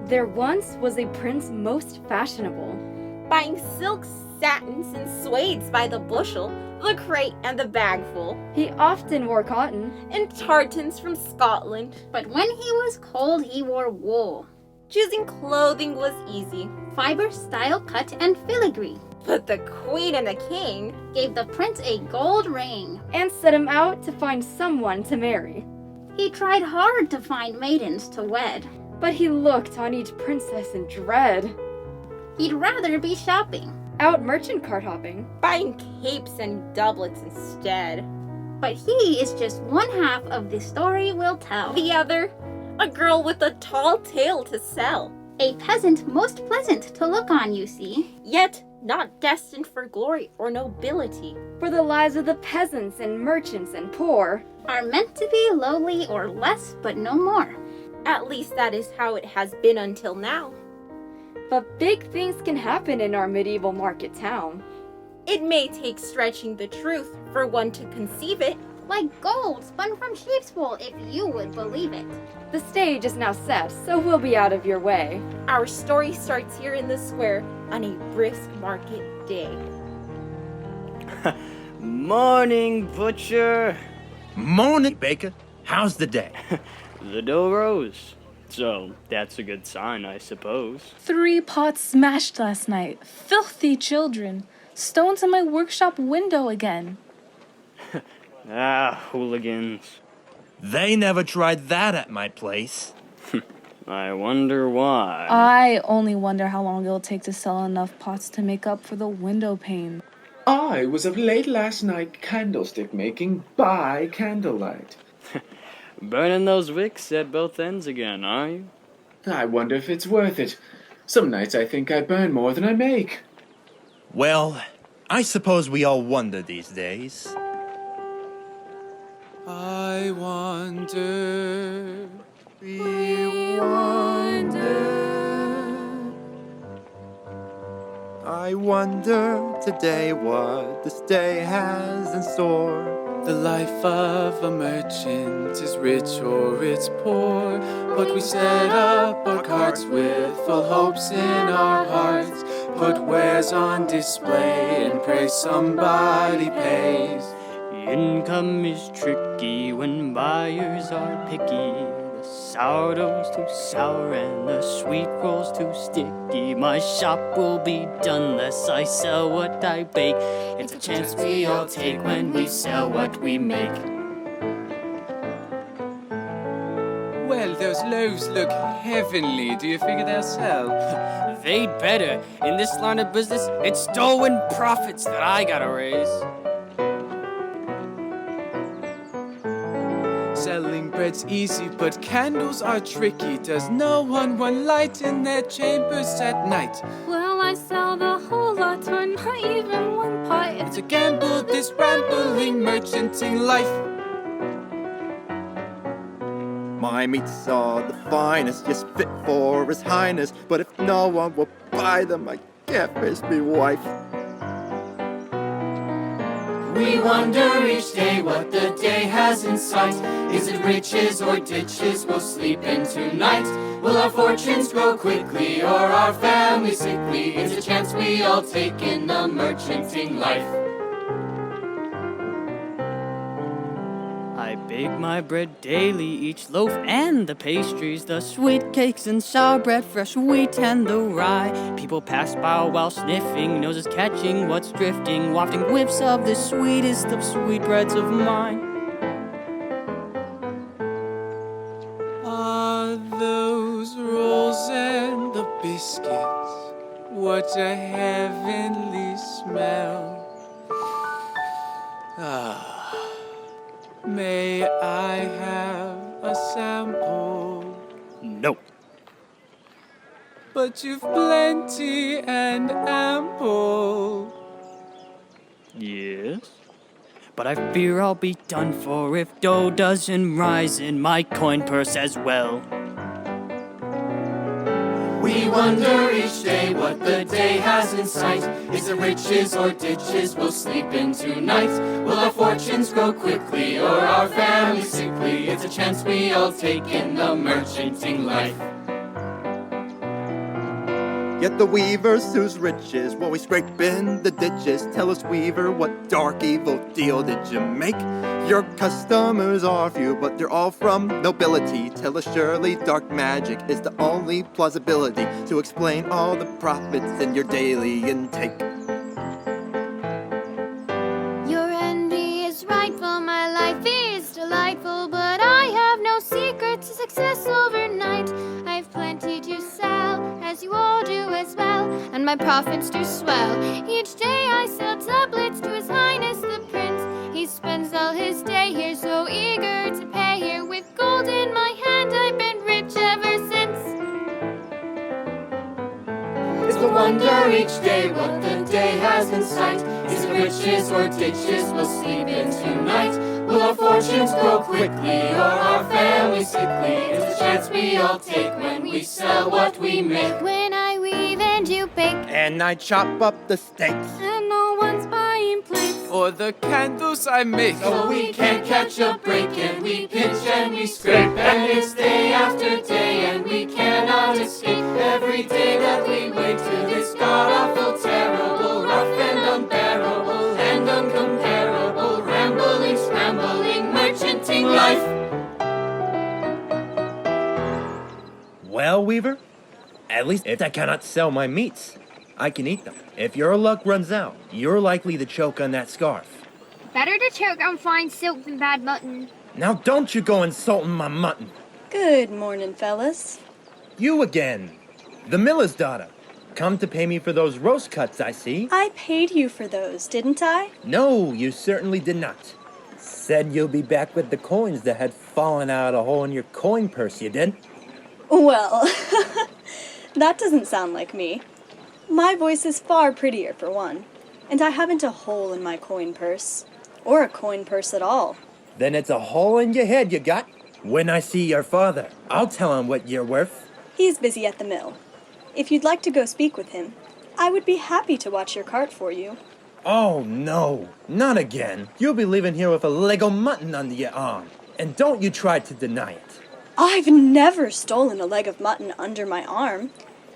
There once was a prince most fashionable, buying silks, satins, and suedes by the bushel, the crate and the bagful. He often wore cotton and tartans from Scotland. But when he was cold, he wore wool. Choosing clothing was easy. Fiber, style, cut, and filigree. But the queen and the king gave the prince a gold ring and set him out to find someone to marry. He tried hard to find maidens to wed, but he looked on each princess in dread. He'd rather be shopping, out merchant cart hopping, buying capes and doublets instead. But he is just one half of the story we'll tell. The other, a girl with a tall tale to sell. A peasant most pleasant to look on, you see. Yet not destined for glory or nobility. For the lives of the peasants and merchants and poor are meant to be lowly or less, but no more. At least that is how it has been until now. But big things can happen in our medieval market town. It may take stretching the truth for one to conceive it. Like gold spun from sheep's wool, if you would believe it. The stage is now set, so we'll be out of your way. Our story starts here in the square on a brisk market day. Morning, butcher. Morning, baker. How's the day? The dough rose. So, that's a good sign, I suppose. 3 pots smashed last night. Filthy children. Stones in my workshop window again. Hooligans. They never tried that at my place. I wonder why. I only wonder how long it'll take to sell enough pots to make up for the window pane. I was up late last night candlestick making by candlelight. Burning those wicks at both ends again, are you? I wonder if it's worth it. Some nights I think I burn more than I make. Well, I suppose we all wonder these days. I wonder, we wonder. I wonder today what this day has in store. The life of a merchant is rich or it's poor, but we set up our carts with full hopes in our hearts, put wares on display and pray somebody pays. Income is tricky when buyers are picky. The sourdough's too sour and the sweet roll's too sticky. My shop will be done less I sell what I bake. It's a chance we all take when we sell what we make. Well, those loaves look heavenly. Do you figure they'll sell? They'd better. In this line of business, it's stolen profits that I gotta raise. Selling bread's easy, but candles are tricky. Does no one want light in their chambers at night? Will I sell the whole lot or not even one pot? It's a gamble, this rambling merchanting life. My meats are the finest, yes, fit for his highness. But if no one will buy them, I can't face me wife. We wonder each day what the day has in sight. Is it riches or ditches we'll sleep in tonight? Will our fortunes grow quickly or our family sickly? It's a chance we all take in the merchanting life. I bake my bread daily, each loaf and the pastries, the sweet cakes and sour bread, fresh wheat and the rye. People pass by while sniffing, noses catching what's drifting, wafting whiffs of the sweetest of sweetbreads of mine. Ah, those rolls and the biscuits, what a heavenly smell. Ah. May I have a sample? No. But you've plenty and ample. Yes? But I fear I'll be done for if dough doesn't rise in my coin purse as well. We wonder each day what the day has in sight. Is it riches or ditches we'll sleep in tonight? Will our fortunes grow quickly or our family sickly? It's a chance we all take in the merchanting life. Yet the weavers whose riches while we scrape in the ditches tell us, Weaver, what dark evil deal did you make? Your customers are few, but they're all from nobility. Tell us surely dark magic is the only plausibility to explain all the profits in your daily intake. Your envy is rightful, my life is delightful, but I have no secret to success overnight. I've plenty to sell, as you all do as well, and my profits do swell. Each day I sell doublets to His Highness the Prince. He spends all his day here, so eager to pay here. With gold in my hand, I've been rich ever since. It's a wonder each day what the day has in sight. Is it riches or ditches we'll sleep in tonight? Will our fortunes grow quickly or our family sickly? It's a chance we all take when we sell what we make. When I weave and you bake, And I chop up the steaks. and no one's buying plates. Or the candles I make. So we can't catch a break, and we pinch and we scrape, and it's day after day, and we cannot escape. Every day that we wait to this god-awful, terrible, rough and unbearable, and uncomparable, rambling, scrambling, merchanting life. Well, Weaver, at least if I cannot sell my meats, I can eat them. If your luck runs out, you're likely to choke on that scarf. Better to choke on fine silk than bad mutton. Now don't you go insulting my mutton. Good morning, fellas. You again. The miller's daughter. Come to pay me for those roast cuts, I see. I paid you for those, didn't I? No, you certainly did not. Said you'll be back with the coins that had fallen out of a hole in your coin purse, you did? Well, that doesn't sound like me. My voice is far prettier, for one, and I haven't a hole in my coin purse, or a coin purse at all. Then it's a hole in your head you got. When I see your father, I'll tell him what you're worth. He's busy at the mill. If you'd like to go speak with him, I would be happy to watch your cart for you. Oh, no, not again. You'll be leaving here with a leg of mutton under your arm. And don't you try to deny it. I've never stolen a leg of mutton under my arm.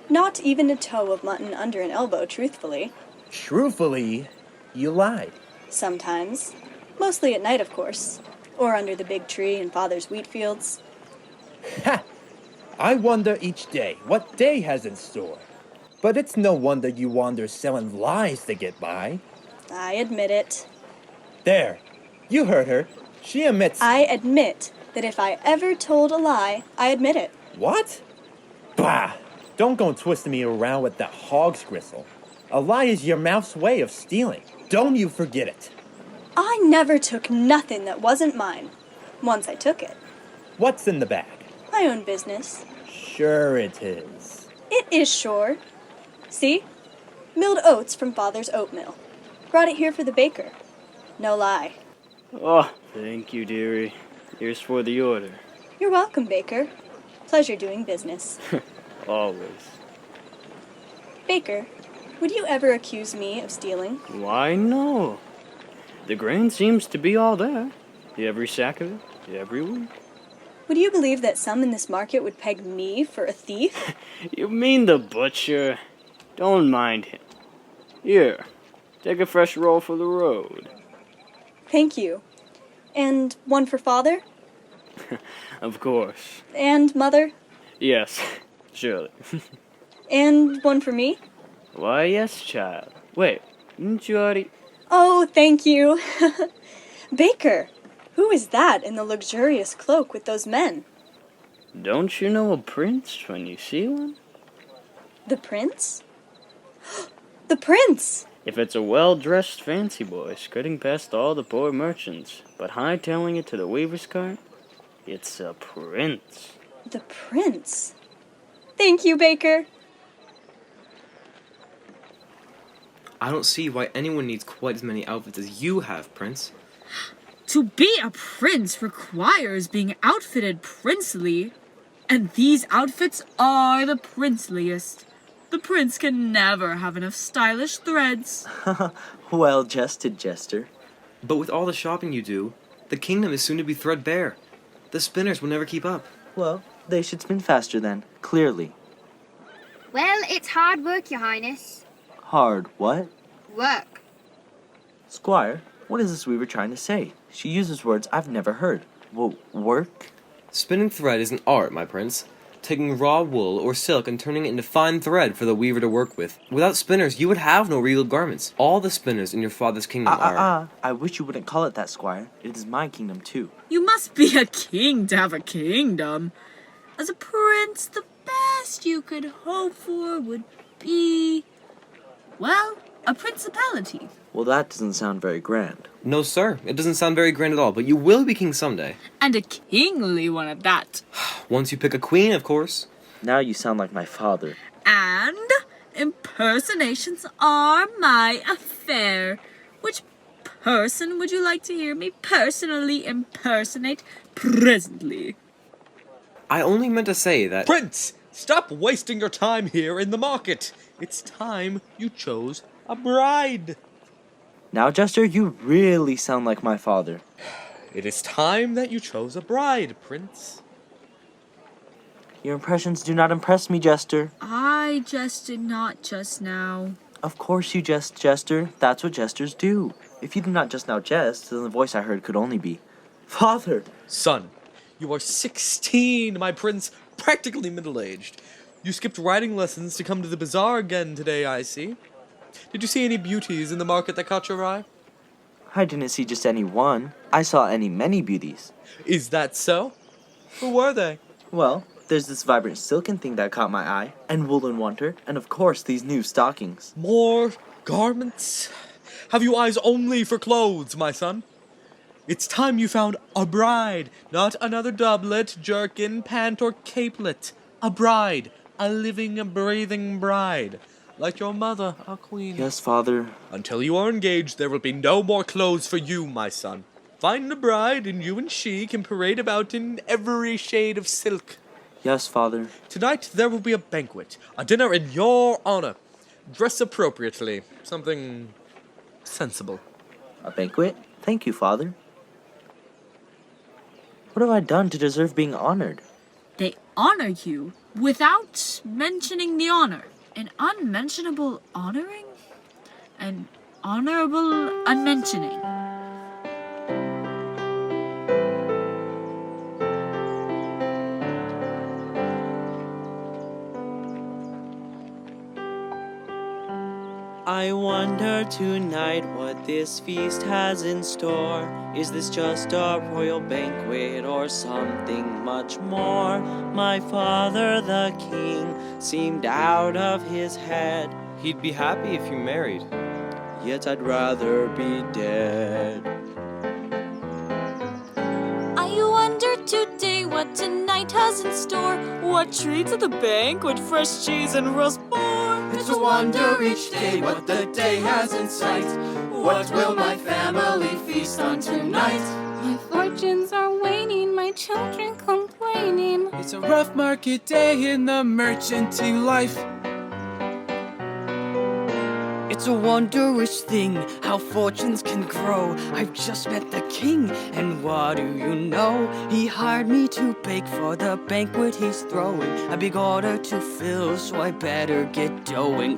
Not even a toe of mutton under an elbow, truthfully. Truthfully, you lied. Sometimes. Mostly at night, of course. Or under the big tree in Father's wheat fields. Ha! I wonder each day what day has in store. But it's no wonder you wander selling lies to get by. I admit it. There, you heard her. She admits... I admit that if I ever told a lie, I admit it. What? Bah! Don't go twisting me around with that hog's gristle. A lie is your mouth's way of stealing. Don't you forget it. I never took nothing that wasn't mine. Once I took it. What's in the bag? My own business. Sure it is. It is sure. See? Milled oats from Father's oat mill. Brought it here for the baker. No lie. Oh, thank you, dearie. Here's for the order. You're welcome, Baker. Pleasure doing business. Always. Baker, would you ever accuse me of stealing? Why, no. The grain seems to be all there. Every sack of it, every week. Would you believe that some in this market would peg me for a thief? You mean the butcher? Don't mind him. Here, take a fresh roll for the road. Thank you. And one for Father? Of course. And Mother? Yes, surely. And one for me? Why, yes, child. Wait, didn't you already... Oh, thank you. Baker, who is that in the luxurious cloak with those men? Don't you know a prince when you see one? The prince? The prince! If it's a well-dressed fancy boy skirting past all the poor merchants, but hightailing it to the weaver's cart, it's a prince. The prince? Thank you, Baker. I don't see why anyone needs quite as many outfits as you have, Prince. To be a prince requires being outfitted princely, and these outfits are the princeliest. The prince can never have enough stylish threads. Well jested, Jester. But with all the shopping you do, the kingdom is soon to be threadbare. The spinners will never keep up. Well, they should spin faster then, clearly. Well, it's hard work, Your Highness. Hard what? Work. Squire, what is this weaver trying to say? She uses words I've never heard. Work? Spinning thread is an art, my prince. Taking raw wool or silk and turning it into fine thread for the weaver to work with. Without spinners, you would have no regal garments. All the spinners in your father's kingdom are... I wish you wouldn't call it that, Squire. It is my kingdom, too. You must be a king to have a kingdom. As a prince, the best you could hope for would be, well, a principality. Well, that doesn't sound very grand. No, sir. It doesn't sound very grand at all, but you will be king someday. And a kingly one at that. Once you pick a queen, of course. Now you sound like my father. And impersonations are my affair. Which person would you like to hear me personally impersonate presently? I only meant to say that... Prince! Stop wasting your time here in the market! It's time you chose a bride! Now, Jester, you really sound like my father. It is time that you chose a bride, Prince. Your impressions do not impress me, Jester. I jested not just now. Of course you jest, Jester. That's what jesters do. If you did not just now jest, then the voice I heard could only be, Father! Son, you are 16, my prince, practically middle-aged. You skipped riding lessons to come to the bazaar again today, I see. Did you see any beauties in the market that caught your eye? I didn't see just any one. I saw many beauties. Is that so? Who were they? Well, there's this vibrant silken thing that caught my eye, and woolen wanter, and of course these new stockings. More garments? Have you eyes only for clothes, my son? It's time you found a bride, not another doublet, jerkin, pant, or capelet. A bride, a living, breathing bride. Like your mother, a queen. Yes, Father. Until you are engaged, there will be no more clothes for you, my son. Find a bride, and you and she can parade about in every shade of silk. Yes, Father. Tonight there will be a banquet, a dinner in your honor. Dress appropriately, something sensible. A banquet? Thank you, Father. What have I done to deserve being honored? They honor you without mentioning the honor. An unmentionable honoring? An honorable unmentioning. I wonder tonight what this feast has in store. Is this just a royal banquet or something much more? My father, the king, seemed out of his head. He'd be happy if you married. Yet I'd rather be dead. I wonder today what tonight has in store. What treats at the banquet, fresh cheese and roast boar. It's a wonder each day what the day has in sight. What will my family feast on tonight? My fortunes are waning, my children complaining. It's a rough market day in the merchanting life. It's a wondrous thing how fortunes can grow. I've just met the king, and what do you know? He hired me to bake for the banquet he's throwing. A big order to fill, so I better get going.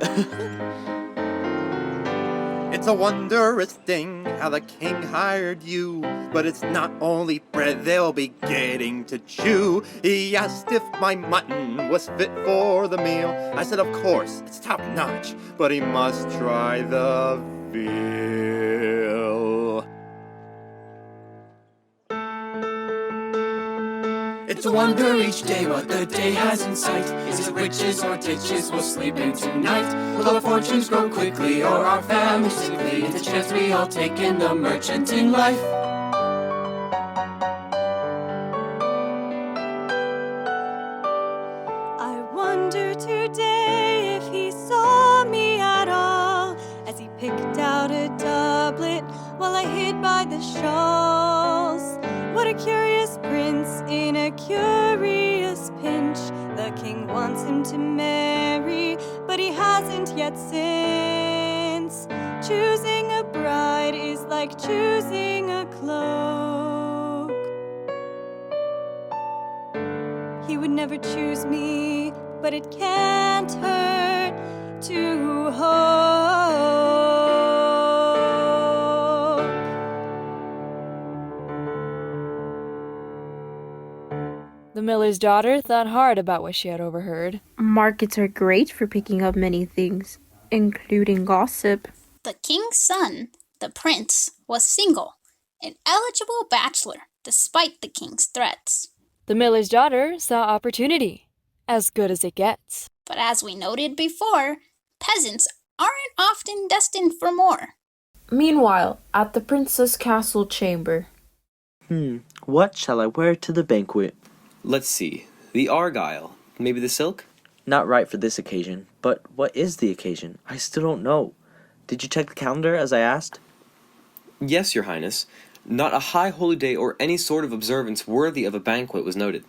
It's a wondrous thing how the king hired you, but it's not only bread they'll be getting to chew. He asked if my mutton was fit for the meal. I said, of course, it's top notch, but he must try the veal. It's a wonder each day what the day has in sight. Is it riches or ditches we'll sleep in tonight? Will our fortunes grow quickly or our families sickly? It's a chance we all take in the merchanting life. I wonder today if he saw me at all as he picked out a doublet while I hid by the shawls. What a curious prince in a curious pinch. The king wants him to marry, but he hasn't yet since. Choosing a bride is like choosing a cloak. He would never choose me, but it can't hurt to hope. The miller's daughter thought hard about what she had overheard. Markets are great for picking up many things, including gossip. The king's son, the prince, was single, an eligible bachelor, despite the king's threats. The miller's daughter saw opportunity, as good as it gets. But as we noted before, peasants aren't often destined for more. Meanwhile, at the prince's castle chamber. What shall I wear to the banquet? Let's see. The argyle. Maybe the silk? Not right for this occasion. But what is the occasion? I still don't know. Did you check the calendar as I asked? Yes, your highness. Not a high holy day or any sort of observance worthy of a banquet was noted.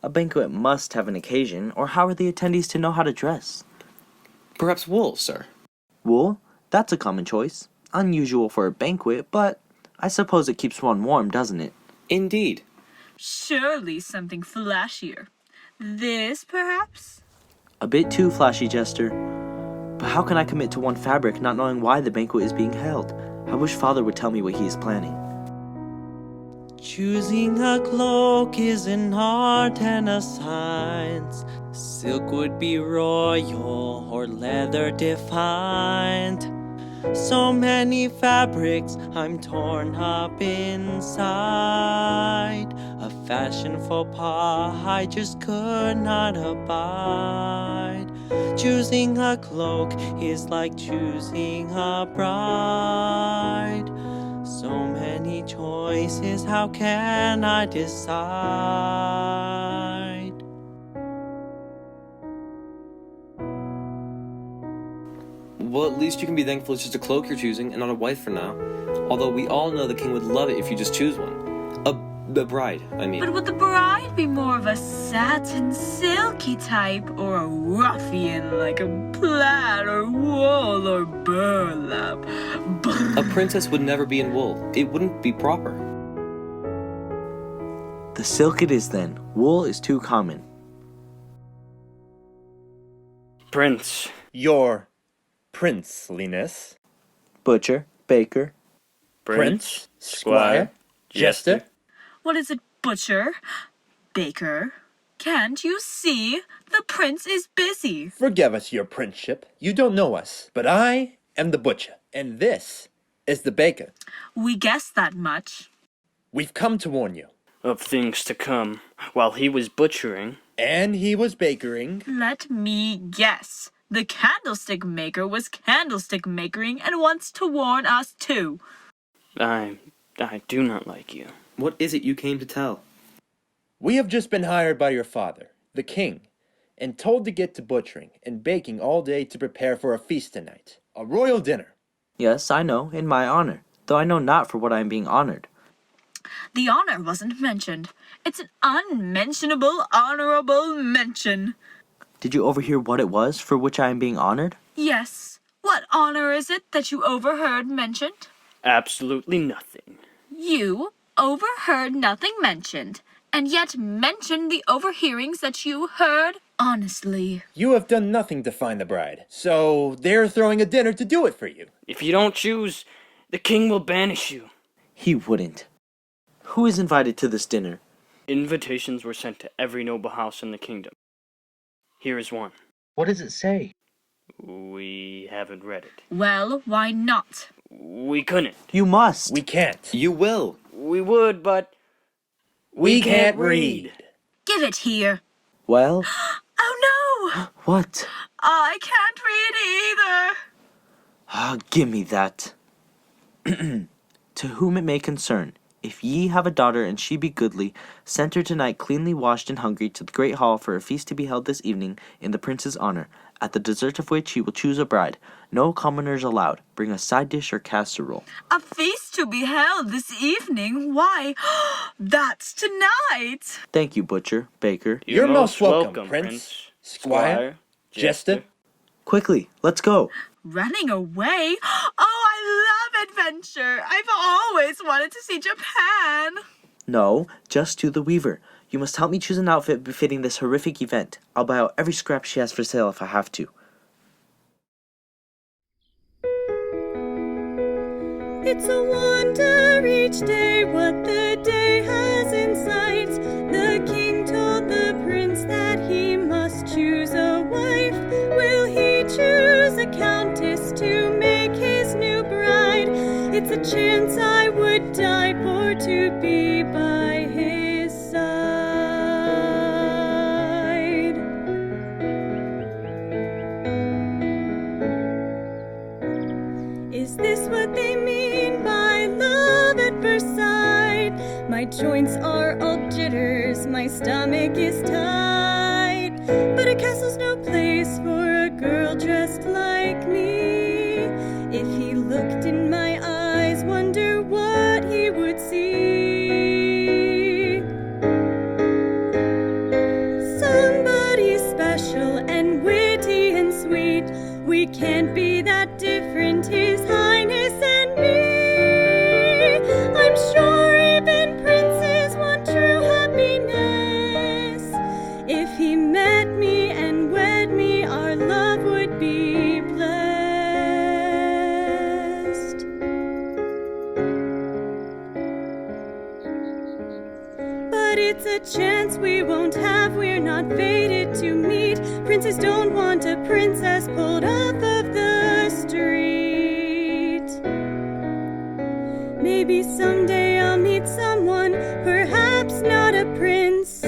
A banquet must have an occasion, or how are the attendees to know how to dress? Perhaps wool, sir. Wool? That's a common choice. Unusual for a banquet, but I suppose it keeps one warm, doesn't it? Indeed. Surely something flashier. This, perhaps? A bit too flashy, Jester. But how can I commit to one fabric not knowing why the banquet is being held? I wish Father would tell me what he is planning. Choosing a cloak is an art and a science. Silk would be royal or leather defined. So many fabrics, I'm torn up inside. A fashion faux pas I just could not abide. Choosing a cloak is like choosing a bride. So many choices, how can I decide? Well, at least you can be thankful it's just a cloak you're choosing and not a wife for now. Although we all know the king would love it if you just choose one. A bride, I mean. But would the bride be more of a satin, silky type, or a ruffian like a plaid or wool or burlap? A princess would never be in wool. It wouldn't be proper. The silk it is then. Wool is too common. Prince. Your princeliness. Butcher, baker. Prince, squire, jester. What is it, butcher? Baker? Can't you see? The prince is busy. Forgive us your princeship. You don't know us. But I am the butcher, and this is the baker. We guessed that much. We've come to warn you. Of things to come. While he was butchering. And he was bakering. Let me guess. The candlestick maker was candlestick makering and wants to warn us too. I do not like you. What is it you came to tell? We have just been hired by your father, the king, and told to get to butchering and baking all day to prepare for a feast tonight. A royal dinner. Yes, I know, in my honor, though I know not for what I am being honored. The honor wasn't mentioned. It's an unmentionable, honorable mention. Did you overhear what it was for which I am being honored? Yes. What honor is it that you overheard mentioned? Absolutely nothing. You overheard nothing mentioned, and yet mentioned the overhearings that you heard honestly. You have done nothing to find the bride, so they're throwing a dinner to do it for you. If you don't choose, the king will banish you. He wouldn't. Who is invited to this dinner? Invitations were sent to every noble house in the kingdom. Here is one. What does it say? We haven't read it. Well, why not? We couldn't. You must. We can't. You will. We would, but we can't read. Give it here. Well? Oh no! What? I can't read either. Give me that. To whom it may concern, if ye have a daughter and she be goodly, send her tonight cleanly washed and hungry to the great hall for a feast to be held this evening in the prince's honor, at the dessert of which he will choose a bride. No commoners allowed. Bring a side dish or casserole. A feast to be held this evening? Why, that's tonight! Thank you, butcher, baker. You're most welcome, Prince, Squire, Jester. Quickly, let's go. Running away? Oh, I love adventure! I've always wanted to see Japan! No, just to the weaver. You must help me choose an outfit befitting this horrific event. I'll buy out every scrap she has for sale if I have to. It's a wonder each day what the day has in sight. The king told the prince that he must choose a wife. Will he choose a countess to make his new bride? It's a chance I would die for to be by his side. Is this what they mean by love at first sight? My joints are all jitters, my stomach is tight. But a castle's no place for a girl dressed like me. If he looked in my eyes, wonder what he would see. Somebody special and witty and sweet. We can't be that different, His Highness and me. I'm sure even princes want true happiness. If he met me and wed me, our love would be blessed. But it's a chance we won't have, we're not fated to meet. Princes don't want a princess pulled off of the street. Maybe someday I'll meet someone, perhaps not a prince.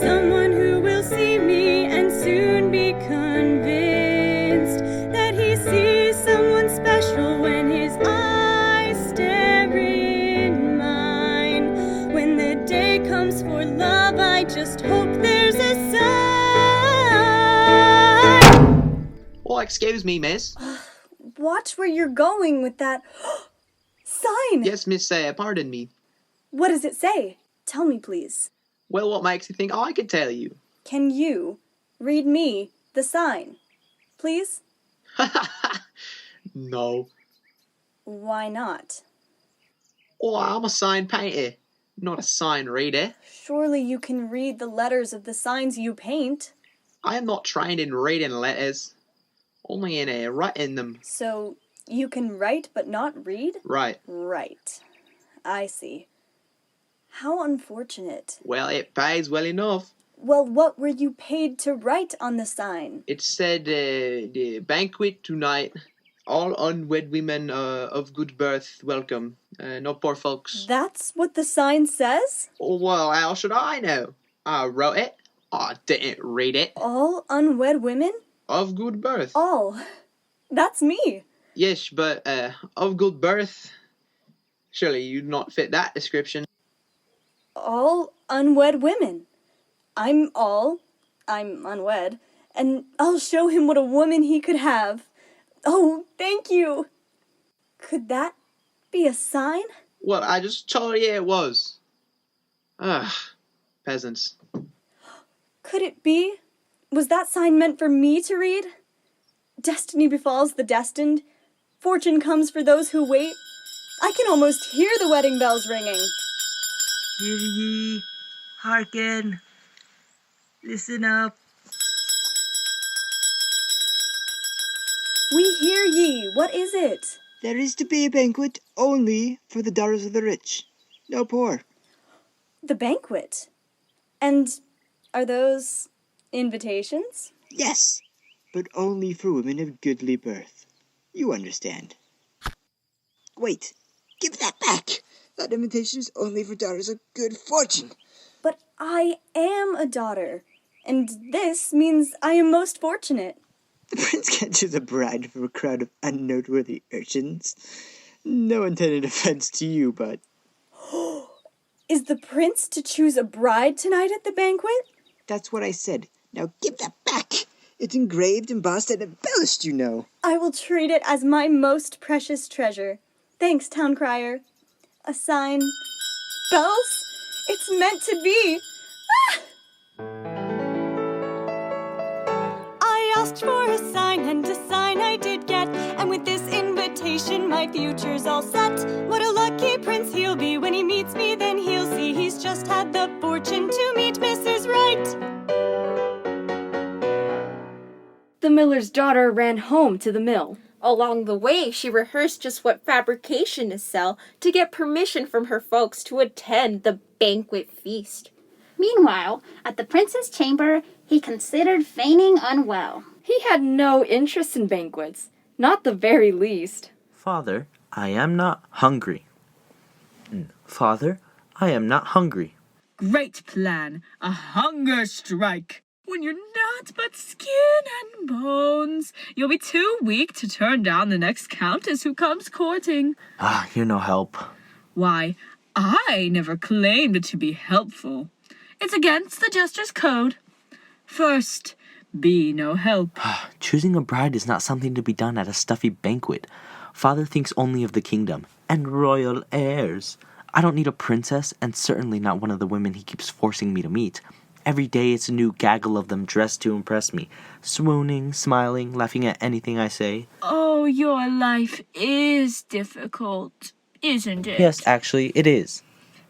Someone who will see me and soon be convinced that he sees someone special when his eyes stare in mine. When the day comes for love, I just hope there's a sign. Oh, excuse me, miss. Watch where you're going with that sign. Yes, miss, pardon me. What does it say? Tell me, please. Well, what makes you think I could tell you? Can you read me the sign, please? No. Why not? Oh, I'm a sign painter, not a sign reader. Surely you can read the letters of the signs you paint. I am not trained in reading letters, only in writing them. So you can write but not read? Right. Right. I see. How unfortunate. Well, it pays well enough. Well, what were you paid to write on the sign? It said, the banquet tonight, all unwed women of good birth welcome, no poor folks. That's what the sign says? Oh, well, how should I know? I wrote it. I didn't read it. All unwed women? Of good birth. All. That's me. Yes, but of good birth, surely you'd not fit that description. All unwed women. I'm unwed, and I'll show him what a woman he could have. Oh, thank you. Could that be a sign? Well, I just told you it was. Ugh, peasants. Could it be? Was that sign meant for me to read? Destiny befalls the destined. Fortune comes for those who wait. I can almost hear the wedding bells ringing. Hear ye, hearken, listen up. We hear ye. What is it? There is to be a banquet only for the daughters of the rich, no poor. The banquet? And are those invitations? Yes, but only for women of goodly birth. You understand. Wait, give that back. That invitation is only for daughters of good fortune. But I am a daughter, and this means I am most fortunate. The prince can't choose a bride from a crowd of unnoteworthy urchins. No intended offense to you, but... Is the prince to choose a bride tonight at the banquet? That's what I said. Now give that back. It's engraved, embossed, and embellished, you know. I will treat it as my most precious treasure. Thanks, town crier. A sign. Bells? It's meant to be. Ah! I asked for a sign, and a sign I did get. And with this invitation, invitation, my future's all set. What a lucky prince he'll be when he meets me, then he'll see he's just had the fortune to meet Mrs. Right. The miller's daughter ran home to the mill. Along the way, she rehearsed just what fabrication to sell to get permission from her folks to attend the banquet feast. Meanwhile, at the prince's chamber, he considered feigning unwell. He had no interest in banquets, not the very least. Father, I am not hungry. Father, I am not hungry. Great plan. A hunger strike. When you're not but skin and bones, you'll be too weak to turn down the next countess who comes courting. You're no help. Why, I never claimed to be helpful. It's against the Jester's code. First, be no help. Choosing a bride is not something to be done at a stuffy banquet. Father thinks only of the kingdom and royal heirs. I don't need a princess, and certainly not one of the women he keeps forcing me to meet. Every day it's a new gaggle of them dressed to impress me, swooning, smiling, laughing at anything I say. Oh, your life is difficult, isn't it? Yes, actually, it is.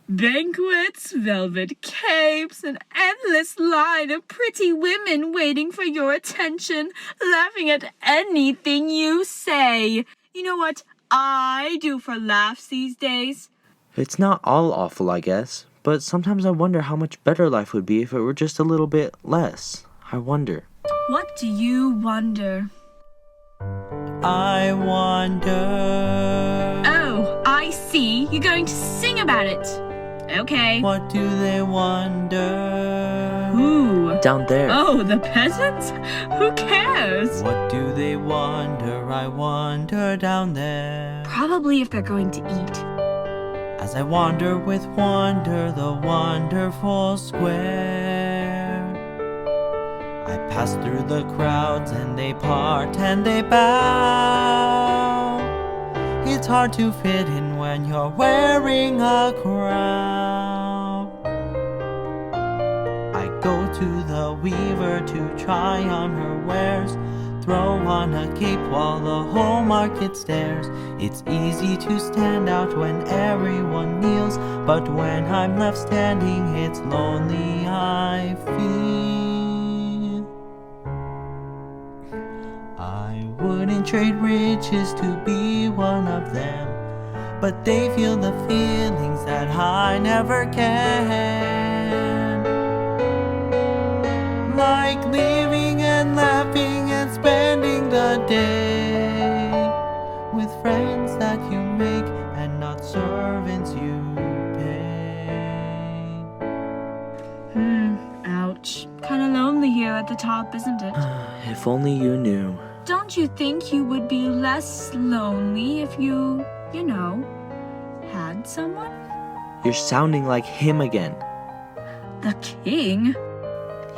Banquets, velvet capes, an endless line of pretty women waiting for your attention, laughing at anything you say. You know what I do for laughs these days? It's not all awful, I guess. But sometimes I wonder how much better life would be if it were just a little bit less. I wonder. What do you wonder? I wonder. Oh, I see. You're going to sing about it. Okay. What do they wonder? Who? Down there. Oh, the peasants? Who cares? What do they wonder? I wonder down there. Probably if they're going to eat. As I wander with wonder the wonderful square, I pass through the crowds and they part and they bow. It's hard to fit in when you're wearing a crown. I go to the weaver to try on her wares, throw on a cape while the whole market stares. It's easy to stand out when everyone kneels, but when I'm left standing, it's lonely I feel. I wouldn't trade riches to be one of them, but they feel the feelings that I never can. Like living and laughing and spending the day with friends that you make and not servants you pay. Ouch. Kinda lonely here at the top, isn't it? If only you knew. Don't you think you would be less lonely if you had someone? You're sounding like him again. The king?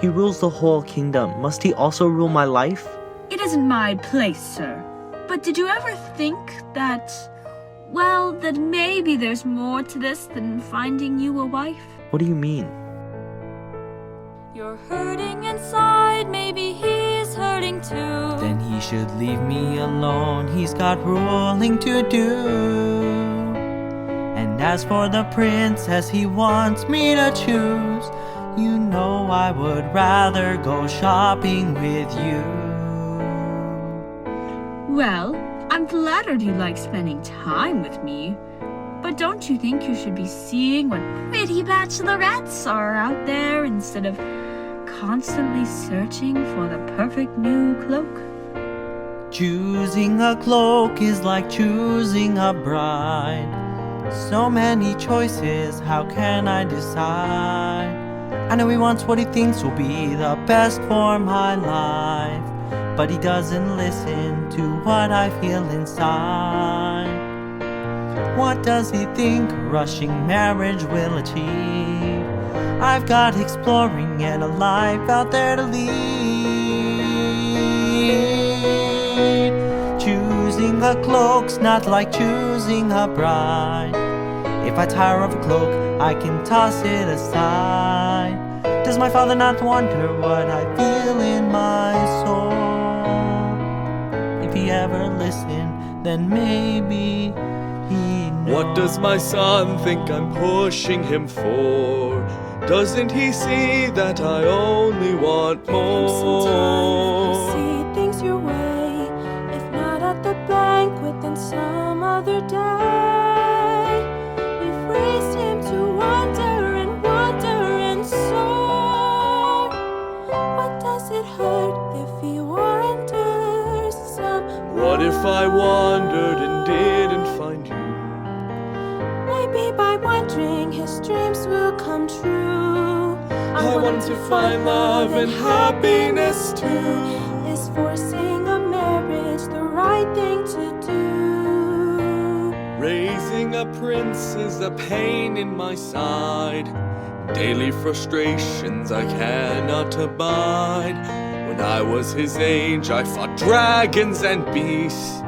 He rules the whole kingdom. Must he also rule my life? It isn't my place, sir. But did you ever think that maybe there's more to this than finding you a wife? What do you mean? You're hurting inside, maybe he's hurting too. Then he should leave me alone, he's got ruling to do. And as for the princess he wants me to choose, you know I would rather go shopping with you. Well, I'm flattered you like spending time with me. But don't you think you should be seeing what pretty bachelorettes are out there instead of constantly searching for the perfect new cloak? Choosing a cloak is like choosing a bride. So many choices, how can I decide? I know he wants what he thinks will be the best for my life, but he doesn't listen to what I feel inside. What does he think rushing marriage will achieve? I've got exploring and a life out there to lead. Choosing a cloak's not like choosing a bride. If I tire of a cloak, I can toss it aside. Does my father not wonder what I feel in my soul? If he ever listened, then maybe he knows. What does my son think I'm pushing him for? Doesn't he see that I only want more? See things your way. If not at the banquet, then some other day. You've raised him to wonder and soar. What does it hurt if he wanders some? What if I wandered and didn't find you? Maybe by wandering his dreams will come true. I want to find love and happiness too. Is forcing a marriage the right thing to do? Raising a prince is a pain in my side. Daily frustrations I cannot abide. When I was his age, I fought dragons and beasts.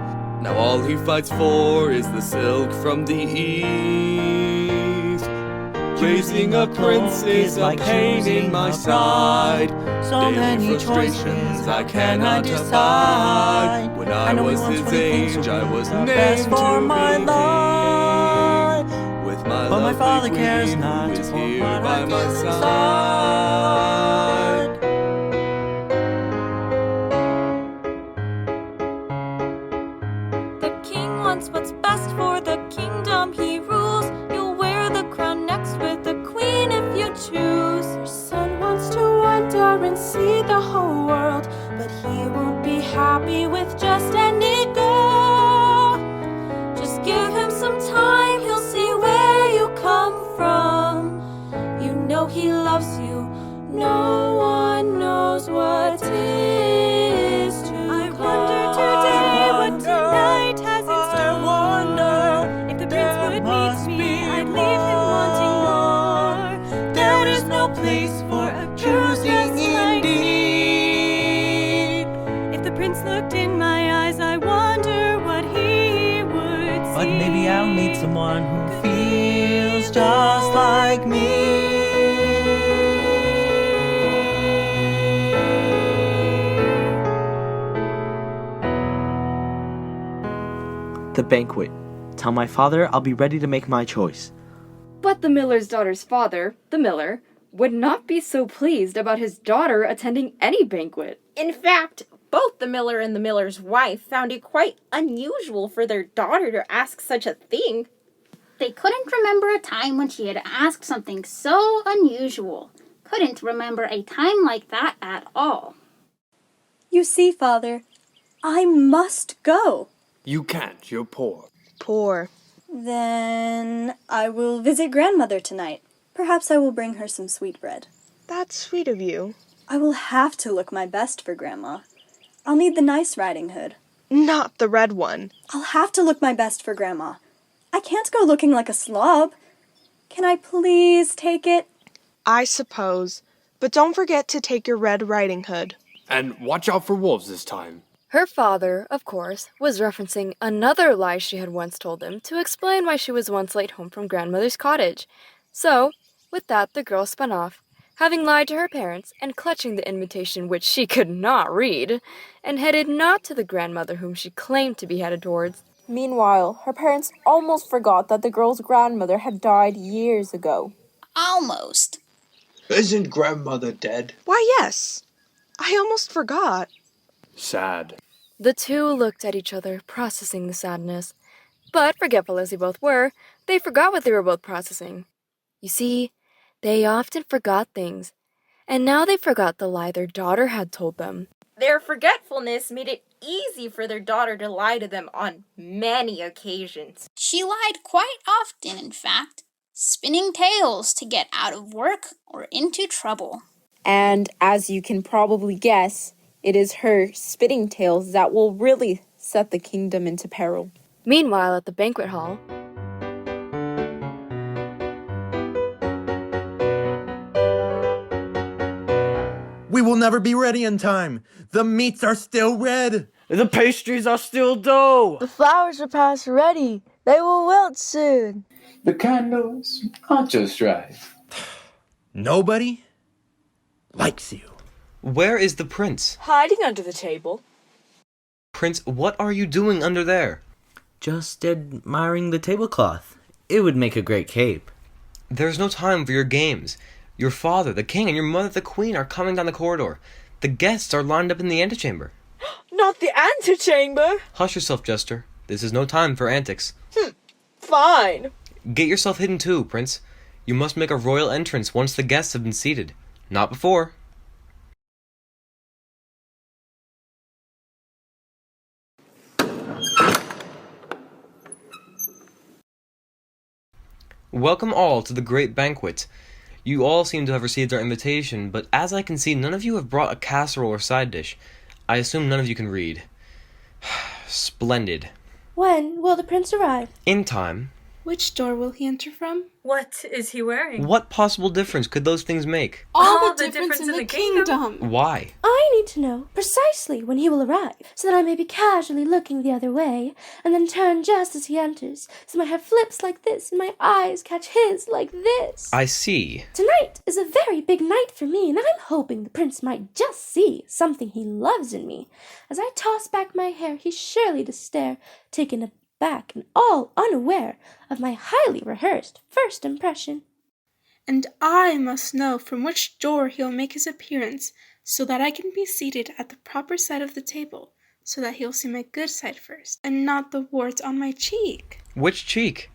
Now all he fights for is the silk from the east. Raising a prince is a pain in my side. So many frustrations I cannot decide. When I was his age, I was named for my to life. With my But my father lovely cares queen not who is for here what by I my feel side. The king wants what's best for the kingdom he rules. You'll wear the crown next with the queen if you choose. Your son wants to wander and see the whole world, but he won't be happy with just any girl. Just give him some time, he'll see where you come from. You know he loves you, no one knows what is to come. I wonder today what tonight has in store. I wonder if the prince would meet me, I'd leave him wanting more. There is no place for a choosing indeed. If the prince looked in my eyes, I wonder what he would see. But maybe I'll meet someone who feels just like me. The banquet. Tell my father I'll be ready to make my choice. But the miller's daughter's father, the miller, would not be so pleased about his daughter attending any banquet. In fact, both the miller and the miller's wife found it quite unusual for their daughter to ask such a thing. They couldn't remember a time when she had asked something so unusual. Couldn't remember a time like that at all. You see, Father, I must go. You can't, you're poor. Poor. Then I will visit grandmother tonight. Perhaps I will bring her some sweetbread. That's sweet of you. I will have to look my best for Grandma. I'll need the nice riding hood. Not the red one. I'll have to look my best for Grandma. I can't go looking like a slob. Can I please take it? I suppose. But don't forget to take your red riding hood. And watch out for wolves this time. Her father, of course, was referencing another lie she had once told him to explain why she was once late home from grandmother's cottage. So, with that, the girl spun off, having lied to her parents and clutching the invitation which she could not read, and headed not to the grandmother whom she claimed to be headed towards. Meanwhile, her parents almost forgot that the girl's grandmother had died years ago. Almost. Isn't grandmother dead? Why, yes. I almost forgot. Sad. The two looked at each other, processing the sadness. But, forgetful as they both were, they forgot what they were both processing. You see, they often forgot things, and now they forgot the lie their daughter had told them. Their forgetfulness made it easy for their daughter to lie to them on many occasions. She lied quite often, in fact, spinning tales to get out of work or into trouble. And as you can probably guess, it is her spitting tales that will really set the kingdom into peril. Meanwhile, at the banquet hall, We will never be ready in time. The meats are still red. The pastries are still dough. The flowers are past ready. They will wilt soon. The candles are just right. Nobody likes you. Where is the prince? Hiding under the table. Prince, what are you doing under there? Just admiring the tablecloth. It would make a great cape. There's no time for your games. Your father, the king, and your mother, the queen, are coming down the corridor. The guests are lined up in the antechamber. Not the antechamber! Hush yourself, Jester. This is no time for antics. Fine. Get yourself hidden too, Prince. You must make a royal entrance once the guests have been seated. Not before. Welcome all to the great banquet. You all seem to have received our invitation, but as I can see, none of you have brought a casserole or side dish. I assume none of you can read. Splendid. When will the prince arrive? In time. Which door will he enter from? What is he wearing? What possible difference could those things make? All the difference in the kingdom. Why? I need to know precisely when he will arrive, so that I may be casually looking the other way, and then turn just as he enters, so my hair flips like this, and my eyes catch his like this. I see. Tonight is a very big night for me, and I'm hoping the prince might just see something he loves in me. As I toss back my hair, he's surely to stare, taken aback and all unaware of my highly rehearsed first impression. And I must know from which door he'll make his appearance, so that I can be seated at the proper side of the table, so that he'll see my good side first, and not the wart on my cheek. Which cheek?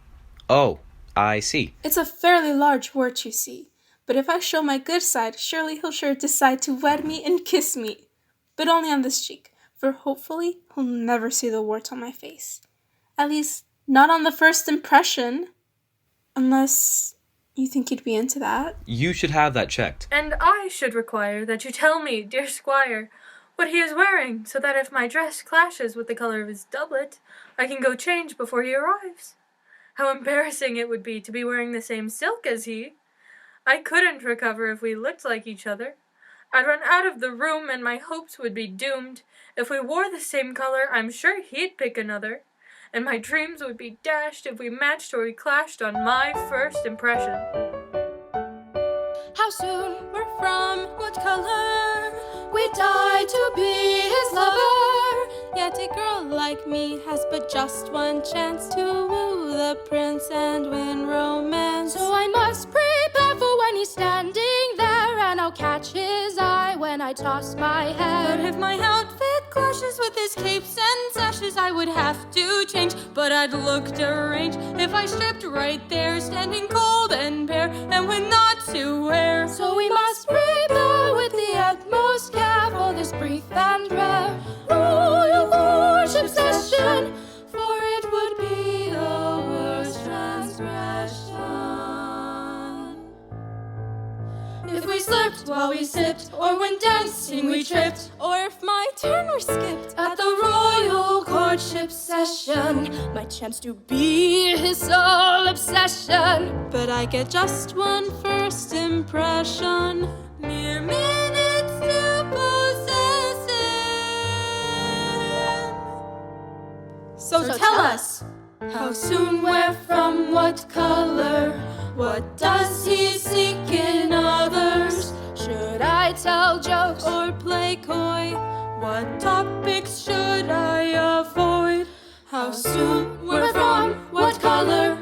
Oh, I see. It's a fairly large wart, you see, but if I show my good side, surely he'll sure decide to wed me and kiss me. But only on this cheek, for hopefully he'll never see the wart on my face. At least, not on the first impression. Unless you think he'd be into that. You should have that checked. And I should require that you tell me, dear squire, what he is wearing, so that if my dress clashes with the color of his doublet, I can go change before he arrives. How embarrassing it would be to be wearing the same silk as he. I couldn't recover if we looked like each other. I'd run out of the room and my hopes would be doomed. If we wore the same color, I'm sure he'd pick another. And my dreams would be dashed if we matched or we clashed on my first impression. How soon we're from, what color? We die to be his lover. Yet a girl like me has but just one chance to woo the prince and win romance. So I must prepare for when he's standing there, and I'll catch his eye when I toss my hair. But if my outfit clashes with his capes and sashes, I would have to change, but I'd look deranged if I stripped right there, standing cold and bare, and with naught to wear. So we must prepare with the utmost care for this brief and rare royal courtship session, for it would be the worst transgression if we slipped while we sipped, or when dancing we tripped, or if my turn were skipped at the royal courtship session. My chance to be his sole obsession, but I get just one first impression, mere minutes to possess him. So tell us, how soon, where, from, what color? What does he seek in others? Should I tell jokes or play coy? What topics should I avoid? How soon, where from, what color?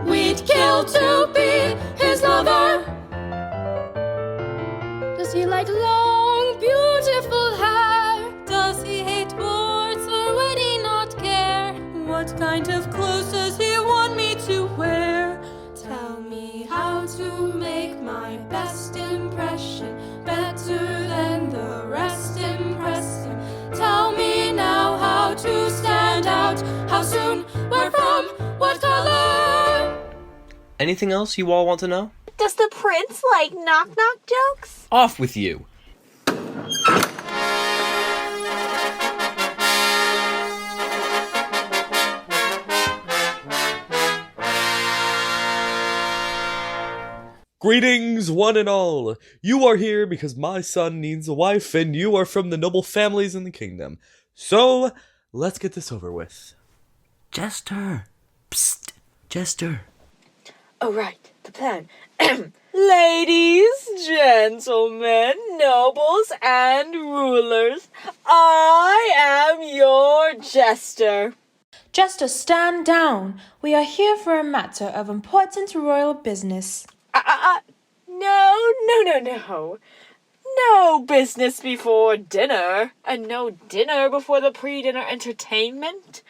We'd kill to be his lover. Does he like long, beautiful hair? Does he hate warts, or would he not care? What kind of clothes does he want me to wear? Tell me how to make my best impression, better than the rest impress him. Tell me now how to stand out, how soon, where from, what color? Anything else you all want to know? Does the prince like knock-knock jokes? Off with you! Greetings, one and all! You are here because my son needs a wife, and you are from the noble families in the kingdom. So, let's get this over with. Jester! Psst! Jester! Oh, right, the plan. Ladies, gentlemen, nobles, and rulers, I am your jester. Jester, stand down. We are here for a matter of important royal business. No. No business before dinner, and no dinner before the pre-dinner entertainment.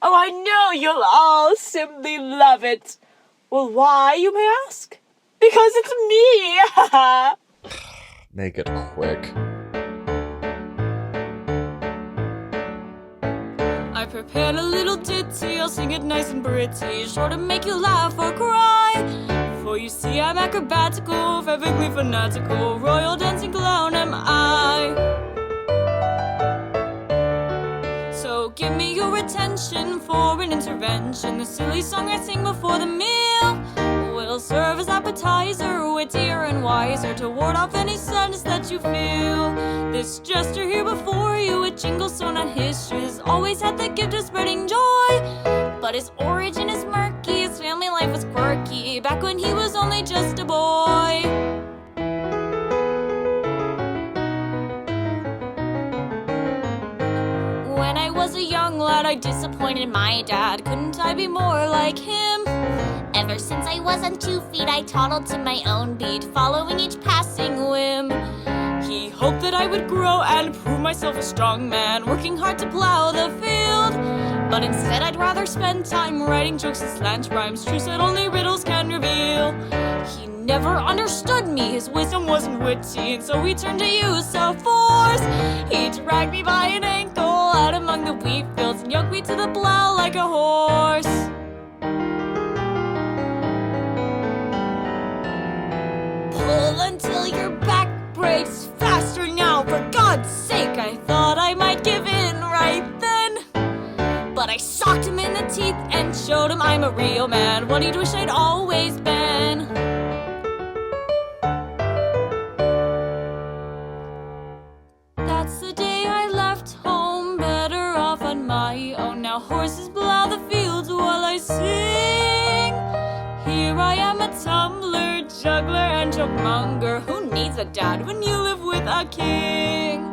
Oh, I know you'll all simply love it. Well, why, you may ask? Because it's me! Make it quick. I prepared a little ditty, I'll sing it nice and pretty, sure to make you laugh or cry. For you see I'm acrobatical, perfectly fanatical, royal dancing clown am I. So give me your attention for an intervention. The silly song I sing before the meal will serve as appetizer, wittier and wiser, to ward off any sadness that you feel. This jester here before you, a jingle so not history's, always had the gift of spreading joy. But his origin is murky, his family life was quirky, back when he was only just a boy. When I was a young lad, I disappointed my dad. Couldn't I be more like him? Ever since I was on 2 feet, I toddled to my own beat, following each passing whim. He hoped that I would grow and prove myself a strong man, working hard to plow the field. But instead I'd rather spend time writing jokes and slant rhymes, truths that only riddles can reveal. He never understood me, his wisdom wasn't witty, and so he turned to use of force. He dragged me by an ankle out among the wheat fields and yoked me to the plow like a horse. Pull until your back breaks, faster now, for God's sake. I thought I might give in right then, but I socked him in the teeth and showed him I'm a real man, what he'd wish I'd always been. That's the day I left home, better off on my own. Now horses plow the fields while I sing. Here I am, a tumbler, juggler, and jokemonger. Who needs a dad when you live with a king?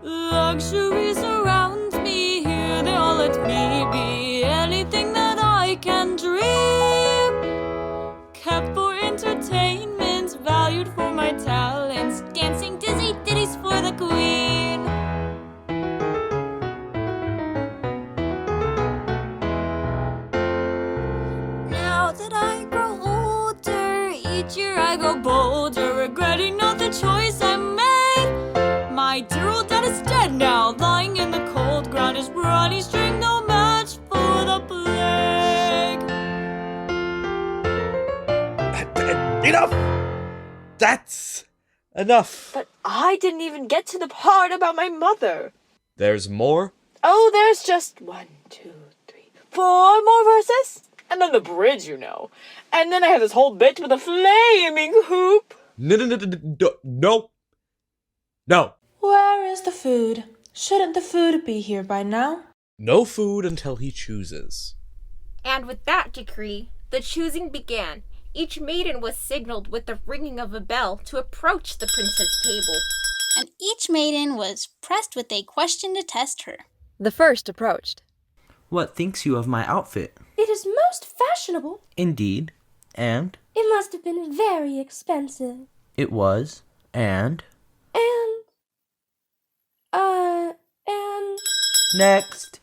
Luxuries around me, here they all let me be. Anything that I can dream, kept for entertainment, valued for my talents, dancing dizzy ditties for the queen. Now that I grow older, each year I grow bolder, regretting not the choice I made. My dear old dad is dead now, lying in the cold ground, his body string no match for the plague. Enough! That's enough. But I didn't even get to the part about my mother. There's more? Oh, there's just 1, 2, 3, 4 more verses. And then the bridge, you know. And then I have this whole bit with a flaming hoop. No. Where is the food? Shouldn't the food be here by now? No food until he chooses. And with that decree, the choosing began. Each maiden was signaled with the ringing of a bell to approach the princess' table. And each maiden was pressed with a question to test her. The first approached. What thinks you of my outfit? It is most fashionable. Indeed. And? It must have been very expensive. It was. And? And... Next.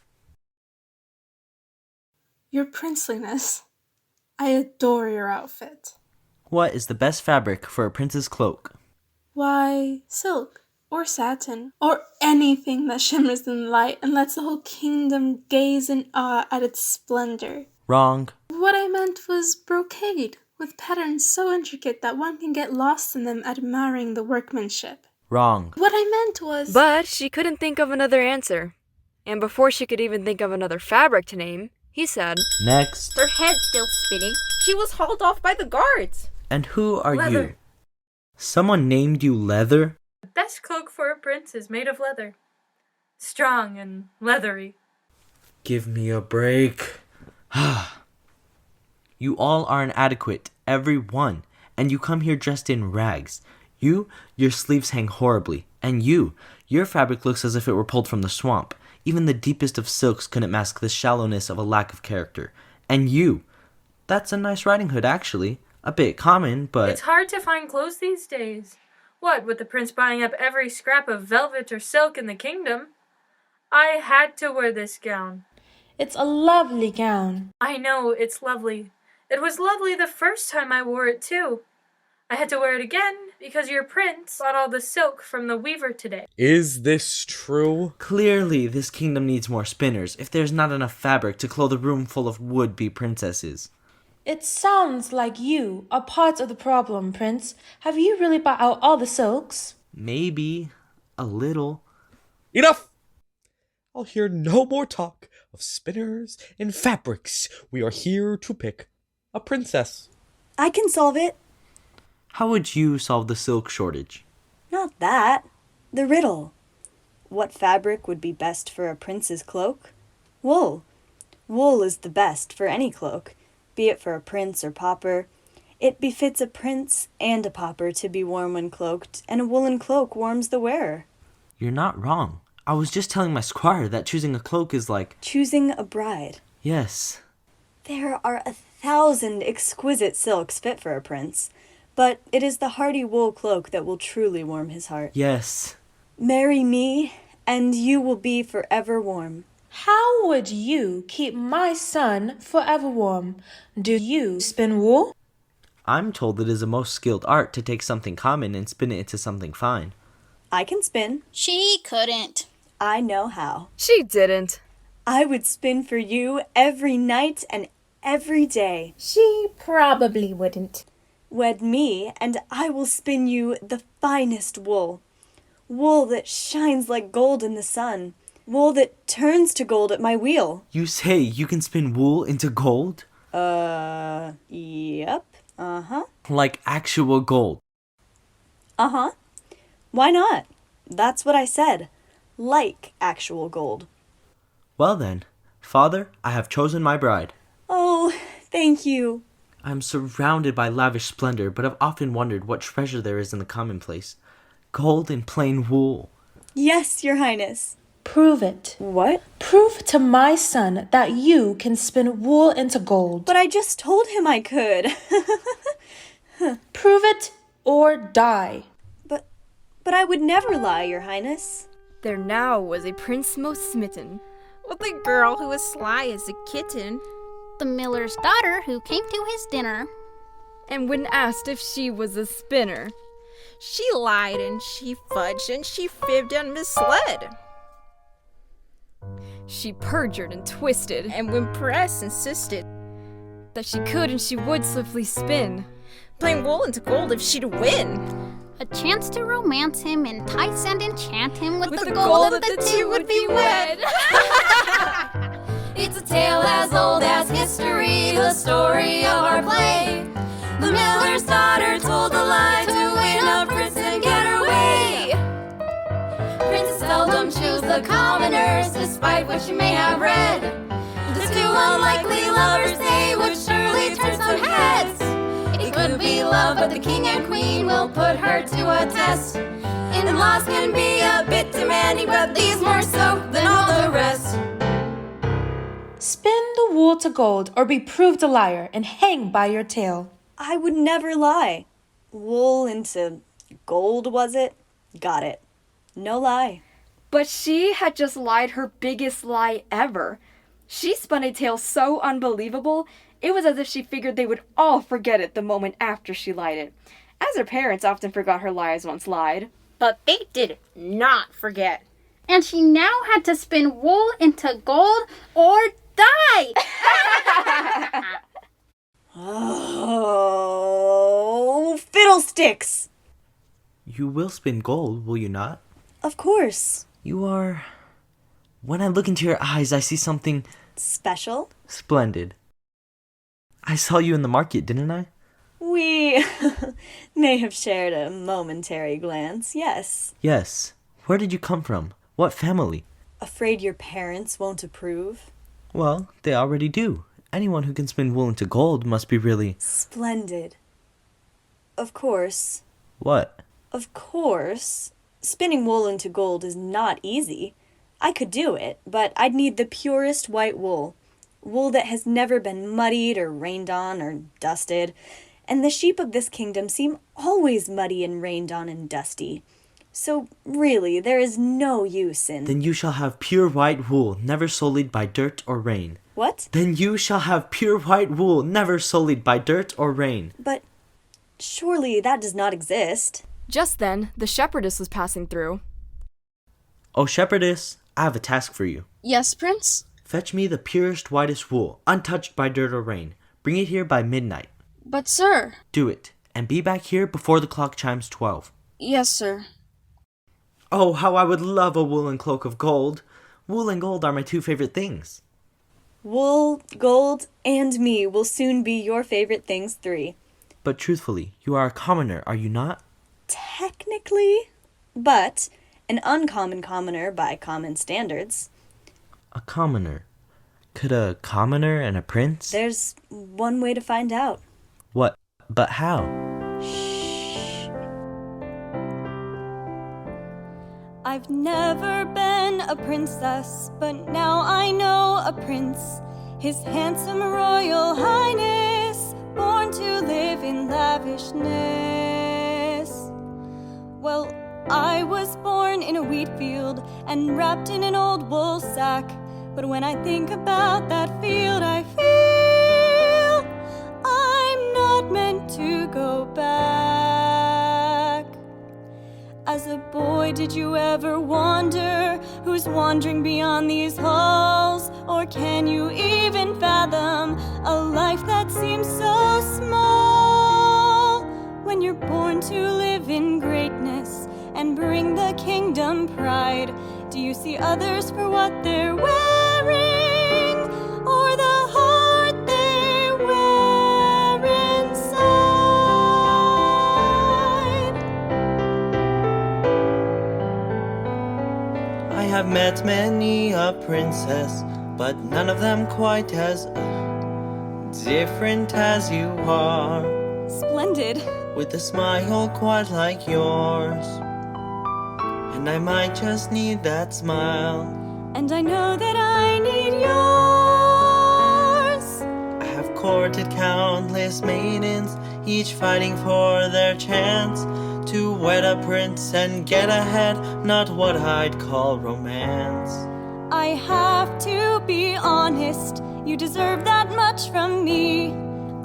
Your princeliness. I adore your outfit. What is the best fabric for a prince's cloak? Why, silk, or satin, or anything that shimmers in light and lets the whole kingdom gaze in awe at its splendor. Wrong. What I meant was brocade, with patterns so intricate that one can get lost in them admiring the workmanship. Wrong. What I meant was... But she couldn't think of another answer. And before she could even think of another fabric to name, he said, Next. Her head still spinning, she was hauled off by the guards. And who are Leather. you? Someone named you Leather? The best cloak for a prince is made of leather. Strong and leathery. Give me a break. You all are inadequate, every one, and you come here dressed in rags. Your sleeves hang horribly, And your fabric looks as if it were pulled from the swamp. Even the deepest of silks couldn't mask the shallowness of a lack of character. And that's a nice riding hood, actually. A bit common, but... It's hard to find clothes these days. What, with the prince buying up every scrap of velvet or silk in the kingdom? I had to wear this gown. It's a lovely gown. I know, it's lovely. It was lovely the first time I wore it, too. I had to wear it again because your prince bought all the silk from the weaver today. Is this true? Clearly, this kingdom needs more spinners if there's not enough fabric to clothe a room full of would-be princesses. It sounds like you are part of the problem, Prince. Have you really bought out all the silks? Maybe. A little. Enough! I'll hear no more talk of spinners and fabrics. We are here to pick a princess. I can solve it. How would you solve the silk shortage? Not that. The riddle. What fabric would be best for a prince's cloak? Wool. Wool is the best for any cloak, be it for a prince or pauper. It befits a prince and a pauper to be warm when cloaked, and a woolen cloak warms the wearer. You're not wrong. I was just telling my squire that choosing a cloak is like... choosing a bride. Yes. There are 1,000 exquisite silks fit for a prince, but it is the hardy wool cloak that will truly warm his heart. Yes. Marry me, and you will be forever warm. How would you keep my son forever warm? Do you spin wool? I'm told it is a most skilled art to take something common and spin it into something fine. I can spin. She couldn't. I know how. She didn't. I would spin for you every night and every day. She probably wouldn't. Wed me, and I will spin you the finest wool. Wool that shines like gold in the sun. Wool that turns to gold at my wheel. You say you can spin wool into gold? Yep. Uh-huh. Like actual gold? Uh-huh. Why not? That's what I said. Like actual gold. Well then, Father, I have chosen my bride. Oh, thank you. I am surrounded by lavish splendor, but have often wondered what treasure there is in the commonplace. Gold and plain wool. Yes, Your Highness. Prove it. What? Prove to my son that you can spin wool into gold. But I just told him I could. Prove it or die. But I would never lie, Your Highness. There now was a prince most smitten. With a girl who was sly as a kitten. The miller's daughter who came to his dinner. And when asked if she was a spinner, she lied and she fudged and she fibbed and misled. She perjured and twisted, and when pressed insisted that she could and she would swiftly spin plain wool into gold if she'd win. A chance to romance him, entice and enchant him with the goal that the two would be wed. It's a tale as old as history, the story of our play. The miller's daughter told a lie to win a prince and get her way. Princes seldom choose the commoners, despite what you may have read. The two unlikely lovers, they would surely turn some heads. It could be love, but the king and queen will put her to a test. And laws can be a bit demanding, but these more so than all the rest. Spin the wool to gold, or be proved a liar, and hang by your tail. I would never lie. Wool into gold, was it? Got it. No lie. But she had just lied her biggest lie ever. She spun a tale so unbelievable, it was as if she figured they would all forget it the moment after she lied it, as her parents often forgot her lies once lied. But they did not forget. And she now had to spin wool into gold or die! Oh, fiddlesticks! You will spin gold, will you not? Of course. You are... When I look into your eyes, I see something... Special? Splendid. I saw you in the market, didn't I? We may have shared a momentary glance, yes. Yes. Where did you come from? What family? Afraid your parents won't approve? Well, they already do. Anyone who can spin wool into gold must be really... Splendid. Of course. What? Of course. Spinning wool into gold is not easy. I could do it, but I'd need the purest white wool. Wool that has never been muddied or rained on or dusted. And the sheep of this kingdom seem always muddy and rained on and dusty. So really, there is no use in... Then you shall have pure white wool, never sullied by dirt or rain. What? Then you shall have pure white wool, never sullied by dirt or rain. But surely that does not exist. Just then, the shepherdess was passing through. Oh, shepherdess, I have a task for you. Yes, Prince? Fetch me the purest, whitest wool, untouched by dirt or rain. Bring it here by midnight. But, sir... Do it, and be back here before the clock chimes 12. Yes, sir. Oh, how I would love a woolen cloak of gold. Wool and gold are my two favorite things. Wool, gold, and me will soon be your favorite things 3. But truthfully, you are a commoner, are you not? Technically, but an uncommon commoner by common standards. A commoner? Could a commoner and a prince? There's one way to find out. What? But how? I've never been a princess, but now I know a prince. His handsome royal highness, born to live in lavishness. Well, I was born in a wheat field and wrapped in an old wool sack. But when I think about that field, I feel I'm not meant to go back. As a boy, did you ever wonder who's wandering beyond these halls? Or can you even fathom a life that seems so small? When you're born to live in greatness and bring the kingdom pride, do you see others for what they're wearing, or the heart they wear inside? I have met many a princess, but none of them quite as different as you are. Splendid. With a smile quite like yours. And I might just need that smile. And I know that I need yours. I have courted countless maidens, each fighting for their chance to wed a prince and get ahead, not what I'd call romance. I have to be honest, you deserve that much from me.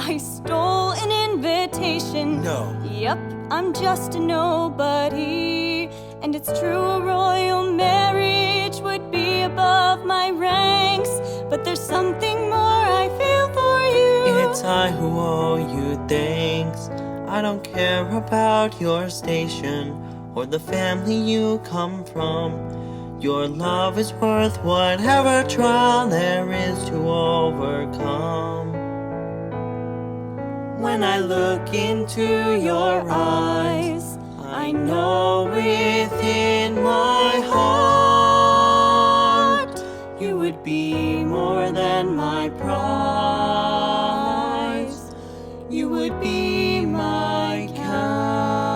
I stole an invitation. No. Yep, I'm just a nobody. And it's true, a royal marriage would be above my ranks. But there's something more I feel for you. It's I who owe you thanks. I don't care about your station or the family you come from. Your love is worth whatever trial there is to overcome. When I look into your eyes, I know within my heart you would be more than my prize. You would be my counterpart.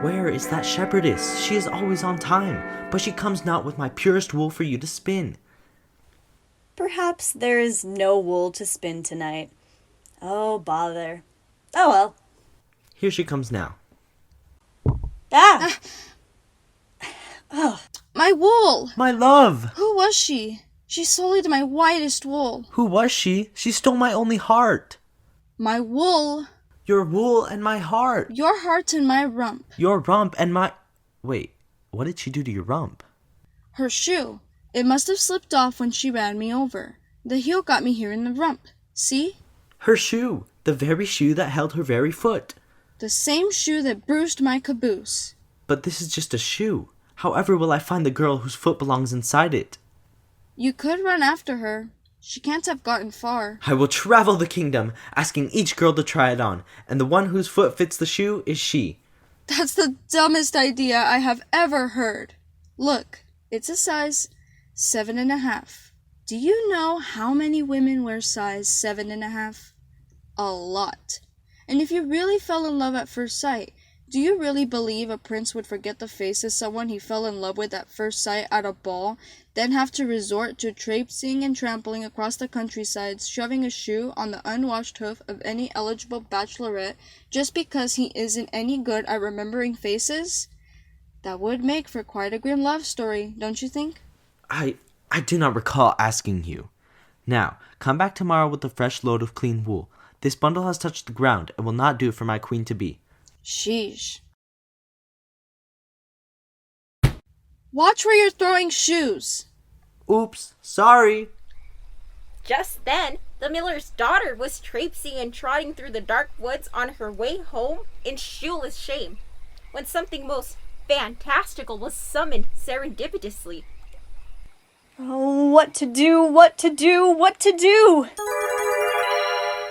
Where is that shepherdess? She is always on time, but she comes not with my purest wool for you to spin. Perhaps there is no wool to spin tonight. Oh, bother. Oh well. Here she comes now. Ah! Oh. My wool! My love! Who was she? She sullied my whitest wool. Who was she? She stole my only heart. My wool. Your wool and my heart. Your heart and my rump. Your rump and my... Wait, what did she do to your rump? Her shoe. It must have slipped off when she ran me over. The heel got me here in the rump. See? Her shoe. The very shoe that held her very foot. The same shoe that bruised my caboose. But this is just a shoe. However will I find the girl whose foot belongs inside it? You could run after her. She can't have gotten far. I will travel the kingdom, asking each girl to try it on, and the one whose foot fits the shoe is she. That's the dumbest idea I have ever heard. Look, it's a size 7.5. Do you know how many women wear size 7.5? A lot. And if you really fell in love at first sight, do you really believe a prince would forget the face of someone he fell in love with at first sight at a ball, then have to resort to traipsing and trampling across the countryside, shoving a shoe on the unwashed hoof of any eligible bachelorette just because he isn't any good at remembering faces? That would make for quite a grim love story, don't you think? I do not recall asking you. Now, come back tomorrow with a fresh load of clean wool. This bundle has touched the ground and will not do for my queen-to-be. Sheesh. Watch where you're throwing shoes. Oops, sorry. Just then, the miller's daughter was traipsing and trotting through the dark woods on her way home in shoeless shame, when something most fantastical was summoned serendipitously. Oh, what to do, what to do, what to do?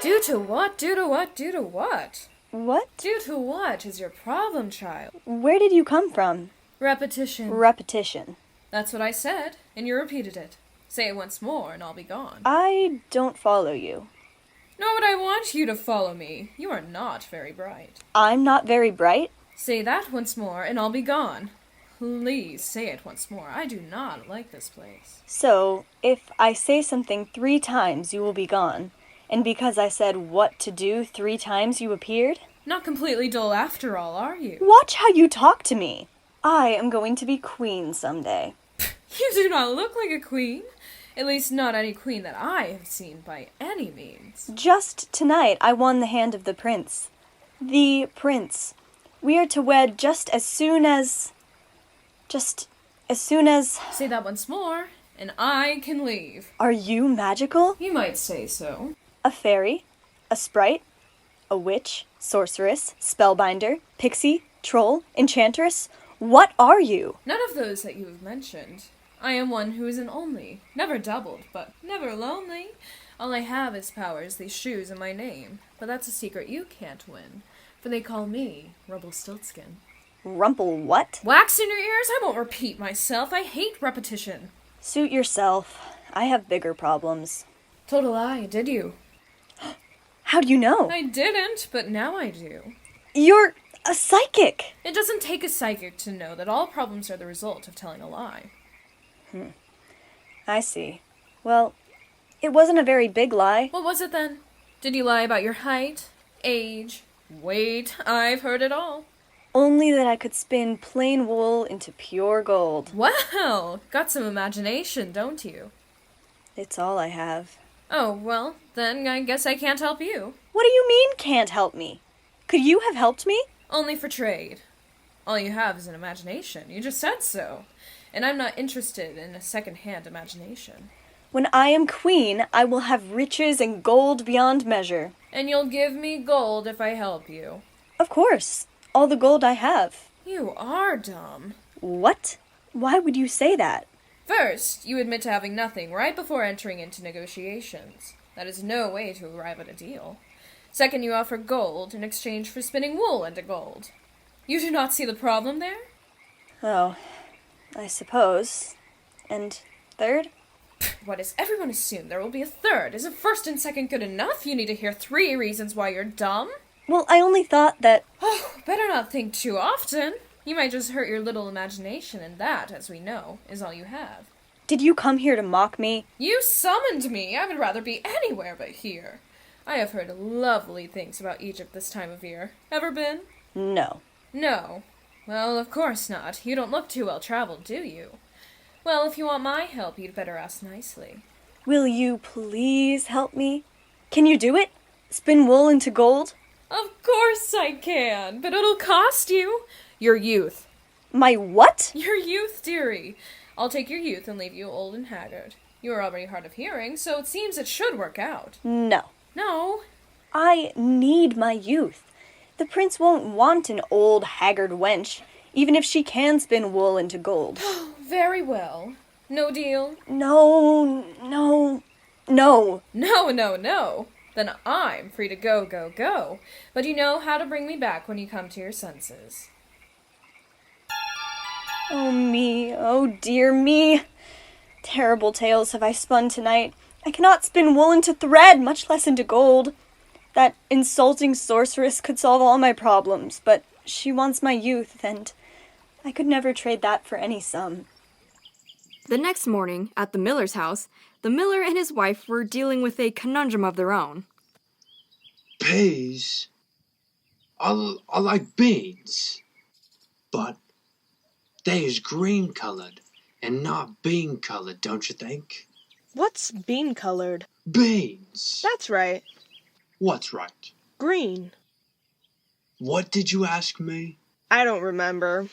Due to what? Due to what? Due to what? What? Due to what is your problem, child? Where did you come from? Repetition. Repetition. That's what I said, and you repeated it. Say it once more, and I'll be gone. I don't follow you. Nor would I want you to follow me. You are not very bright. I'm not very bright? Say that once more, and I'll be gone. Please say it once more. I do not like this place. So, if I say something 3 times, you will be gone. And because I said what to do 3 times, you appeared? Not completely dull after all, are you? Watch how you talk to me. I am going to be queen someday. You do not look like a queen. At least not any queen that I have seen by any means. Just tonight I won the hand of the prince. The prince. We are to wed just as soon as... Say that once more, and I can leave. Are you magical? You might say so. A fairy? A sprite? A witch? Sorceress? Spellbinder? Pixie? Troll? Enchantress? What are you? None of those that you have mentioned. I am one who is an only, never doubled, but never lonely. All I have is powers, these shoes, and my name. But that's a secret you can't win, for they call me Rumpelstiltskin. Rumple what? Wax in your ears? I won't repeat myself. I hate repetition. Suit yourself. I have bigger problems. Told a lie, did you? How do you know? I didn't, but now I do. You're a psychic! It doesn't take a psychic to know that all problems are the result of telling a lie. I see. Well, it wasn't a very big lie. What was it then? Did you lie about your height, age, weight? I've heard it all. Only that I could spin plain wool into pure gold. Well, got some imagination, don't you? It's all I have. Oh, well, then I guess I can't help you. What do you mean, can't help me? Could you have helped me? Only for trade. All you have is an imagination. You just said so. And I'm not interested in a second-hand imagination. When I am queen, I will have riches and gold beyond measure. And you'll give me gold if I help you. Of course. All the gold I have. You are dumb. What? Why would you say that? First, you admit to having nothing right before entering into negotiations. That is no way to arrive at a deal. Second, you offer gold in exchange for spinning wool into gold. You do not see the problem there? Oh, I suppose. And third? Why does everyone assume there will be a third? Isn't first and second good enough? You need to hear 3 reasons why you're dumb. Well, I only thought that... Oh, better not think too often. You might just hurt your little imagination, and that, as we know, is all you have. Did you come here to mock me? You summoned me! I would rather be anywhere but here. I have heard lovely things about Egypt this time of year. Ever been? No. No. Well, of course not. You don't look too well traveled, do you? Well, if you want my help, you'd better ask nicely. Will you please help me? Can you do it? Spin wool into gold? Of course I can, but it'll cost you. Your youth. My what? Your youth, dearie. I'll take your youth and leave you old and haggard. You are already hard of hearing, so it seems it should work out. No. No. I need my youth. The prince won't want an old, haggard wench, even if she can spin wool into gold. Very well. No deal? No. No. No. Then I'm free to go. But you know how to bring me back when you come to your senses. Oh me, oh dear me. Terrible tales have I spun tonight. I cannot spin wool into thread, much less into gold. That insulting sorceress could solve all my problems, but she wants my youth, and I could never trade that for any sum. The next morning, at the miller's house, the miller and his wife were dealing with a conundrum of their own. Peas? I like beans, but they is green-colored and not bean-colored, don't you think? What's bean-colored? Beans. That's right. What's right? Green. What did you ask me? I don't remember.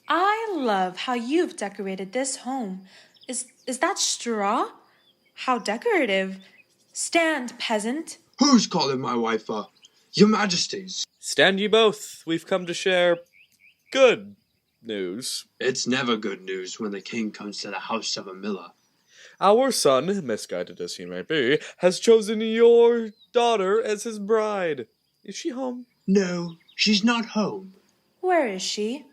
I love how you've decorated this home. Is that straw? How decorative. Stand, peasant. Who's calling my wife Your Majesties? Stand ye both. We've come to share good news. It's never good news when the king comes to the house of a miller. Our son, misguided as he may be, has chosen your daughter as his bride. Is she home? No, she's not home. Where is she?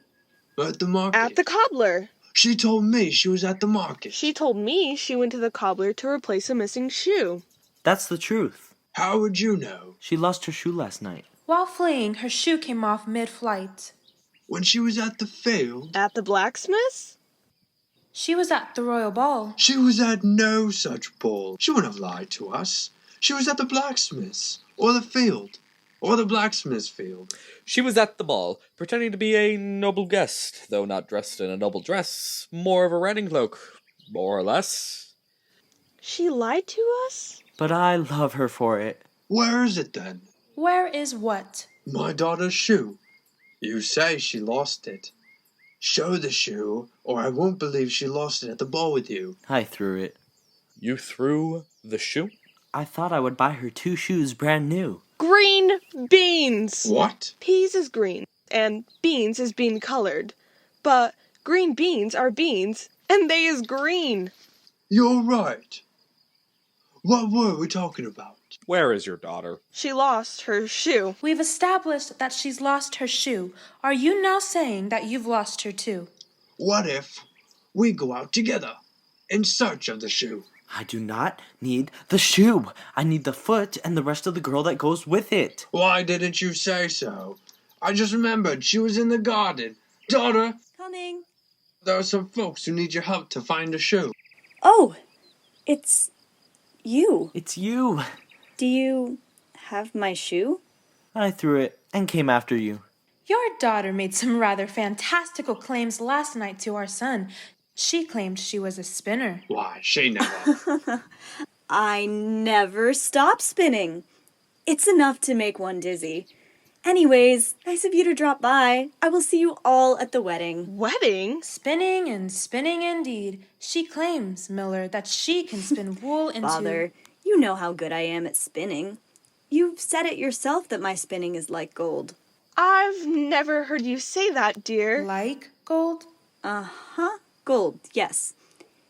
At the market. At the cobbler. She told me she was at the market. She told me she went to the cobbler to replace a missing shoe. That's the truth. How would you know? She lost her shoe last night. While fleeing, her shoe came off mid-flight. When she was at the field? At the blacksmith's? She was at the royal ball. She was at no such ball. She wouldn't have lied to us. She was at the blacksmith's, or the field, or the blacksmith's field. She was at the ball, pretending to be a noble guest, though not dressed in a noble dress, more of a riding cloak, more or less. She lied to us? But I love her for it. Where is it then? Where is what? My daughter's shoe. You say she lost it. Show the shoe, or I won't believe she lost it at the ball with you. I threw it. You threw the shoe? I thought I would buy her 2 shoes brand new. Green beans! What? Peas is green, and beans is bean-colored. But green beans are beans, and they is green. You're right. What were we talking about? Where is your daughter? She lost her shoe. We've established that she's lost her shoe. Are you now saying that you've lost her too? What if we go out together in search of the shoe? I do not need the shoe. I need the foot and the rest of the girl that goes with it. Why didn't you say so? I just remembered she was in the garden. Daughter! Coming. There are some folks who need your help to find a shoe. Oh, it's you. It's you. Do you have my shoe? I threw it and came after you. Your daughter made some rather fantastical claims last night to our son. She claimed she was a spinner. Why, she never. I never stop spinning. It's enough to make one dizzy. Anyways, nice of you to drop by. I will see you all at the wedding. Wedding? Spinning and spinning indeed. She claims, Miller, that she can spin wool into... Father, you know how good I am at spinning. You've said it yourself that my spinning is like gold. I've never heard you say that, dear. Like gold? Uh-huh. Gold, yes.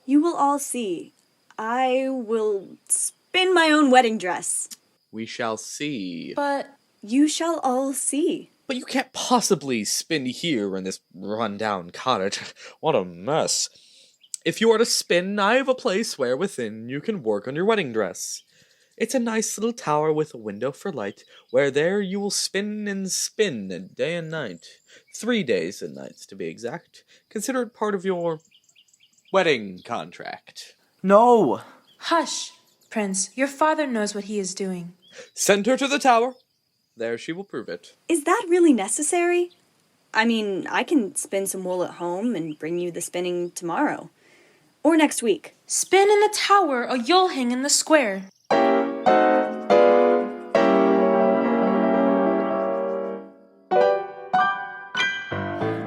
You will all see. I will spin my own wedding dress. We shall see. But you shall all see. But you can't possibly spin here in this run-down cottage. What a mess. If you are to spin, I have a place where within you can work on your wedding dress. It's a nice little tower with a window for light, where there you will spin day and night. 3 days and nights, to be exact. Consider it part of your wedding contract. No! Hush, Prince. Your father knows what he is doing. Send her to the tower. There she will prove it. Is that really necessary? I mean, I can spin some wool at home and bring you the spinning tomorrow. Or next week. Spin in the tower or you'll hang in the square.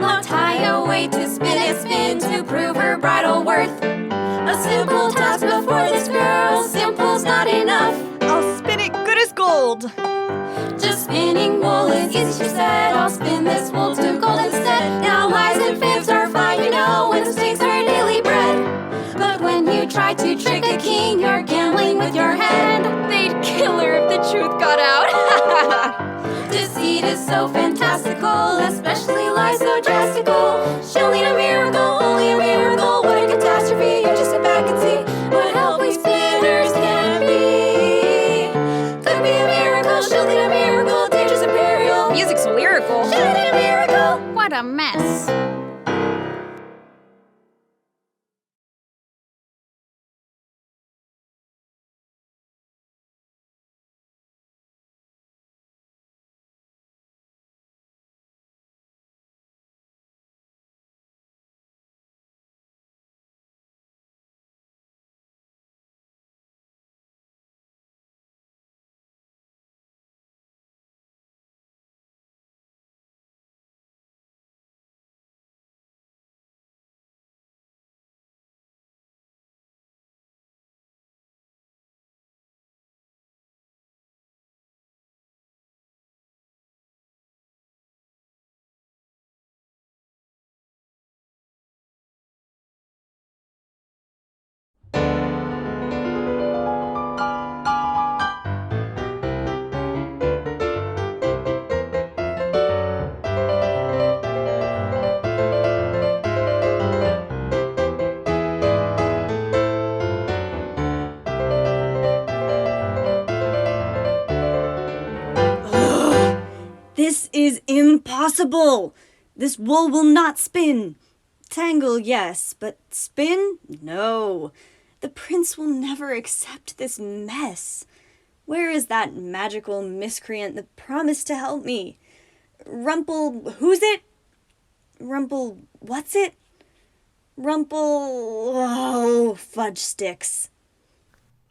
Now tie a way to spin to prove her bridal worth. A simple task before this girl, simple's not enough. I'll spin it good as gold. Just spinning wool is easy, she said. I'll spin this wool to gold instead. Now lies and fibs are fine, you know, and mistakes are daily bread. But when you try to trick a the king, you're gambling with your head. They'd kill her if the truth got out. Deceit is so fantastical, especially lies so drastical. She'll need a miracle, only a miracle. What a catastrophe, you just sit back and see what help we spinners can be. Could be a miracle, she'll need a miracle. Dangerous imperial, music's lyrical. She'll need a miracle. What a mess. This is impossible! This wool will not spin. Tangle, yes, but spin? No. The prince will never accept this mess. Where is that magical miscreant that promised to help me? Rumple, who's it? Rumple, what's it? Rumple, oh, fudge sticks.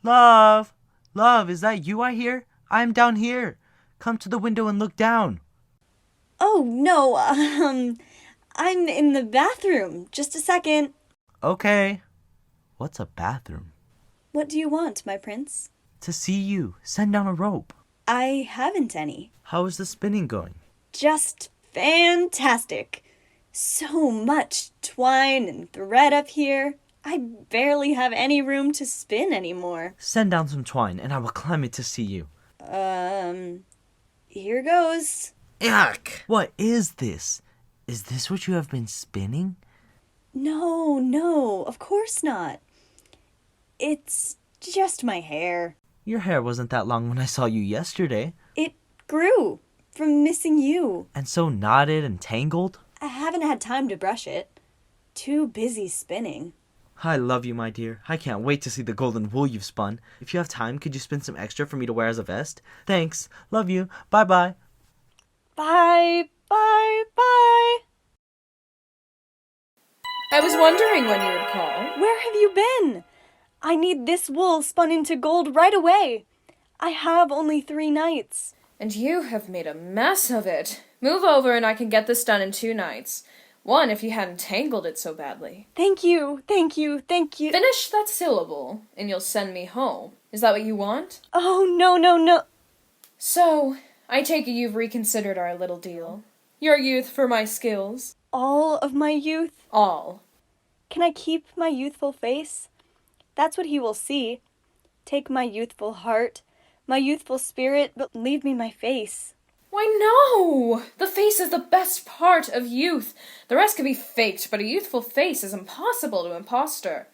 Love! Love, is that you I hear? I am down here. Come to the window and look down. Oh, no, I'm in the bathroom. Just a second. Okay. What's a bathroom? What do you want, my prince? To see you. Send down a rope. I haven't any. How is the spinning going? Just fantastic. So much twine and thread up here. I barely have any room to spin anymore. Send down some twine and I will climb it to see you. Here goes. Yuck! What is this? Is this what you have been spinning? No, of course not. It's just my hair. Your hair wasn't that long when I saw you yesterday. It grew from missing you. And so knotted and tangled? I haven't had time to brush it. Too busy spinning. I love you, my dear. I can't wait to see the golden wool you've spun. If you have time, could you spin some extra for me to wear as a vest? Thanks. Love you. Bye-bye. Bye. I was wondering when you would call. Where have you been? I need this wool spun into gold right away. I have only 3 nights. And you have made a mess of it. Move over and I can get this done in 2 nights. 1 if you hadn't tangled it so badly. Thank you. Finish that syllable, and you'll send me home. Is that what you want? Oh, no. So, I take it you've reconsidered our little deal. Your youth for my skills. All of my youth? All. Can I keep my youthful face? That's what he will see. Take my youthful heart, my youthful spirit, but leave me my face. Why, no! The face is the best part of youth. The rest can be faked, but a youthful face is impossible to impostor.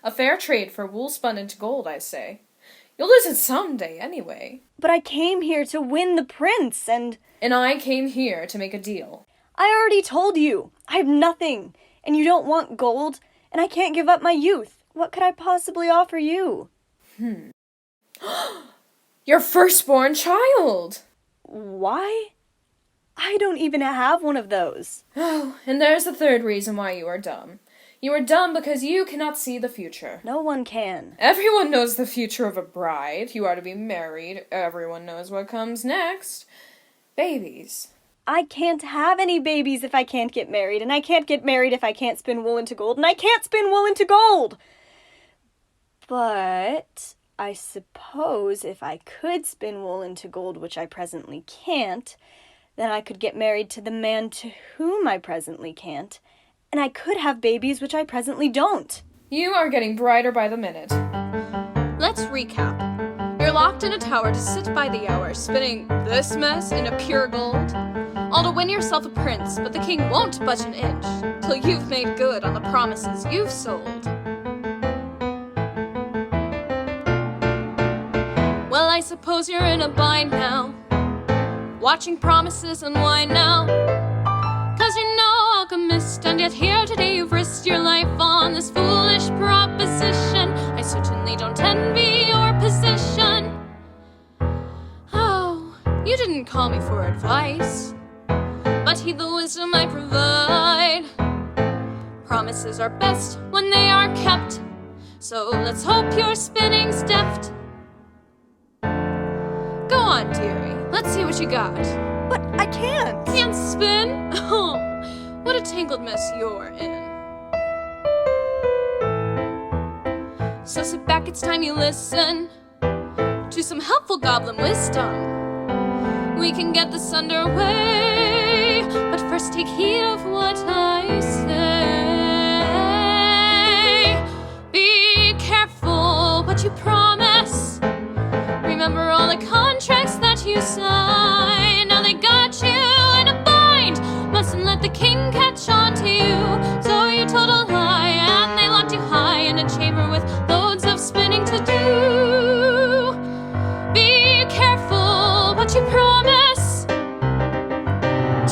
A fair trade for wool spun into gold, I say. You'll lose it someday, anyway. But I came here to win the prince, and I came here to make a deal. I already told you. I have nothing, and you don't want gold, and I can't give up my youth. What could I possibly offer you? Your firstborn child! Why? I don't even have one of those. Oh, and there's the third reason why you are dumb. You are dumb because you cannot see the future. No one can. Everyone knows the future of a bride. You are to be married. Everyone knows what comes next. Babies. I can't have any babies if I can't get married, and I can't get married if I can't spin wool into gold, and I can't spin wool into gold! But I suppose if I could spin wool into gold, which I presently can't, then I could get married to the man to whom I presently can't, and I could have babies which I presently don't. You are getting brighter by the minute. Let's recap. You're locked in a tower to sit by the hour, spinning this mess into pure gold. All to win yourself a prince, but the king won't budge an inch till you've made good on the promises you've sold. Well, I suppose you're in a bind now, watching promises unwind now. 'Cause you're no alchemist, and yet here today you've risked your life on this foolish proposition. I certainly don't envy your position. Oh, you didn't call me for advice, but heed the wisdom I provide. Promises are best when they are kept, so let's hope your spinning's deft. Go on, dearie, let's see what you got. But I can't. Can't spin? Oh, what a tangled mess you're in. So sit back, it's time you listen to some helpful goblin wisdom. We can get this underway, but first take heed of what I say. Be careful what you promise. Remember all the contracts that you signed. Now they got you in a bind. Mustn't let the king catch on to you. So you told a lie, and they locked you high in a chamber with loads of spinning to do. Be careful what you promise.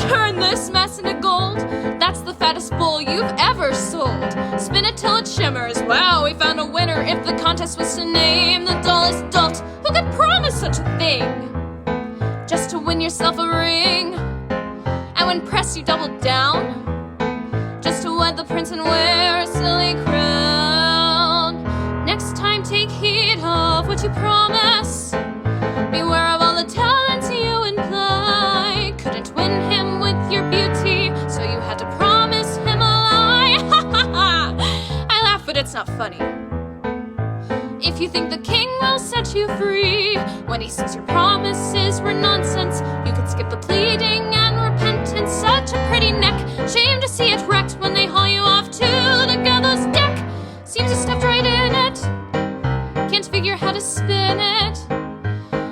Turn this mess into gold. That's the fattest bowl you've ever sold. Spin it till it shimmers. Wow, we found a winner. If the contest was to name the dullest dolt, who could promise such a thing? Just to win yourself a ring, and when pressed you double down, just to wed the prince and wear a silly crown. Next time take heed of what you promise. Beware of all the talents you imply. Couldn't win him with your beauty, so you had to promise him a lie. Ha ha ha! I laugh, but it's not funny. If you think the king will set you free when he says your promises were nonsense, you could skip the pleading and repentance. Such a pretty neck, shame to see it wrecked when they haul you off to the gallows deck. Seems you stepped right in it, can't figure how to spin it.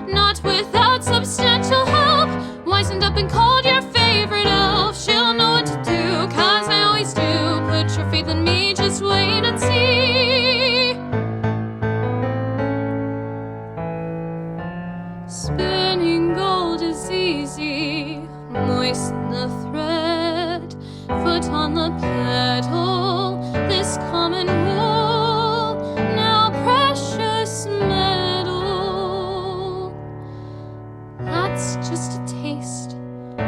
Not without substantial help. Wisened up and called your favorite elf. She'll know what to do, 'cause I always do. Put your faith in me, just wait and see. Spinning gold is easy. Moisten the thread, foot on the pedal. This common wool, now precious metal. That's just a taste,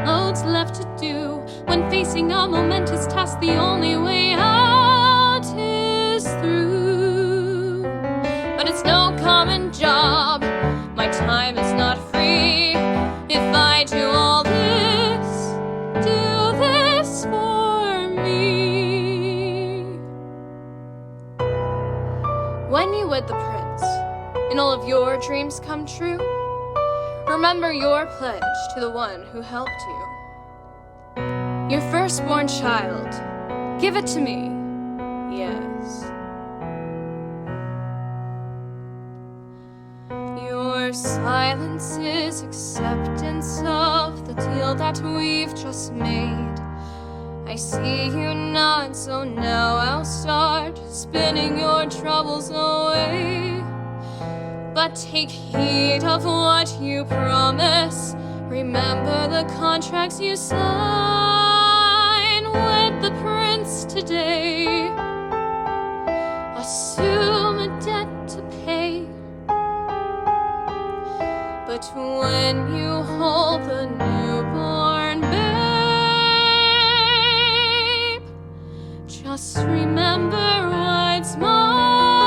loads left to do. When facing a momentous task, the only way out is through. But it's no common job, my time is not free. If I do all this, do this for me. When you wed the prince, and all of your dreams come true, remember your pledge to the one who helped you. Your firstborn child, give it to me, yes. Your silence is acceptance of the deal that we've just made. I see you nod, so now I'll start spinning your troubles away. But take heed of what you promise. Remember the contracts you sign with the prince today. Assume a debt to pay. But when you hold the newborn babe, just remember what's mine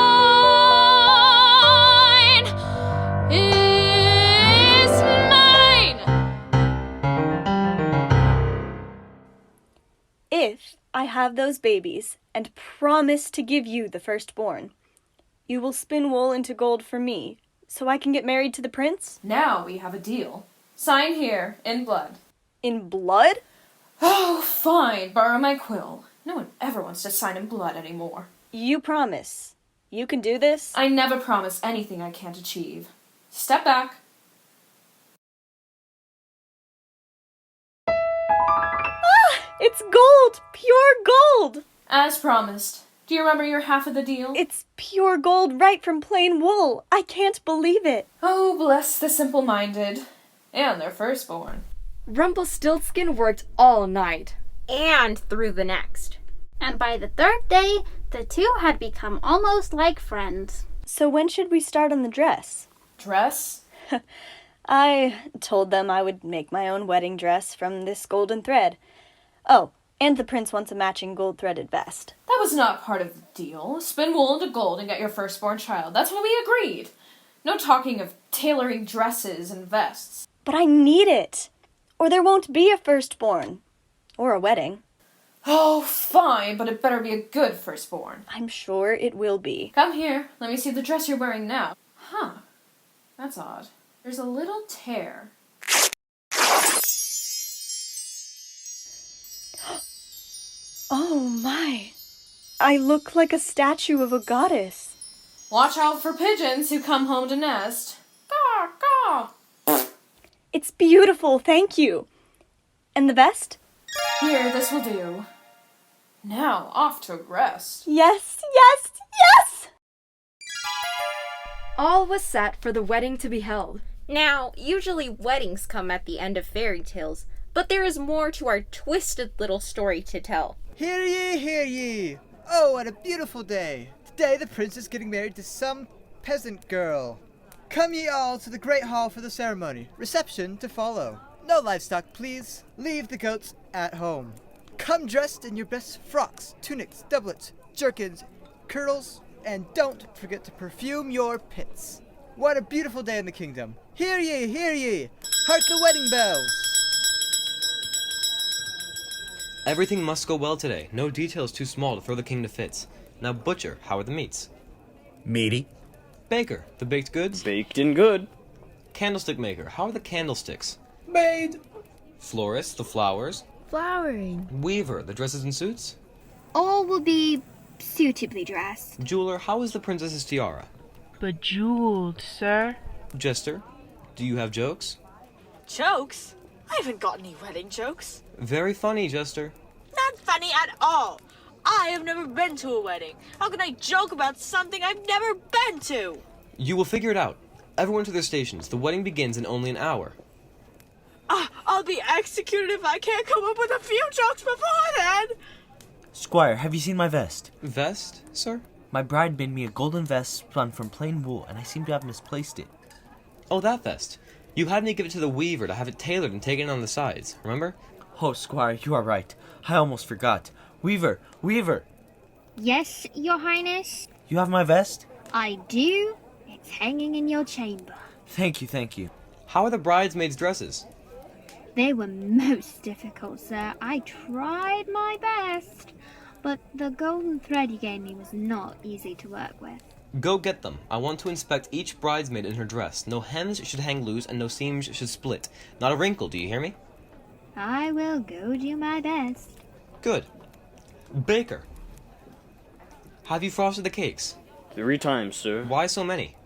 is mine. If I have those babies and promise to give you the firstborn, you will spin wool into gold for me, so I can get married to the prince? Now we have a deal. Sign here, in blood. In blood? Oh, fine, borrow my quill. No one ever wants to sign in blood anymore. You promise. You can do this? I never promise anything I can't achieve. Step back. It's gold! Pure gold! As promised. Do you remember your half of the deal? It's pure gold right from plain wool. I can't believe it. Oh, bless the simple-minded. And their firstborn. Rumpelstiltskin worked all night. And through the next. And by the third day, the two had become almost like friends. So when should we start on the dress? Dress? I told them I would make my own wedding dress from this golden thread. Oh, and the prince wants a matching gold-threaded vest. That was not part of the deal. Spin wool into gold and get your firstborn child. That's what we agreed. No talking of tailoring dresses and vests. But I need it, or there won't be a firstborn. Or a wedding. Oh, fine, but it better be a good firstborn. I'm sure it will be. Come here. Let me see the dress you're wearing now. Huh. That's odd. There's a little tear. Oh my. I look like a statue of a goddess. Watch out for pigeons who come home to nest. Caw, caw. It's beautiful, thank you. And the vest? Here, this will do. Now, off to rest. Yes, yes, yes! All was set for the wedding to be held. Now, usually weddings come at the end of fairy tales, but there is more to our twisted little story to tell. Hear ye, hear ye! Oh, what a beautiful day! Today the prince is getting married to some peasant girl. Come ye all to the great hall for the ceremony. Reception to follow. No livestock, please. Leave the goats at home. Come dressed in your best frocks, tunics, doublets, jerkins, kirtles, and don't forget to perfume your pits. What a beautiful day in the kingdom. Hear ye, hear ye! Hark the wedding bells! Everything must go well today. No details too small to throw the king to fits. Now, butcher, how are the meats? Meaty. Baker, the baked goods? Baked and good. Candlestick maker, how are the candlesticks? Made. Florist, the flowers? Flowering. Weaver, the dresses and suits? All will be suitably dressed. Jeweler, how is the princess's tiara? Bejeweled, sir. Jester, do you have jokes? Jokes? I haven't got any wedding jokes. Very funny, Jester. Not funny at all. I have never been to a wedding. How can I joke about something I've never been to? You will figure it out. Everyone to their stations. The wedding begins in only an hour. I'll be executed if I can't come up with a few jokes beforehand. Squire, have you seen my vest? Vest, sir? My bride made me a golden vest spun from plain wool, and I seem to have misplaced it. Oh, that vest. You had me give it to the weaver to have it tailored and taken on the sides, remember? Oh, Squire, you are right. I almost forgot. Weaver! Weaver! Yes, Your Highness? You have my vest? I do. It's hanging in your chamber. Thank you, thank you. How are the bridesmaids' dresses? They were most difficult, sir. I tried my best. But the golden thread you gave me was not easy to work with. Go get them. I want to inspect each bridesmaid in her dress. No hems should hang loose and no seams should split. Not a wrinkle, do you hear me? I will go do my best. Good. Baker, have you frosted the cakes? 3 times, sir. Why so many?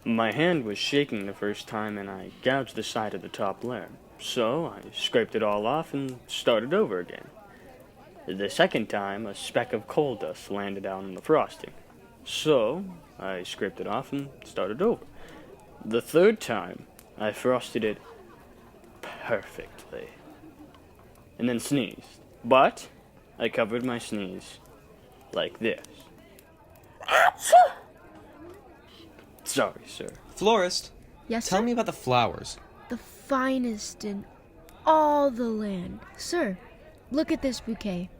My hand was shaking the first time and I gouged the side of the top layer. So I scraped it all off and started over again. The second time, a speck of coal dust landed on the frosting. So I scraped it off and started over. The third time, I frosted it perfectly. And then sneezed. But I covered my sneeze like this. Sorry, sir. Florist. Yes, Tell sir? me about the flowers. The finest in all the land. Sir, look at this bouquet.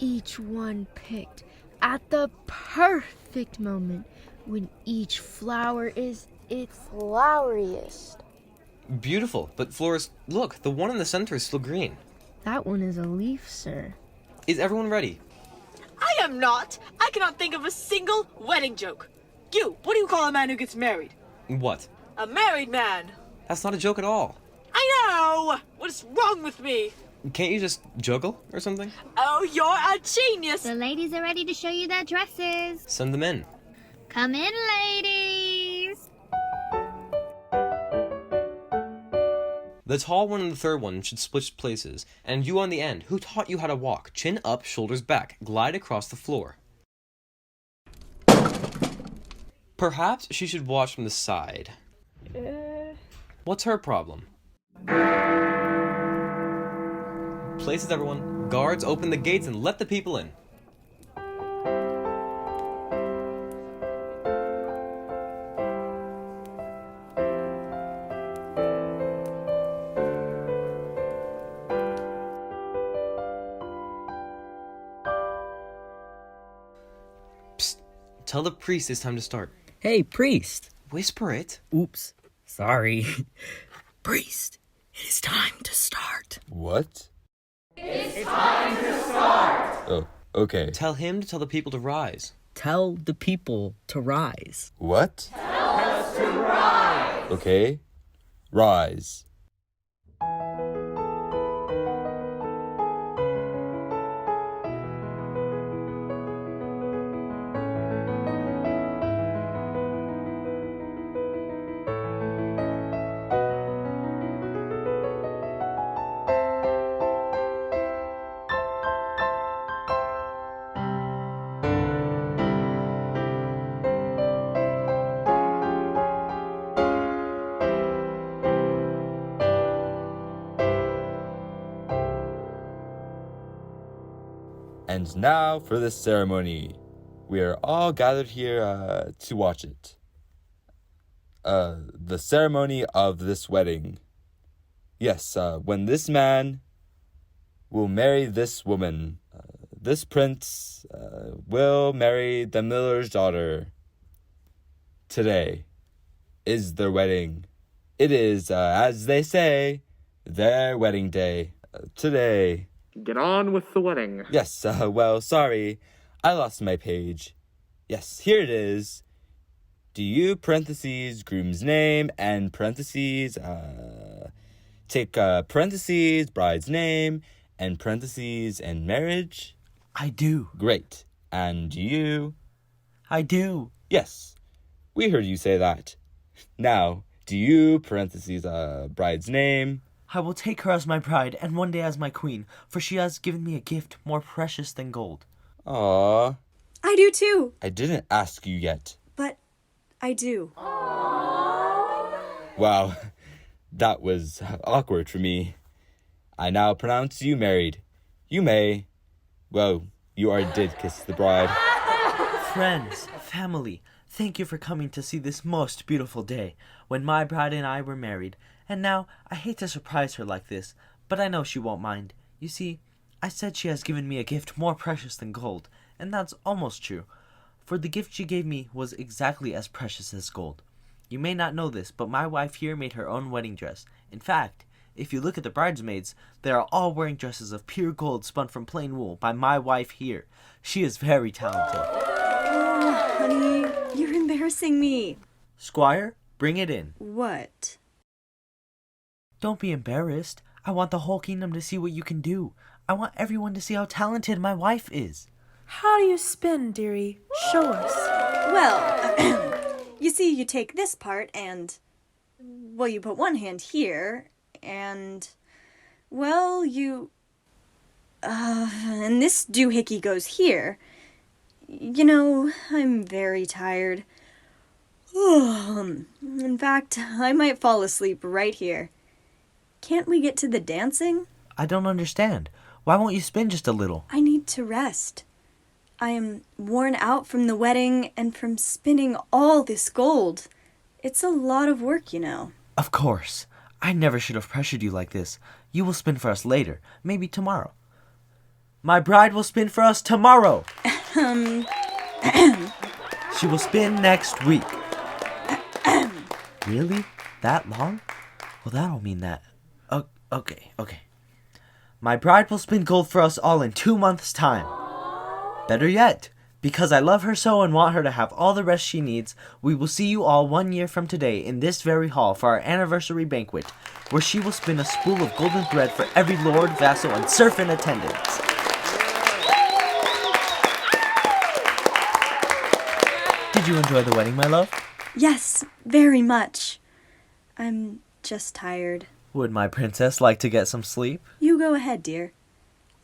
Each one picked at the perfect moment when each flower is its floweriest. Beautiful, but Florist, look, the one in the center is still green. That one is a leaf, sir. Is everyone ready? I am not. I cannot think of a single wedding joke. You, what do you call a man who gets married? What? A married man. That's not a joke at all. I know. What is wrong with me? Can't you just juggle or something? Oh, you're a genius. The ladies are ready to show you their dresses. Send them in. Come in, ladies. The tall one and the third one should split places, and you on the end, who taught you how to walk, chin up, shoulders back, glide across the floor. Perhaps she should watch from the side. What's her problem? Places, everyone. Guards, open the gates and let the people in. Psst. Tell the priest it's time to start. Hey, priest! Whisper it. Oops. Sorry. Priest, it is time to start. What? It's time to start! Oh, okay. Tell him to tell the people to rise. Tell the people to rise. What? Tell us to rise! Okay. Rise. And now for the ceremony. We are all gathered here to watch it. The ceremony of this wedding. Yes, when this man will marry this woman. This prince will marry the miller's daughter. Today is their wedding. It is, as they say, their wedding day. Today. Get on with the wedding. Yes, well, sorry. I lost my page. Yes, here it is. Do you, parentheses, groom's name, and parentheses, take, parentheses, bride's name, and parentheses, and marriage? I do. Great. And do you? I do. Yes. We heard you say that. Now, do you, parentheses, bride's name? I will take her as my bride, and one day as my queen, for she has given me a gift more precious than gold. Aww. I do too. I didn't ask you yet. But I do. Wow, that was awkward for me. I now pronounce you married. You may. Well, you already did kiss the bride. Friends, family, thank you for coming to see this most beautiful day, when my bride and I were married. And now, I hate to surprise her like this, but I know she won't mind. You see, I said she has given me a gift more precious than gold, and that's almost true. For the gift she gave me was exactly as precious as gold. You may not know this, but my wife here made her own wedding dress. In fact, if you look at the bridesmaids, they are all wearing dresses of pure gold spun from plain wool by my wife here. She is very talented. Oh, honey, you're embarrassing me. Squire, bring it in. What? Don't be embarrassed. I want the whole kingdom to see what you can do. I want everyone to see how talented my wife is. How do you spin, dearie? Show us. Well, you see, you take this part and... Well, you put one hand here, and... Well, you... and this doohickey goes here. You know, I'm very tired. In fact, I might fall asleep right here. Can't we get to the dancing? I don't understand. Why won't you spin just a little? I need to rest. I am worn out from the wedding and from spinning all this gold. It's a lot of work, you know. Of course. I never should have pressured you like this. You will spin for us later, maybe tomorrow. My bride will spin for us tomorrow. She will spin next week. Really? That long? Well, that'll mean that. Okay. My bride will spin gold for us all in 2 months' time. Better yet, because I love her so and want her to have all the rest she needs, we will see you all 1 year from today in this very hall for our anniversary banquet, where she will spin a spool of golden thread for every lord, vassal, and serf in attendance. Did Did you enjoy the wedding, my love? Yes, very much. I'm just tired. Would my princess like to get some sleep? You go ahead, dear.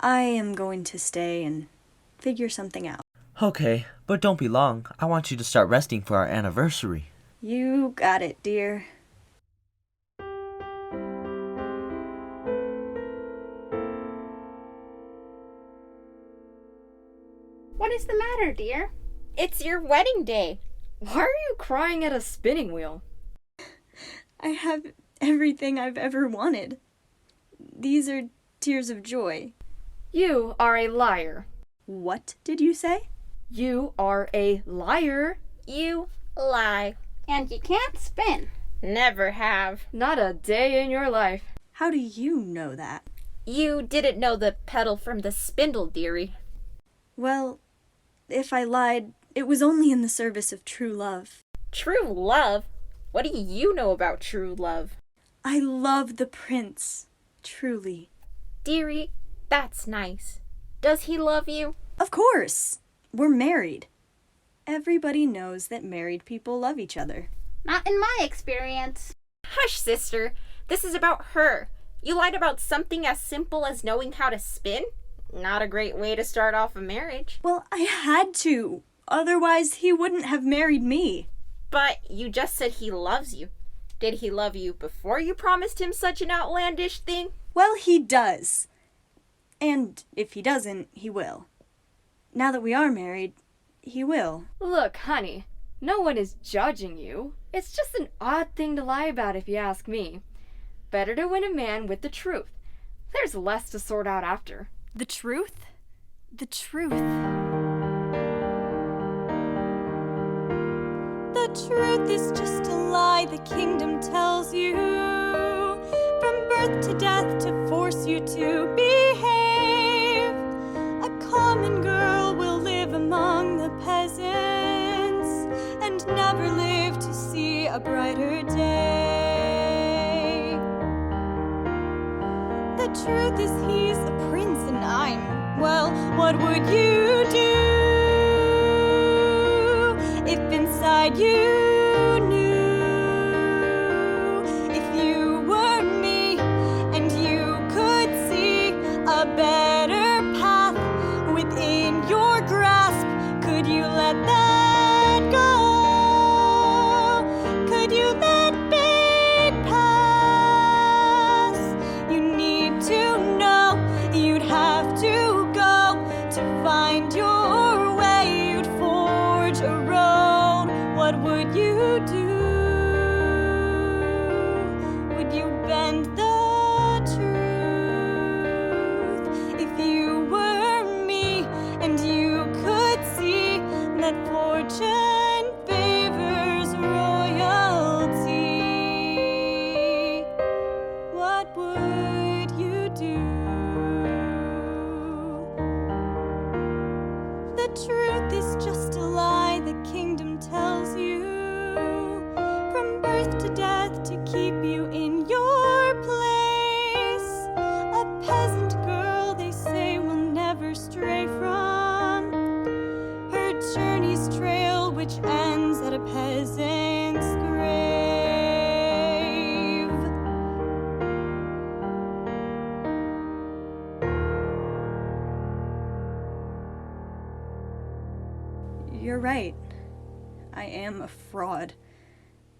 I am going to stay and figure something out. Okay, but don't be long. I want you to start resting for our anniversary. You got it, dear. What is the matter, dear? It's your wedding day. Why are you crying at a spinning wheel? I have everything I've ever wanted. These are tears of joy. You are a liar. What did you say? You are a liar. You lie. And you can't spin. Never have. Not a day in your life. How do you know that? You didn't know the petal from the spindle, dearie. Well, if I lied, it was only in the service of true love. True love? What do you know about true love? I love the prince, truly. Dearie, that's nice. Does he love you? Of course. We're married. Everybody knows that married people love each other. Not in my experience. Hush, sister. This is about her. You lied about something as simple as knowing how to spin? Not a great way to start off a marriage. Well, I had to. Otherwise, he wouldn't have married me. But you just said he loves you. Did he love you before you promised him such an outlandish thing? Well, he does. And if he doesn't, he will. Now that we are married, he will. Look, honey, no one is judging you. It's just an odd thing to lie about if you ask me. Better to win a man with the truth. There's less to sort out after. The truth? The truth. The truth is just a lie the kingdom tells you. From birth to death to force you to behave. A common girl will live among the peasants and never live to see a brighter day. The truth is he's a prince and I'm, well, what would you do if inside you knew? If you were me and you could see a better path within your grasp, could you let that go? Could you let it pass? You need to know you'd have to go to find your way. You'd forge a road. What would you do? Would you bend the truth? If you were me and you could see that fortune favors royalty, what would you do? The truth is just a lie the kingdom tells you. From birth to death to keep you in your place. A peasant girl, they say, will never stray from her journey's trail, which ends at a peasant's grave. You're right. I am a fraud.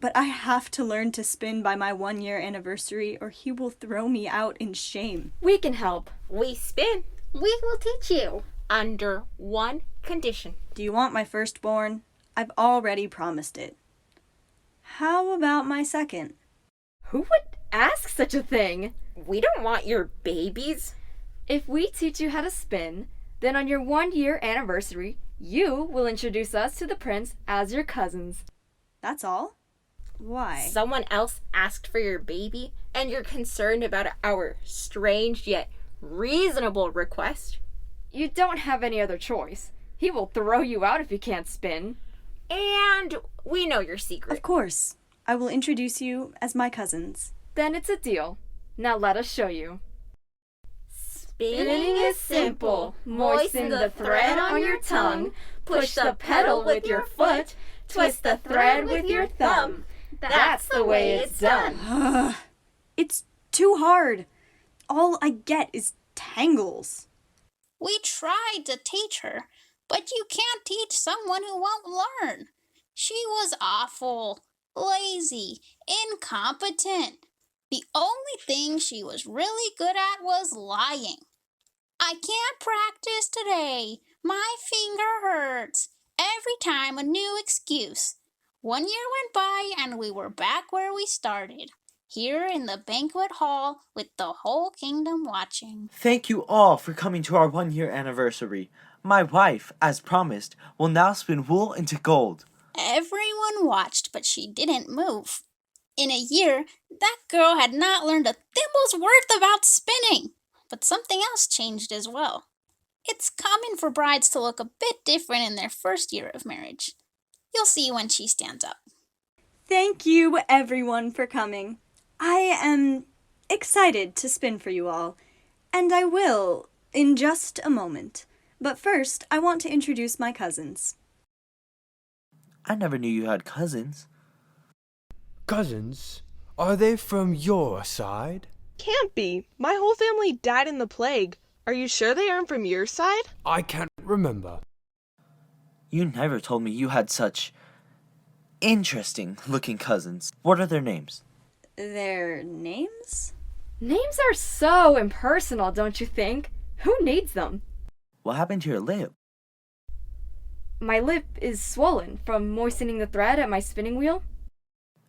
But I have to learn to spin by my 1-year anniversary or he will throw me out in shame. We can help. We spin. We will teach you. Under one condition. Do you want my firstborn? I've already promised it. How about my second? Who would ask such a thing? We don't want your babies. If we teach you how to spin, then on your 1-year anniversary, you will introduce us to the prince as your cousins. That's all? Why? Someone else asked for your baby, and you're concerned about our strange yet reasonable request? You don't have any other choice. He will throw you out if you can't spin. And we know your secret. Of course. I will introduce you as my cousins. Then it's a deal. Now let us show you. Spinning is simple. Moisten the thread on your tongue. Push the pedal with your foot. Twist the thread with your thumb. That's the way it's done. It's too hard. All I get is tangles. We tried to teach her, but you can't teach someone who won't learn. She was awful, lazy, incompetent. The only thing she was really good at was lying. I can't practice today. My finger hurts. Every time a new excuse. 1 year went by and we were back where we started. Here in the banquet hall with the whole kingdom watching. Thank you all for coming to our 1-year anniversary. My wife, as promised, will now spin wool into gold. Everyone watched, but she didn't move. In a year, that girl had not learned a thimble's worth about spinning. But something else changed as well. It's common for brides to look a bit different in their first year of marriage. You'll see when she stands up. Thank you, everyone, for coming. I am excited to spin for you all, and I will in just a moment. But first, I want to introduce my cousins. I never knew you had cousins. Cousins? Are they from your side? Can't be. My whole family died in the plague. Are you sure they aren't from your side? I can't remember. You never told me you had such interesting-looking cousins. What are their names? Their names? Names are so impersonal, don't you think? Who needs them? What happened to your lip? My lip is swollen from moistening the thread at my spinning wheel.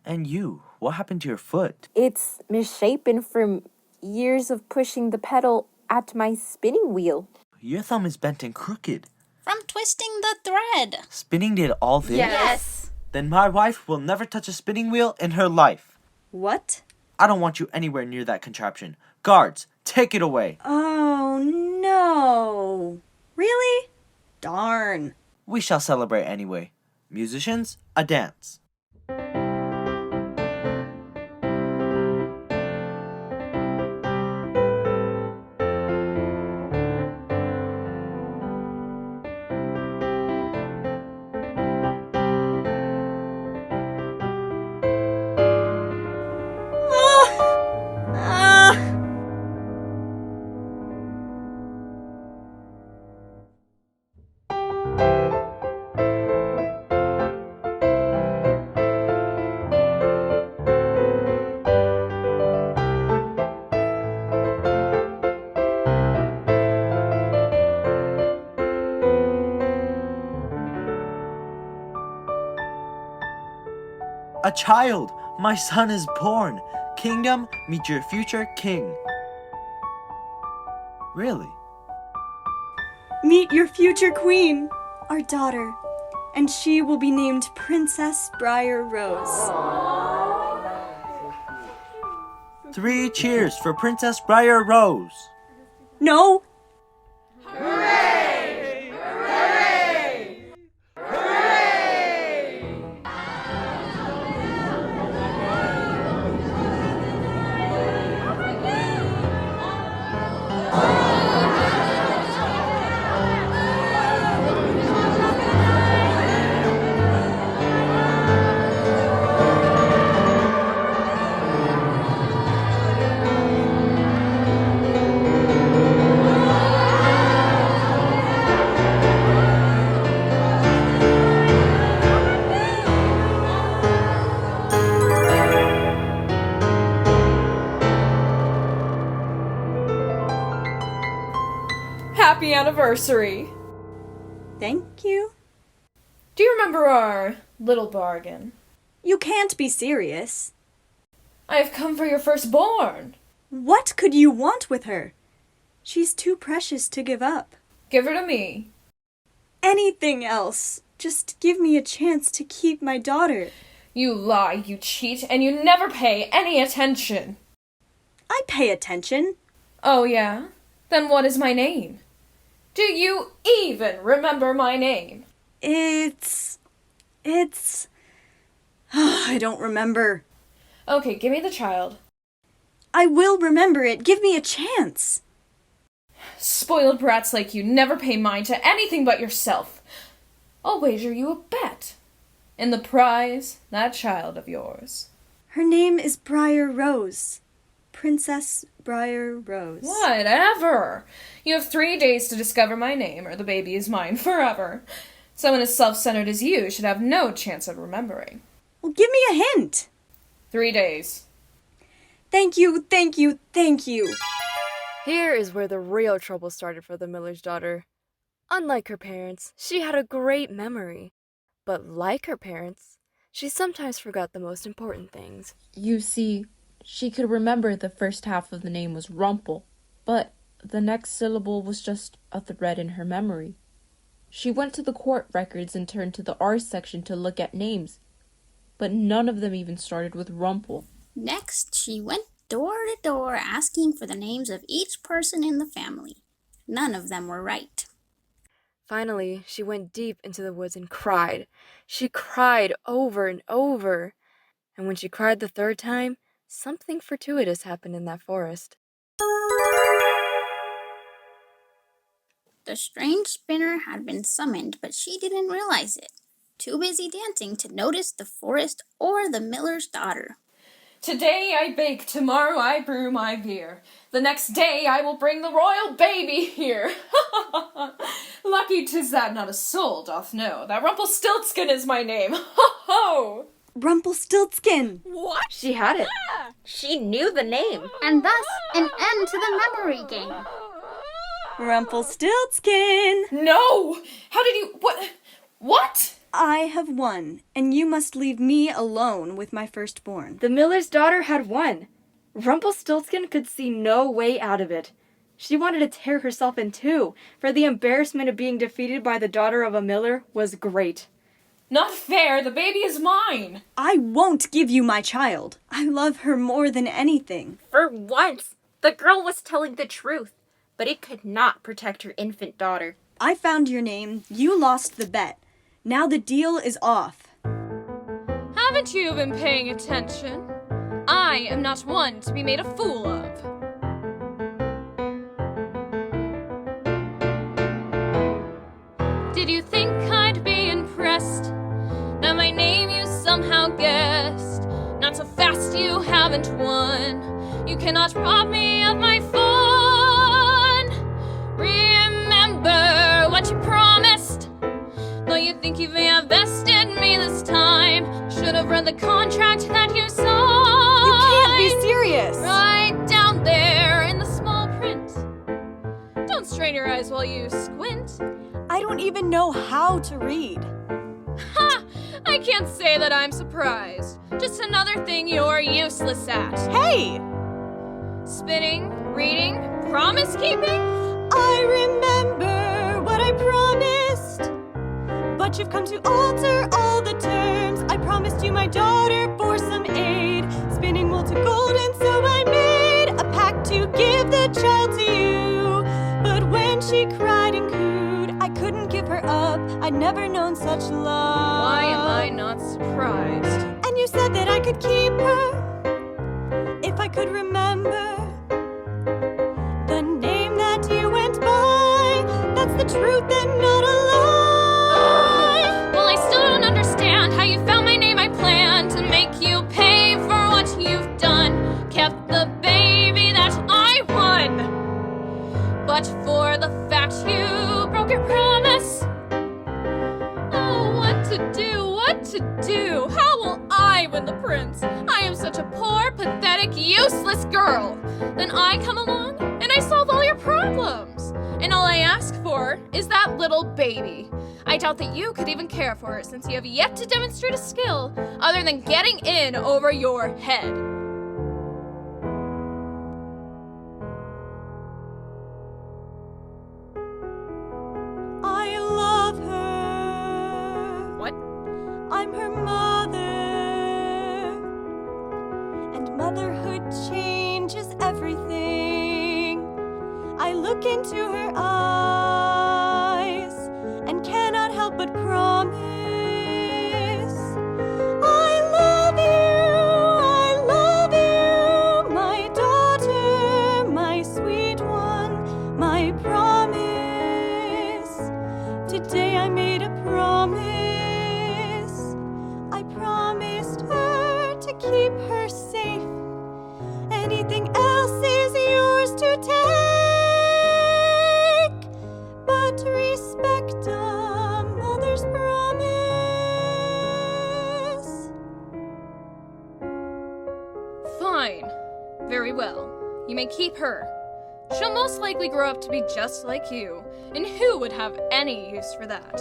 And you, what happened to your foot? It's misshapen from years of pushing the pedal at my spinning wheel. Your thumb is bent and crooked. From twisting the thread. Spinning did all this? Yes. Then my wife will never touch a spinning wheel in her life. What? I don't want you anywhere near that contraption. Guards, take it away. Oh, no. Really? Darn. We shall celebrate anyway. Musicians, a dance. A child! My son is born! Kingdom, meet your future king. Really? Meet your future queen, our daughter, and she will be named Princess Briar Rose. 3 cheers for Princess Briar Rose. No! Happy anniversary! Thank you. Do you remember our little bargain? You can't be serious. I have come for your firstborn. What could you want with her? She's too precious to give up. Give her to me. Anything else. Just give me a chance to keep my daughter. You lie, you cheat, and you never pay any attention. I pay attention. Oh, yeah? Then what is my name? Do you even remember my name? It's... I don't remember. Okay, give me the child. I will remember it. Give me a chance. Spoiled brats like you never pay mind to anything but yourself. I'll wager you a bet. And the prize, that child of yours. Her name is Briar Rose. Princess Briar Rose. Whatever! You have 3 days to discover my name, or the baby is mine forever. Someone as self-centered as you should have no chance of remembering. Well, give me a hint. 3 days. Thank you, thank you, thank you. Here is where the real trouble started for the miller's daughter. Unlike her parents, she had a great memory. But like her parents, she sometimes forgot the most important things. You see, she could remember the first half of the name was Rumpel, but the next syllable was just a thread in her memory. She went to the court records and turned to the R section to look at names, but none of them even started with Rumpel. Next, she went door to door asking for the names of each person in the family. None of them were right. Finally, she went deep into the woods and cried. She cried over and over. And when she cried the third time, something fortuitous happened in that forest. The strange spinner had been summoned, but she didn't realize it. Too busy dancing to notice the forest or the miller's daughter. Today I bake, tomorrow I brew my beer. The next day I will bring the royal baby here. Lucky 'tis that not a soul doth know that Rumpelstiltskin is my name. Ho ho! Rumpelstiltskin! What? She had it. She knew the name. And thus an end to the memory game. Rumpelstiltskin! No! How did you... What? I have won, and you must leave me alone with my firstborn. The miller's daughter had won. Rumpelstiltskin could see no way out of it. She wanted to tear herself in two, for the embarrassment of being defeated by the daughter of a miller was great. Not fair, the baby is mine! I won't give you my child. I love her more than anything. For once, the girl was telling the truth, but it could not protect her infant daughter. I found your name, you lost the bet. Now the deal is off. Haven't you been paying attention? I am not one to be made a fool of. Did you think I'd be impressed that my name you somehow guessed? Not so fast, you haven't won. You cannot rob me of my fun. Remember what you promised. Though you think you may have bested me this time, should have read the contract that you signed. You can't be serious. Right down there in the small print. Don't strain your eyes while you squint. I don't even know how to read. Ha! I can't say that I'm surprised. Just another thing you're useless at. Hey! Spinning, reading, promise keeping? I remember what I promised. But you've come to alter all the terms. I promised you my daughter for some aid. Spinning wool to gold, and so I made a pact to give the child to you. But when she cried and cooed, I couldn't give her up. I'd never known such love. Why am I not surprised? And you said that I could keep her if I could remember the name that you went by. That's the truth and not a lie. Well, I still don't understand how you found my name. I planned to make you pay for what you've done. Kept the baby that I won. But for the fact you broke your promise. Oh, what to do? What to do? How will I win the prince? I am such a poor, pathetic, useless girl. Then I come along and I solve all your problems. And all I ask for is that little baby. I doubt that you could even care for her, since you have yet to demonstrate a skill other than getting in over your head. I love her. What? I'm her mother. And motherhood changes everything. I look into her eyes and cannot help but promise. I love you, my daughter, my sweet one, my promise. Today I made a promise. Anything else is yours to take, but respect a mother's promise. Fine. Very well. You may keep her. She'll most likely grow up to be just like you, and who would have any use for that?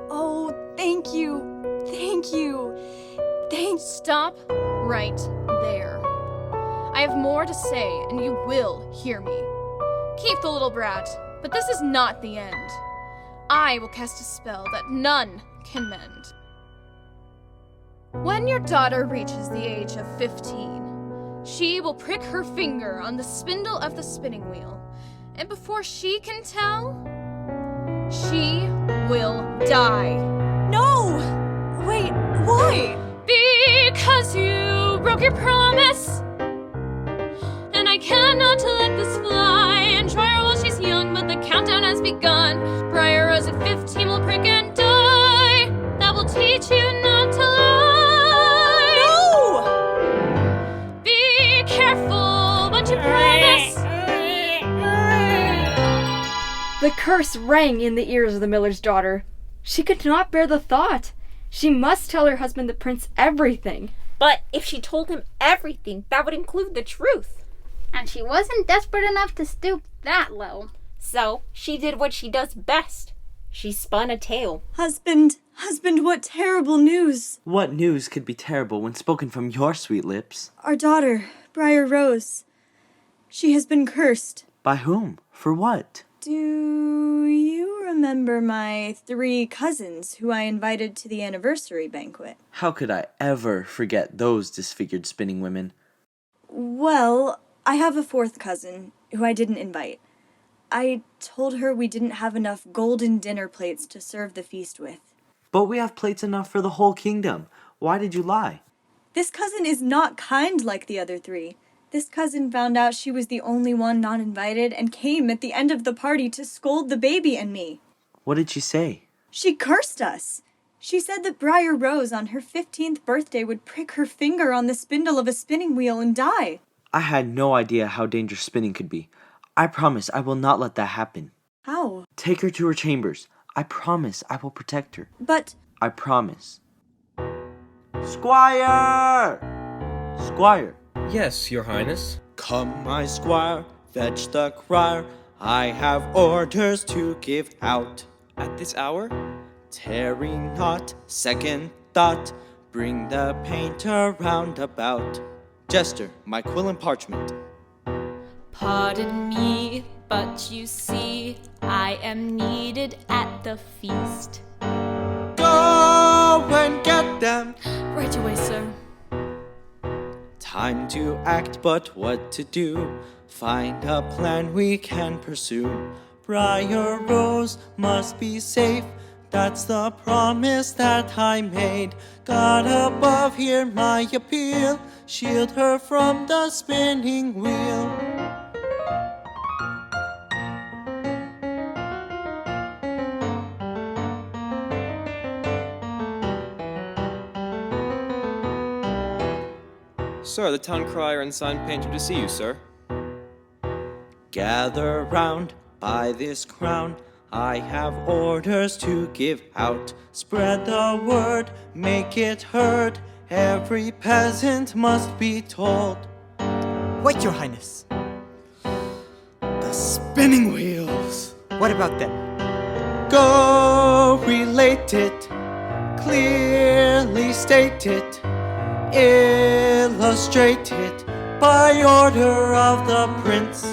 Oh, thank you. Thank you. Thanks. Stop right there. I have more to say, and you will hear me. Keep the little brat, but this is not the end. I will cast a spell that none can mend. When your daughter reaches the age of 15, she will prick her finger on the spindle of the spinning wheel, and before she can tell, she will die. No! Wait, why? Because you broke your promise, and I cannot let this fly. And try her while she's young, but the countdown has begun. Briar Rose at 15 will prick and die. That will teach you not to lie. No! Be careful what you promise. The curse rang in the ears of the miller's daughter. She could not bear the thought. She must tell her husband the prince everything. But if she told him everything, that would include the truth. And she wasn't desperate enough to stoop that low. So she did what she does best. She spun a tale. Husband, what terrible news. What news could be terrible when spoken from your sweet lips? Our daughter, Briar Rose. She has been cursed. By whom? For what? Do you remember my 3 cousins who I invited to the anniversary banquet? How could I ever forget those disfigured spinning women? Well, I have a 4th cousin who I didn't invite. I told her we didn't have enough golden dinner plates to serve the feast with. But we have plates enough for the whole kingdom. Why did you lie? This cousin is not kind like the other 3. This cousin found out she was the only one not invited and came at the end of the party to scold the baby and me. What did she say? She cursed us. She said that Briar Rose on her 15th birthday would prick her finger on the spindle of a spinning wheel and die. I had no idea how dangerous spinning could be. I promise I will not let that happen. How? Take her to her chambers. I promise I will protect her. But... I promise. Squire! Squire! Yes, your highness. Come, my squire, fetch the crier. I have orders to give out. At this hour? Tarry not, second thought. Bring the painter round about. Jester, my quill and parchment. Pardon me, but you see, I am needed at the feast. Go and get them. Right away, sir. Time to act, but what to do? Find a plan we can pursue. Briar Rose must be safe. That's the promise that I made. God above, hear my appeal. Shield her from the spinning wheel. Sir, the town crier and sign painter to see you, sir. Gather round by this crown. I have orders to give out. Spread the word, make it heard. Every peasant must be told. Wait, your highness. The spinning wheels. What about them? Go relate it, clearly state it, illustrate it by order of the prince.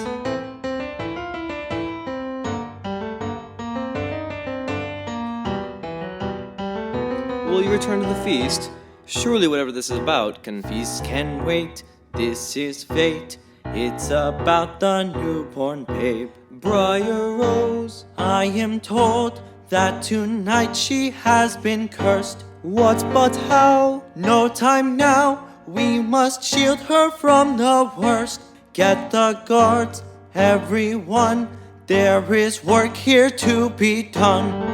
Will you return to the feast? Surely whatever this is about can... Feast can wait, this is fate. It's about the newborn babe. Briar Rose, I am told that tonight she has been cursed. What but how? No time now. We must shield her from the worst. Get the guards, everyone. There is work here to be done.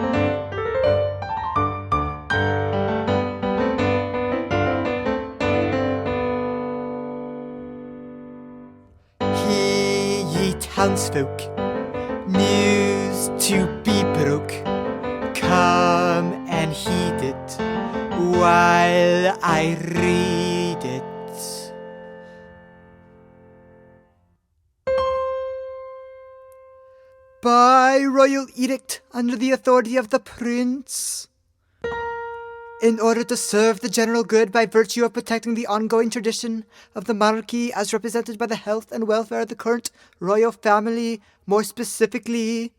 townsfolk, news to be broke. Come and heed it while I read it. By royal edict under the authority of the prince, in order to serve the general good by virtue of protecting the ongoing tradition of the monarchy as represented by the health and welfare of the current royal family, more specifically,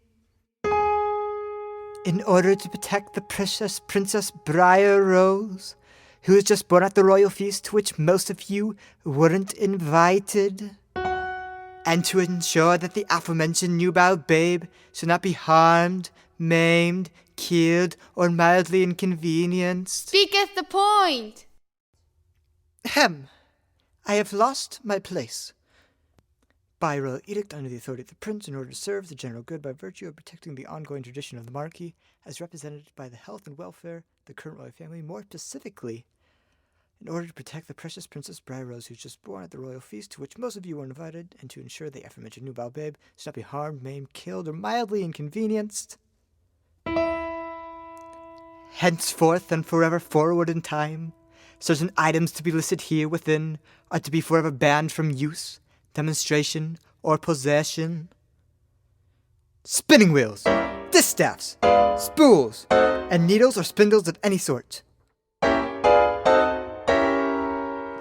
in order to protect the precious Princess Briar Rose, who was just born at the royal feast to which most of you weren't invited, and to ensure that the aforementioned nubile babe should not be harmed, maimed, killed, or mildly inconvenienced. Speaketh the point! Ahem. I have lost my place. By royal edict under the authority of the prince, in order to serve the general good by virtue of protecting the ongoing tradition of the monarchy, as represented by the health and welfare of the current royal family, more specifically, in order to protect the precious Princess Briar Rose, who was just born at the royal feast to which most of you were invited, and to ensure the aforementioned nubile babe should not be harmed, maimed, killed, or mildly inconvenienced. Henceforth and forever forward in time, certain items to be listed here within are to be forever banned from use, demonstration, or possession. Spinning wheels, distaffs, spools, and needles or spindles of any sort.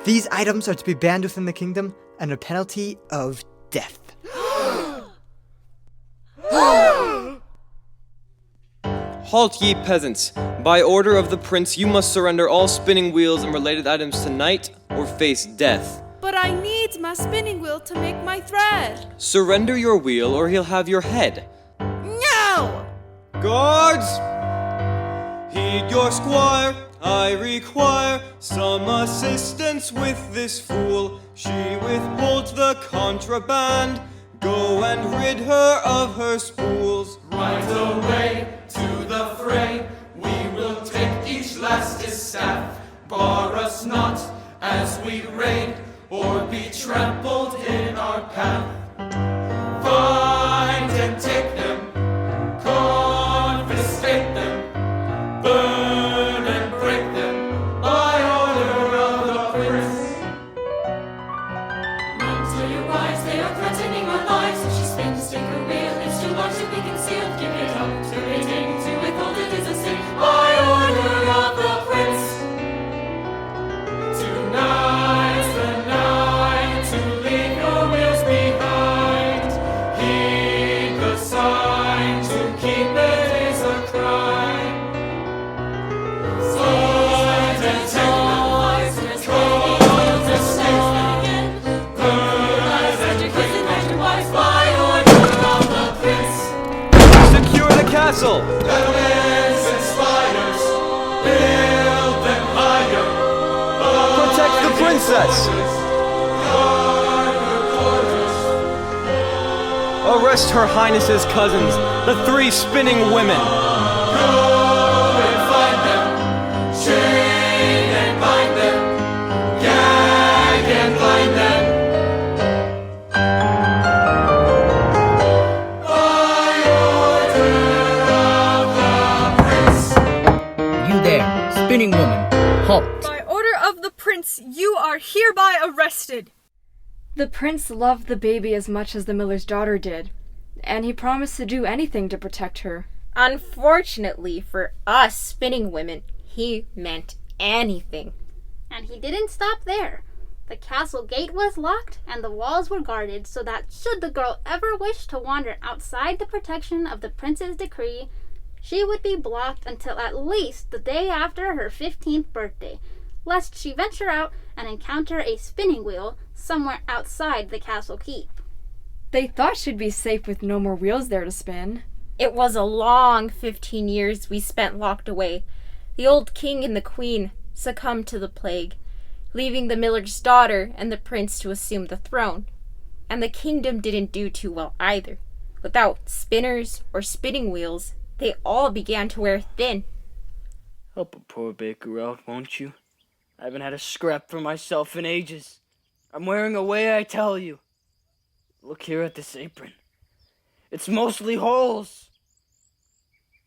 These items are to be banned within the kingdom under penalty of death. Halt, ye peasants! By order of the prince, you must surrender all spinning wheels and related items tonight, or face death. But I need my spinning wheel to make my thread. Surrender your wheel, or he'll have your head. No! Guards! Heed your squire, I require some assistance with this fool. She withholds the contraband. Go and rid her of her spools. Right away to the fray, we will take each last distaff. Bar us not as we raid, or be trampled in our path. Find and take them, confiscate them, burn and break them, by order of the prince. Run to your wives, they are threatening our lives. If she spins, take her wheel, it's too large to be concealed. Give it up, to retain, to withhold it is a sin, by order of the prince. Tonight's the night to leave your wheels behind. Heed the sign, to keep it is a crime. Find and take them, call to snakes again. Burn and break them, wives, by order of the prince. Secure the castle! Battlements and spires, build them higher. Protect the princess! Arrest her highness's cousins, the 3 spinning women. Go and find them, chain and bind them, gag and blind them. You there, spinning woman, halt. By order of the prince, you are hereby arrested. The prince loved the baby as much as the miller's daughter did, and he promised to do anything to protect her. Unfortunately for us spinning women, he meant anything. And he didn't stop there. The castle gate was locked and the walls were guarded so that should the girl ever wish to wander outside the protection of the prince's decree, she would be blocked until at least the day after her 15th birthday, lest she venture out and encounter a spinning wheel somewhere outside the castle keep. They thought she'd be safe with no more wheels there to spin. It was a long 15 years we spent locked away. The old king and the queen succumbed to the plague, leaving the miller's daughter and the prince to assume the throne. And the kingdom didn't do too well either. Without spinners or spinning wheels, they all began to wear thin. Help a poor baker out, won't you? I haven't had a scrap for myself in ages. I'm wearing away, I tell you. Look here at this apron. It's mostly holes.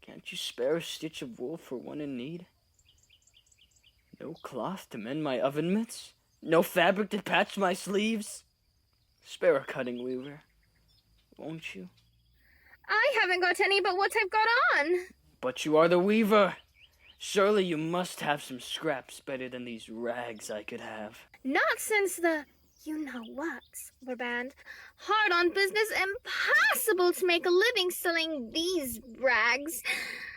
Can't you spare a stitch of wool for one in need? No cloth to mend my oven mitts? No fabric to patch my sleeves? Spare a cutting, weaver, won't you? I haven't got any but what I've got on. But you are the weaver. Surely you must have some scraps better than these rags I could have. Not since the you-know-whats were banned. Hard on business, impossible to make a living selling these rags.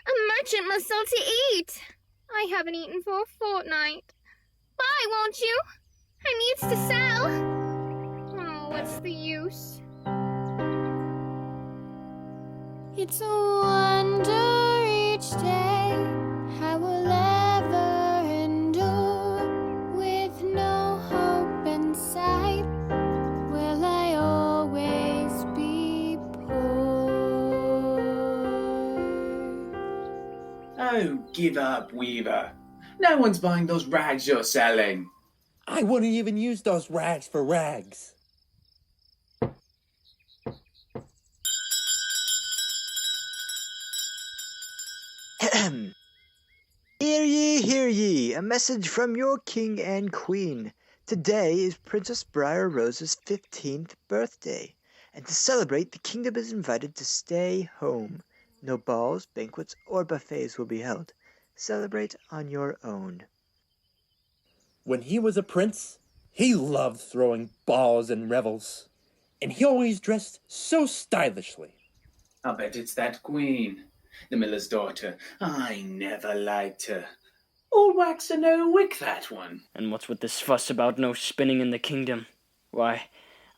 A merchant must sell to eat. I haven't eaten for a fortnight. Buy, won't you? I needs to sell. Oh, what's the use? It's a wonder each day how we'll ever endure with no hope in sight. Will I always be poor? Oh, give up, Weaver. No one's buying those rags you're selling. I wouldn't even use those rags for rags. Hear ye, a message from your king and queen. Today is Princess Briar Rose's 15th birthday, and to celebrate, the kingdom is invited to stay home. No balls, banquets, or buffets will be held. Celebrate on your own. When he was a prince, he loved throwing balls and revels, and he always dressed so stylishly. I'll bet it's that queen, the miller's daughter. I never liked her. All wax and no wick, that one. And what's with this fuss about no spinning in the kingdom? Why,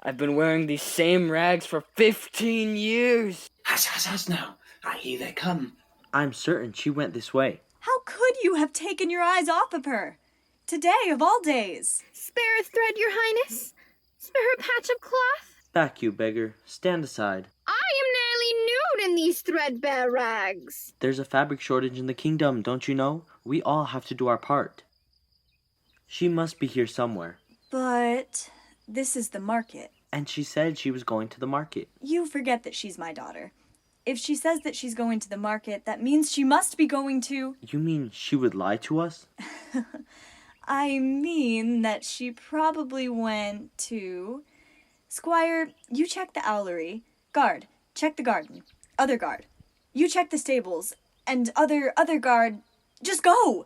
I've been wearing these same rags for 15 years. Hush, hush, hush now. I hear they come. I'm certain she went this way. How could you have taken your eyes off of her? Today of all days. Spare a thread, your highness. Spare a patch of cloth. Back, you beggar. Stand aside. I am nearly nude in these threadbare rags. There's a fabric shortage in the kingdom, don't you know? We all have to do our part. She must be here somewhere. But this is the market. And she said she was going to the market. You forget that she's my daughter. If she says that she's going to the market, that means she must be going to... You mean she would lie to us? I mean that she probably went to... Squire, you check the owlery. Guard, check the garden. Other guard, you check the stables. And other guard, just go!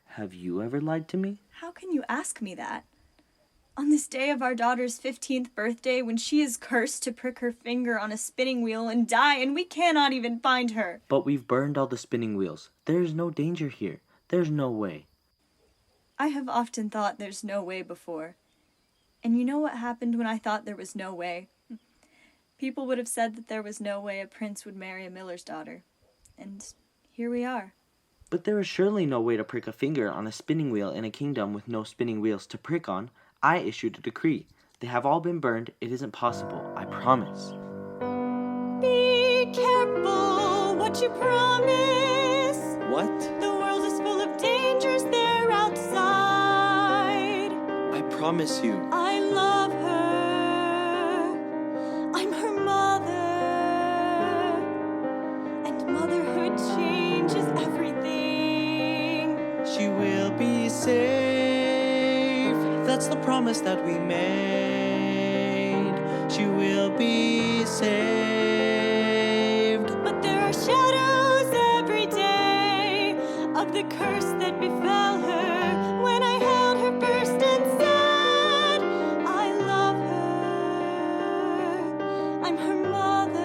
Have you ever lied to me? How can you ask me that? On this day of our daughter's 15th birthday, when she is cursed to prick her finger on a spinning wheel and die, and we cannot even find her. But we've burned all the spinning wheels. There is no danger here. There's no way. I have often thought there's no way before. And you know what happened when I thought there was no way? People would have said that there was no way a prince would marry a miller's daughter. And here we are. But there is surely no way to prick a finger on a spinning wheel in a kingdom with no spinning wheels to prick on. I issued a decree. They have all been burned. It isn't possible. I promise. Be careful what you promise. What? The world is full of dangers there outside. I promise you. I love her. I'm her mother. And motherhood changes everything. She will be safe. That's the promise that we made. She will be saved. But there are shadows every day of the curse that befell her when I held her first and said, I love her. I'm her mother.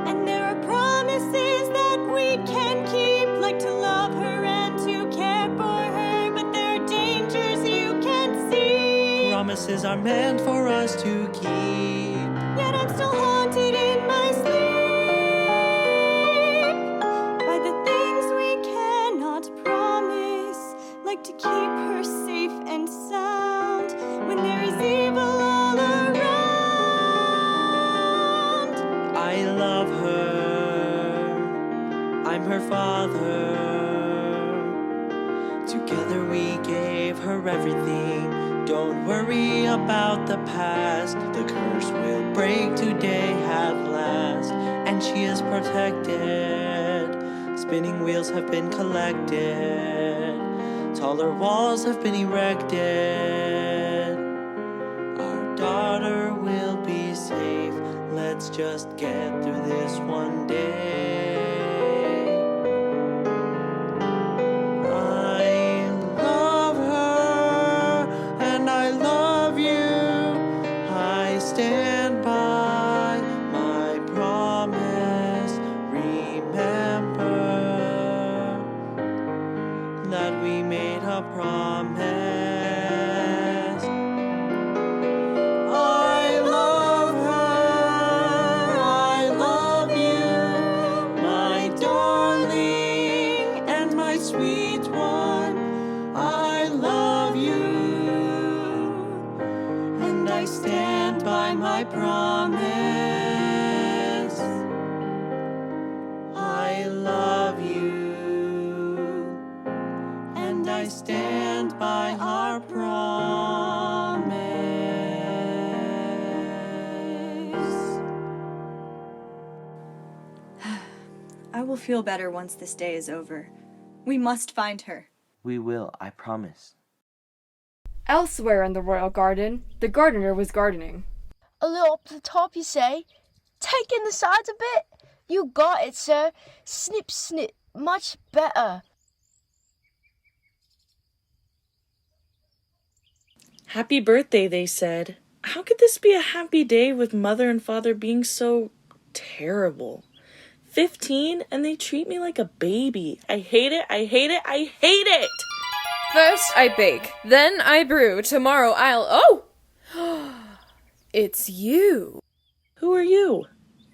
And there are promises that we can keep, like to love her and to care for her, but there are dangers you can't see. Promises are meant for us to keep. Yet I'm still haunted in my sleep by the things we cannot promise, like to keep her safe and sound when there is evil all around. I love her. I'm her father. Together we gave her everything. Don't worry about the past. The curse will break today at last, and she is protected. Spinning wheels have been collected. Taller walls have been erected. Our daughter will be safe. Let's just get through this one day. I love her and I love you. I stand by my promise. Remember that we made a promise. I love her, I love you, my darling and my sweet one. I love you, and I stand by my promise. I love you, and I stand by our promise. I will feel better once this day is over. We must find her. We will, I promise. Elsewhere in the royal garden, the gardener was gardening. A little up the top, you say? Take in the sides a bit. You got it, sir. Snip, snip. Much better. Happy birthday, they said. How could this be a happy day with mother and father being so terrible? 15 and they treat me like a baby. I hate it, I hate it, I hate it! First I bake, then I brew. Tomorrow I'll... Oh! It's you. Who are you?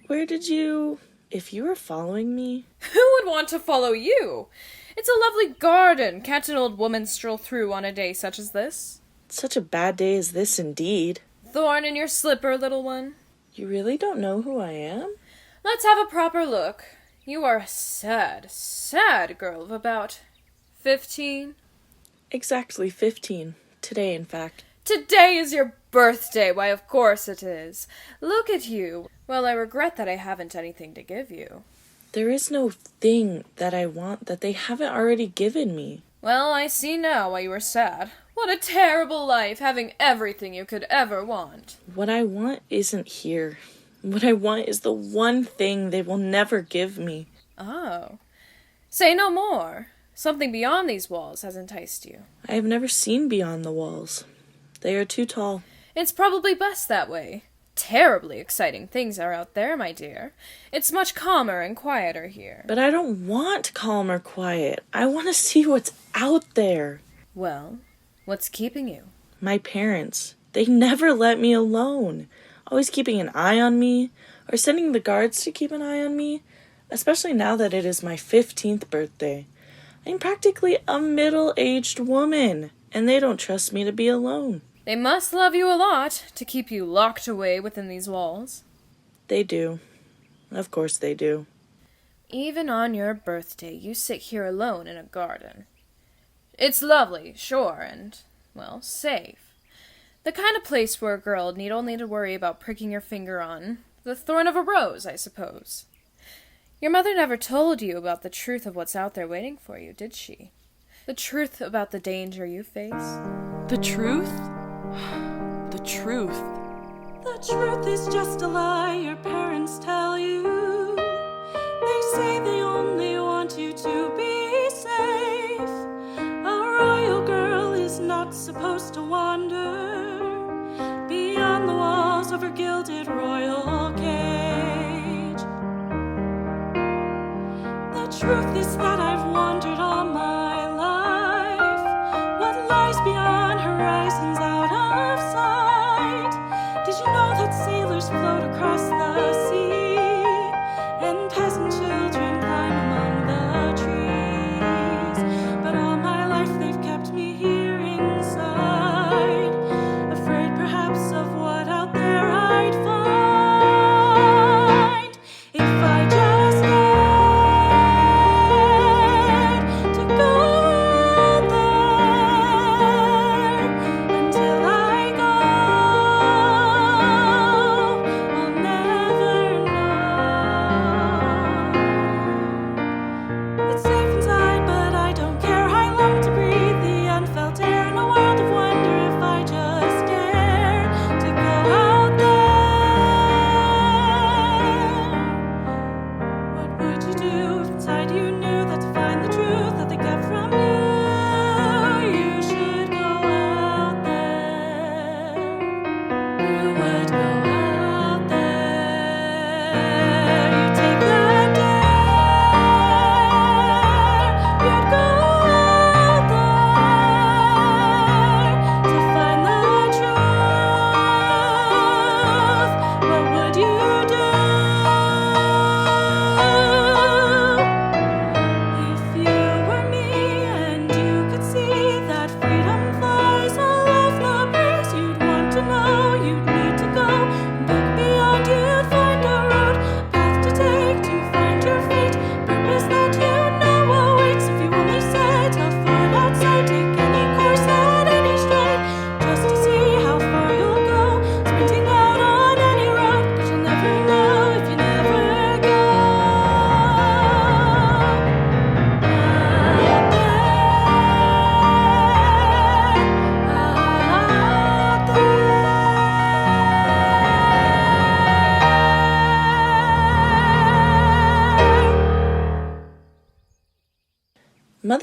Where did you... If you were following me... Who would want to follow you? It's a lovely garden. Can't an old woman stroll through on a day such as this? Such a bad day as this, indeed. Thorn in your slipper, little one. You really don't know who I am? Let's have a proper look. You are a sad, sad girl of about 15. Exactly 15. Today, in fact. Today is your birthday. Why, of course it is. Look at you. Well, I regret that I haven't anything to give you. There is no thing that I want that they haven't already given me. Well, I see now why you were sad. What a terrible life, having everything you could ever want. What I want isn't here. What I want is the one thing they will never give me. Oh. Say no more. Something beyond these walls has enticed you. I have never seen beyond the walls. They are too tall. It's probably best that way. Terribly exciting things are out there, my dear. It's much calmer and quieter here. But I don't want calm or quiet. I want to see what's out there. Well, what's keeping you? My parents. They never let me alone. Always keeping an eye on me, or sending the guards to keep an eye on me, especially now that it is my 15th birthday. I'm practically a middle-aged woman, and they don't trust me to be alone. They must love you a lot to keep you locked away within these walls. They do. Of course they do. Even on your birthday, you sit here alone in a garden. It's lovely, sure, and, well, safe. The kind of place where a girl need only to worry about pricking your finger on the thorn of a rose, I suppose. Your mother never told you about the truth of what's out there waiting for you, did she? The truth about the danger you face? The truth? The truth. The truth is just a lie your parents tell you. They say they only want you to be safe. A royal girl is not supposed to wander beyond the walls of her gilded royal cage. The truth is that I've wandered all my life. What lies beyond horizons out of sight? Did you know that sailors float across the sea and peasant children climb among the trees? But all my life they've kept me here inside, afraid perhaps of what out there I'd find.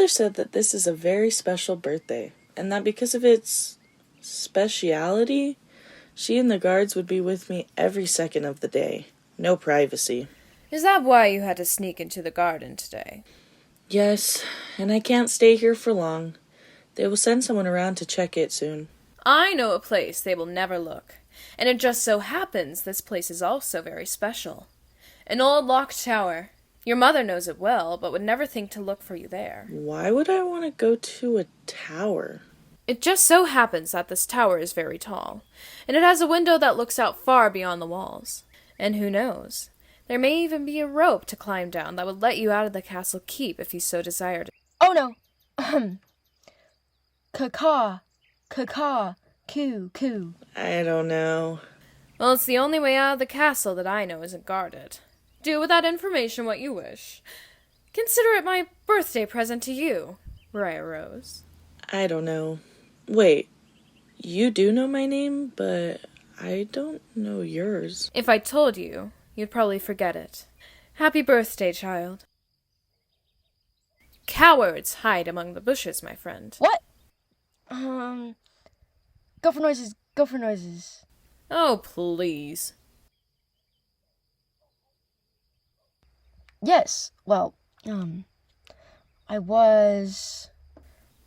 Father said that this is a very special birthday, and that because of its speciality, she and the guards would be with me every second of the day. No privacy. Is that why you had to sneak into the garden today? Yes, and I can't stay here for long. They will send someone around to check it soon. I know a place they will never look, and it just so happens this place is also very special. An old locked tower. Your mother knows it well, but would never think to look for you there. Why would I want to go to a tower? It just so happens that this tower is very tall, and it has a window that looks out far beyond the walls. And who knows? There may even be a rope to climb down that would let you out of the castle keep if you so desired. Oh no! Caw, coo, coo. I don't know. Well, it's the only way out of the castle that I know isn't guarded. Do with that information what you wish. Consider it my birthday present to you, Briar Rose. I don't know. Wait, you do know my name, but I don't know yours. If I told you, you'd probably forget it. Happy birthday, child. Cowards hide among the bushes, my friend. What? Go for noises, go for noises. Oh, please. Yes, well, I was...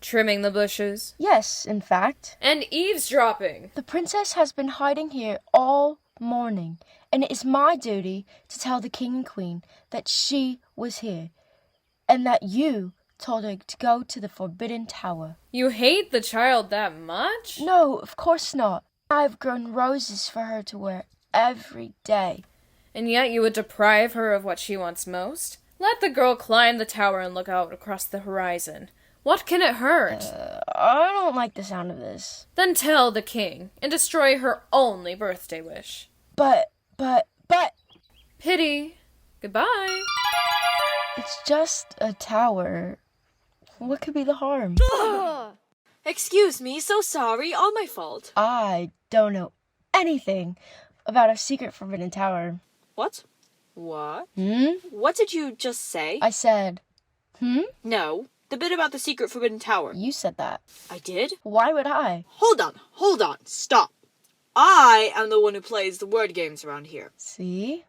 Trimming the bushes? Yes, in fact. And eavesdropping! The princess has been hiding here all morning, and it is my duty to tell the king and queen that she was here, and that you told her to go to the Forbidden Tower. You hate the child that much? No, of course not. I've grown roses for her to wear every day. And yet you would deprive her of what she wants most? Let the girl climb the tower and look out across the horizon. What can it hurt? I don't like the sound of this. Then tell the king, and destroy her only birthday wish. But... Pity. Goodbye. It's just a tower. What could be the harm? Excuse me, so sorry, all my fault. I don't know anything about a secret Forbidden Tower. What? What? Hmm? What did you just say? I said, No, the bit about the secret Forbidden Tower. You said that. I did? Why would I? Hold on, stop. I am the one who plays the word games around here. See?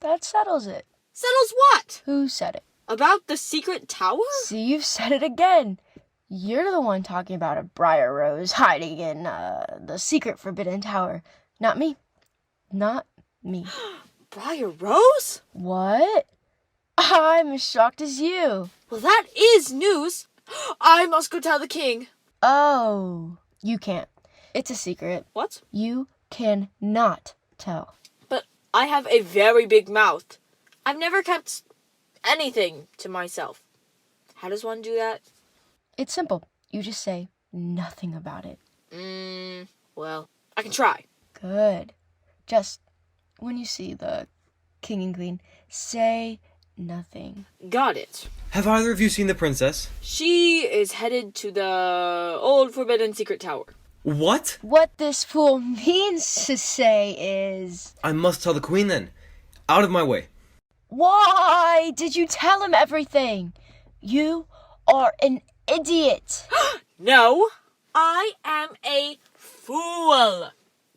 That settles it. Settles what? Who said it? About the secret tower? See, you've said it again. You're the one talking about a Briar Rose hiding in the secret Forbidden Tower. Not me. Not me. Briar Rose? What? I'm as shocked as you. Well, that is news. I must go tell the king. Oh, you can't. It's a secret. What? You cannot tell. But I have a very big mouth. I've never kept anything to myself. How does one do that? It's simple. You just say nothing about it. Well, I can try. Good. Just when you see the king and queen, say nothing. Got it. Have either of you seen the princess? She is headed to the old forbidden secret tower. What? What this fool means to say is... I must tell the queen then. Out of my way. Why did you tell him everything? You are an idiot. No, I am a fool.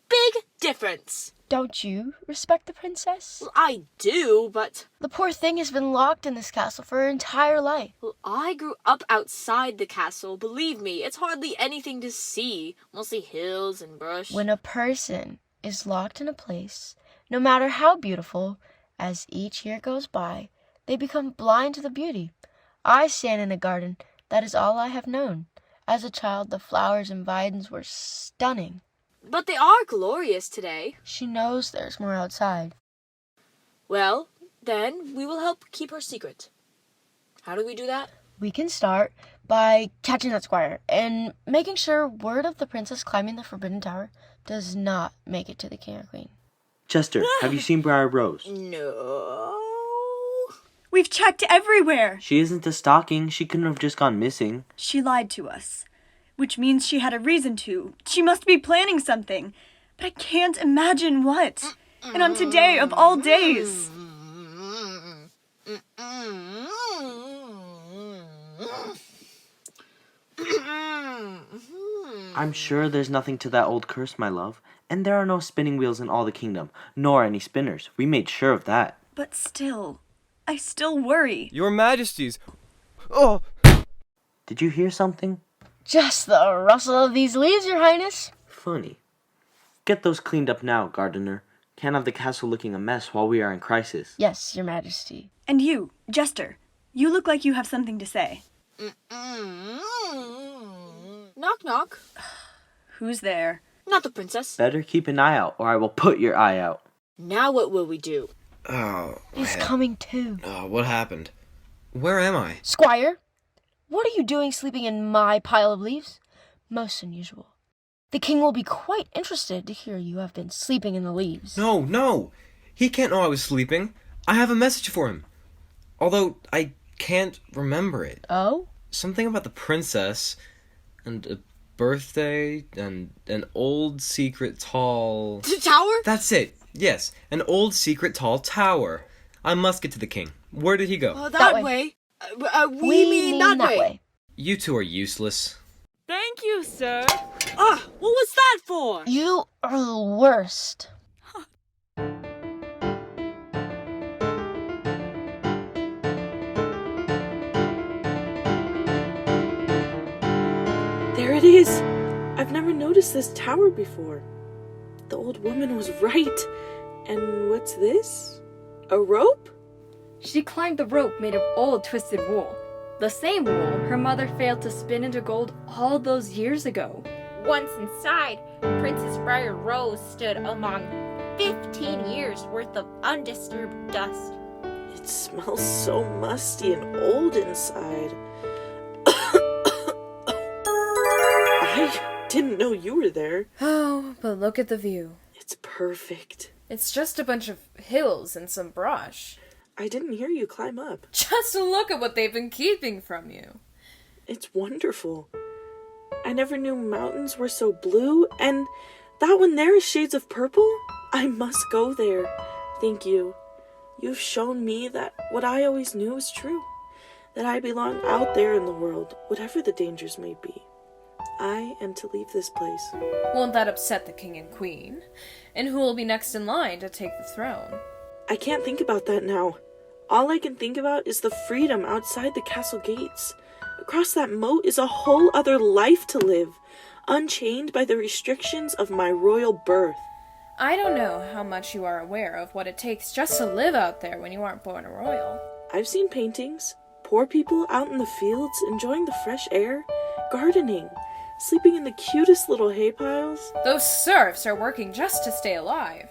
Big difference. Don't you respect the princess? Well, I do, but... The poor thing has been locked in this castle for her entire life. Well, I grew up outside the castle. Believe me, it's hardly anything to see. Mostly hills and brush. When a person is locked in a place, no matter how beautiful, as each year goes by, they become blind to the beauty. I stand in a garden. That is all I have known. As a child, the flowers and vines were stunning. But they are glorious today. She knows there's more outside. Well, then we will help keep her secret. How do we do that? We can start by catching that squire and making sure word of the princess climbing the Forbidden Tower does not make it to the king or queen. Jester, have you seen Briar Rose? No. We've checked everywhere. She isn't a stalking. She couldn't have just gone missing. She lied to us, which means she had a reason to. She must be planning something, but I can't imagine what. And on today of all days. I'm sure there's nothing to that old curse, my love. And there are no spinning wheels in all the kingdom, nor any spinners. We made sure of that. But still, I still worry. Your Majesties. Oh! Did you hear something? Just the rustle of these leaves, Your Highness. Funny. Get those cleaned up now, gardener. Can't have the castle looking a mess while we are in crisis. Yes, Your Majesty. And you, Jester, you look like you have something to say. Knock, knock. Who's there? Not the princess. Better keep an eye out, or I will put your eye out. Now what will we do? Oh, He's coming too. Oh, what happened? Where am I? Squire, what are you doing sleeping in my pile of leaves? Most unusual. The king will be quite interested to hear you have been sleeping in the leaves. No, no! He can't know I was sleeping. I have a message for him. Although, I can't remember it. Oh? Something about the princess, and a birthday, and an old secret tall... Tower? That's it. Yes, an old secret tall tower. I must get to the king. Where did he go? That way. We mean that way. You two are useless. Thank you, sir. What was that for? You are the worst. There it is! I've never noticed this tower before. The old woman was right. And what's this? A rope? She climbed the rope made of old twisted wool. The same wool her mother failed to spin into gold all those years ago. Once inside, Princess Briar Rose stood among 15 years worth of undisturbed dust. It smells so musty and old inside. I didn't know you were there. Oh, but look at the view. It's perfect. It's just a bunch of hills and some brush. I didn't hear you climb up. Just look at what they've been keeping from you. It's wonderful. I never knew mountains were so blue, and that one there is shades of purple. I must go there. Thank you. You've shown me that what I always knew is true, that I belong out there in the world, whatever the dangers may be. I am to leave this place. Won't that upset the king and queen? And who will be next in line to take the throne? I can't think about that now. All I can think about is the freedom outside the castle gates. Across that moat is a whole other life to live, unchained by the restrictions of my royal birth. I don't know how much you are aware of what it takes just to live out there when you aren't born a royal. I've seen paintings, poor people out in the fields enjoying the fresh air, gardening, sleeping in the cutest little hay piles. Those serfs are working just to stay alive.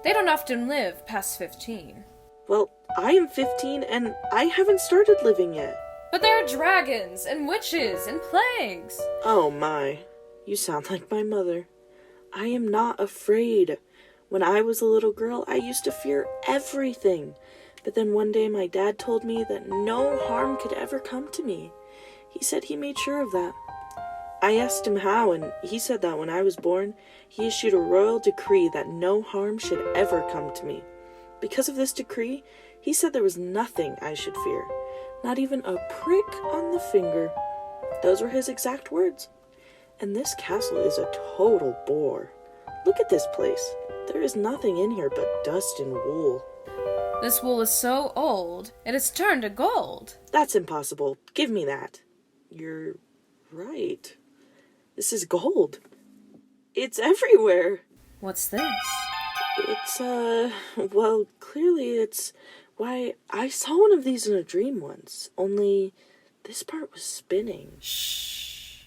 They don't often live past 15. Well, I am 15 and I haven't started living yet. But there are dragons and witches and plagues. Oh my, you sound like my mother. I am not afraid. When I was a little girl, I used to fear everything. But then one day my dad told me that no harm could ever come to me. He said he made sure of that. I asked him how, and he said that when I was born, he issued a royal decree that no harm should ever come to me. Because of this decree, he said there was nothing I should fear, not even a prick on the finger. Those were his exact words. And this castle is a total bore. Look at this place. There is nothing in here but dust and wool. This wool is so old, it has turned to gold. That's impossible. Give me that. You're right. This is gold. It's everywhere. What's this? It's, well, clearly it's... Why, I saw one of these in a dream once, only this part was spinning. Shh.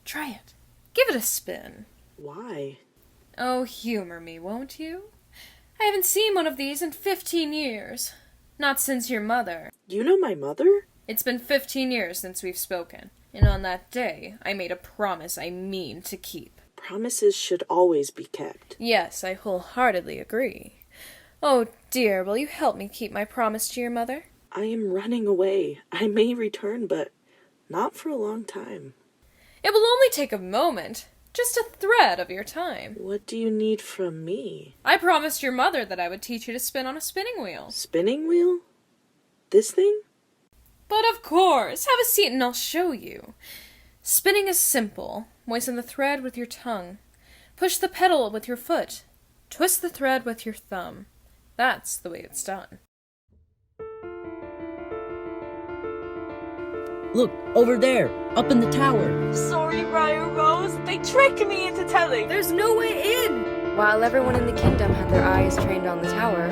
Try it. Give it a spin. Why? Oh, humor me, won't you? I haven't seen one of these in 15 years. Not since your mother. You know my mother? It's been 15 years since we've spoken. And on that day, I made a promise I mean to keep. Promises should always be kept. Yes, I wholeheartedly agree. Oh dear, will you help me keep my promise to your mother? I am running away. I may return, but not for a long time. It will only take a moment. Just a thread of your time. What do you need from me? I promised your mother that I would teach you to spin on a spinning wheel. Spinning wheel? This thing? But of course! Have a seat and I'll show you. Spinning is simple. Moisten the thread with your tongue. Push the pedal with your foot. Twist the thread with your thumb. That's the way it's done. Look, over there, up in the tower. Sorry, Briar Rose. They tricked me into telling. There's no way in! While everyone in the kingdom had their eyes trained on the tower,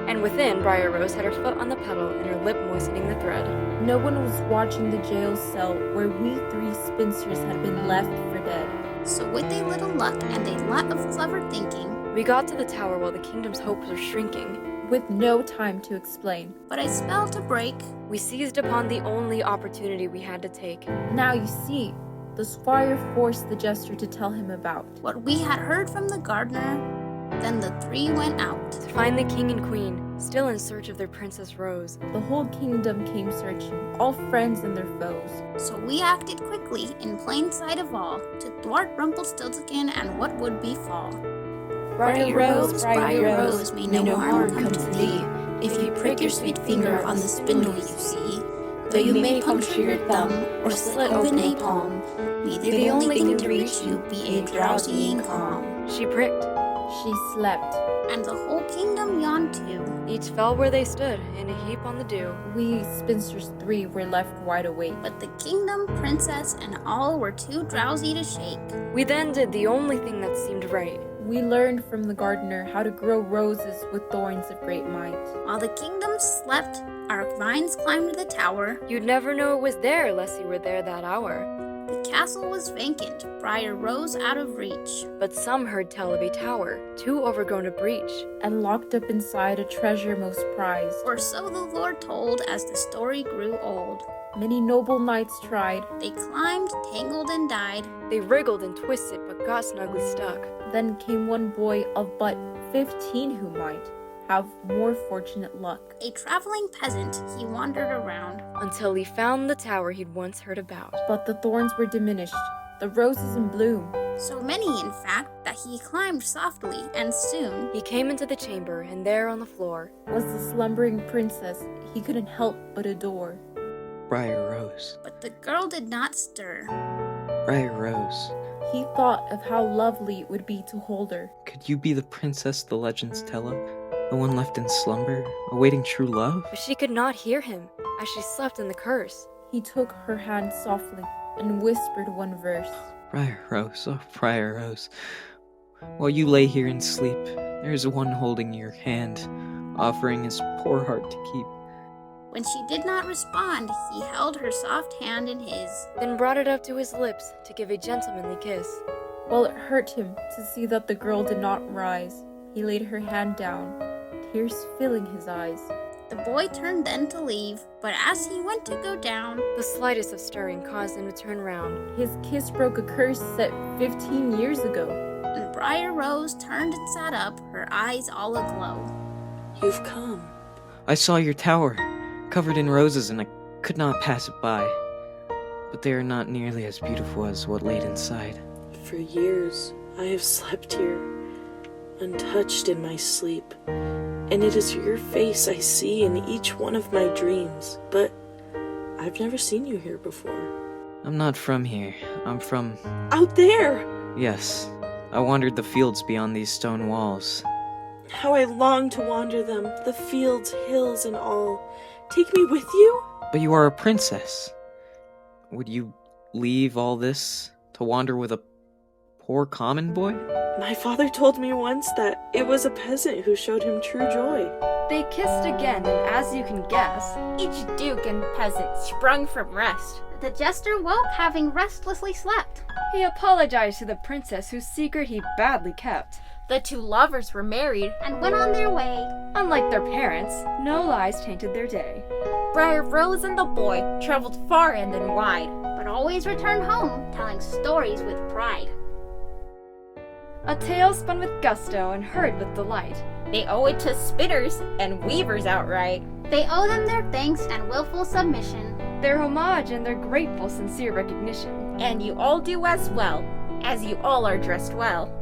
and within, Briar Rose had her foot on the pedal and her lip moistening the thread. No one was watching the jail cell where we 3 spinsters had been left for dead. So with a little luck and a lot of clever thinking, we got to the tower while the kingdom's hopes were shrinking. With no time to explain. But a spell to break, we seized upon the only opportunity we had to take. Now you see, the squire forced the jester to tell him about what we had heard from the gardener. Then the 3 went out to find the king and queen, still in search of their Princess Rose. The whole kingdom came searching, all friends and their foes. So we acted quickly, in plain sight of all, to thwart Rumpelstiltskin and what would befall. Briar Rose, may no harm come to thee, if you prick your sweet finger on the spindle you see. Though you may puncture your thumb, or slit open a palm, may the only thing to reach you be a drowsying calm. She pricked. She slept. And the whole kingdom yawned too. Each fell where they stood, in a heap on the dew. We spinsters 3 were left wide awake. But the kingdom, princess, and all were too drowsy to shake. We then did the only thing that seemed right. We learned from the gardener how to grow roses with thorns of great might. While the kingdom slept, our vines climbed the tower. You'd never know it was there unless you were there that hour. The castle was vacant, Briar Rose out of reach. But some heard tell of a tower, too overgrown to breach, and locked up inside a treasure most prized. Or so the Lord told as the story grew old. Many noble knights tried. They climbed, tangled, and died. They wriggled and twisted, but got snugly stuck. Then came one boy of but 15 who might have more fortunate luck. A traveling peasant, he wandered around until he found the tower he'd once heard about. But the thorns were diminished, the roses in bloom. So many, in fact, that he climbed softly, and soon he came into the chamber, and there on the floor was the slumbering princess he couldn't help but adore. Briar Rose. But the girl did not stir. Briar Rose. He thought of how lovely it would be to hold her. Could you be the princess the legends tell of? The one left in slumber, awaiting true love? But she could not hear him, as she slept in the curse. He took her hand softly, and whispered one verse. Briar Rose, oh Briar Rose, while you lay here and sleep, there is one holding your hand, offering his poor heart to keep. When she did not respond, he held her soft hand in his, then brought it up to his lips to give a gentlemanly kiss. While it hurt him to see that the girl did not rise, he laid her hand down, tears filling his eyes. The boy turned then to leave, but as he went to go down, the slightest of stirring caused him to turn round. His kiss broke a curse set 15 years ago. And Briar Rose turned and sat up, her eyes all aglow. You've come. I saw your tower, covered in roses, and I could not pass it by. But they are not nearly as beautiful as what laid inside. For years, I have slept here, untouched in my sleep, and it is your face I see in each one of my dreams. But I've never seen you here before. I'm not from here. I'm from... out there! Yes. I wandered the fields beyond these stone walls. How I long to wander them, the fields, hills, and all. Take me with you? But you are a princess. Would you leave all this to wander with a poor common boy? My father told me once that it was a peasant who showed him true joy. They kissed again, and as you can guess, each duke and peasant sprung from rest. The jester woke, having restlessly slept. He apologized to the princess, whose secret he badly kept. The 2 lovers were married and went on their way. Unlike their parents, no lies tainted their day. Briar Rose and the boy traveled far and then wide, but always returned home, telling stories with pride. A tale spun with gusto and heard with delight. They owe it to spinners and weavers outright. They owe them their thanks and willful submission, their homage and their grateful, sincere recognition. And you all do as well, as you all are dressed well.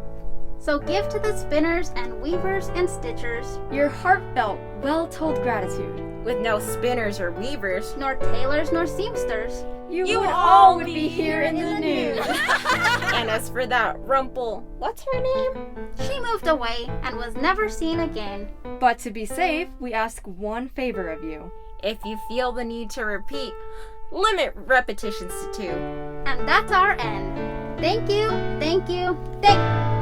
So give to the spinners and weavers and stitchers your heartfelt, well-told gratitude. With no spinners or weavers, nor tailors nor seamsters, you would all be here in the nude. And as for that Rumple, what's her name? She moved away and was never seen again. But to be safe, we ask one favor of you. If you feel the need to repeat, limit repetitions to 2. And that's our end. Thank you, thank you, thank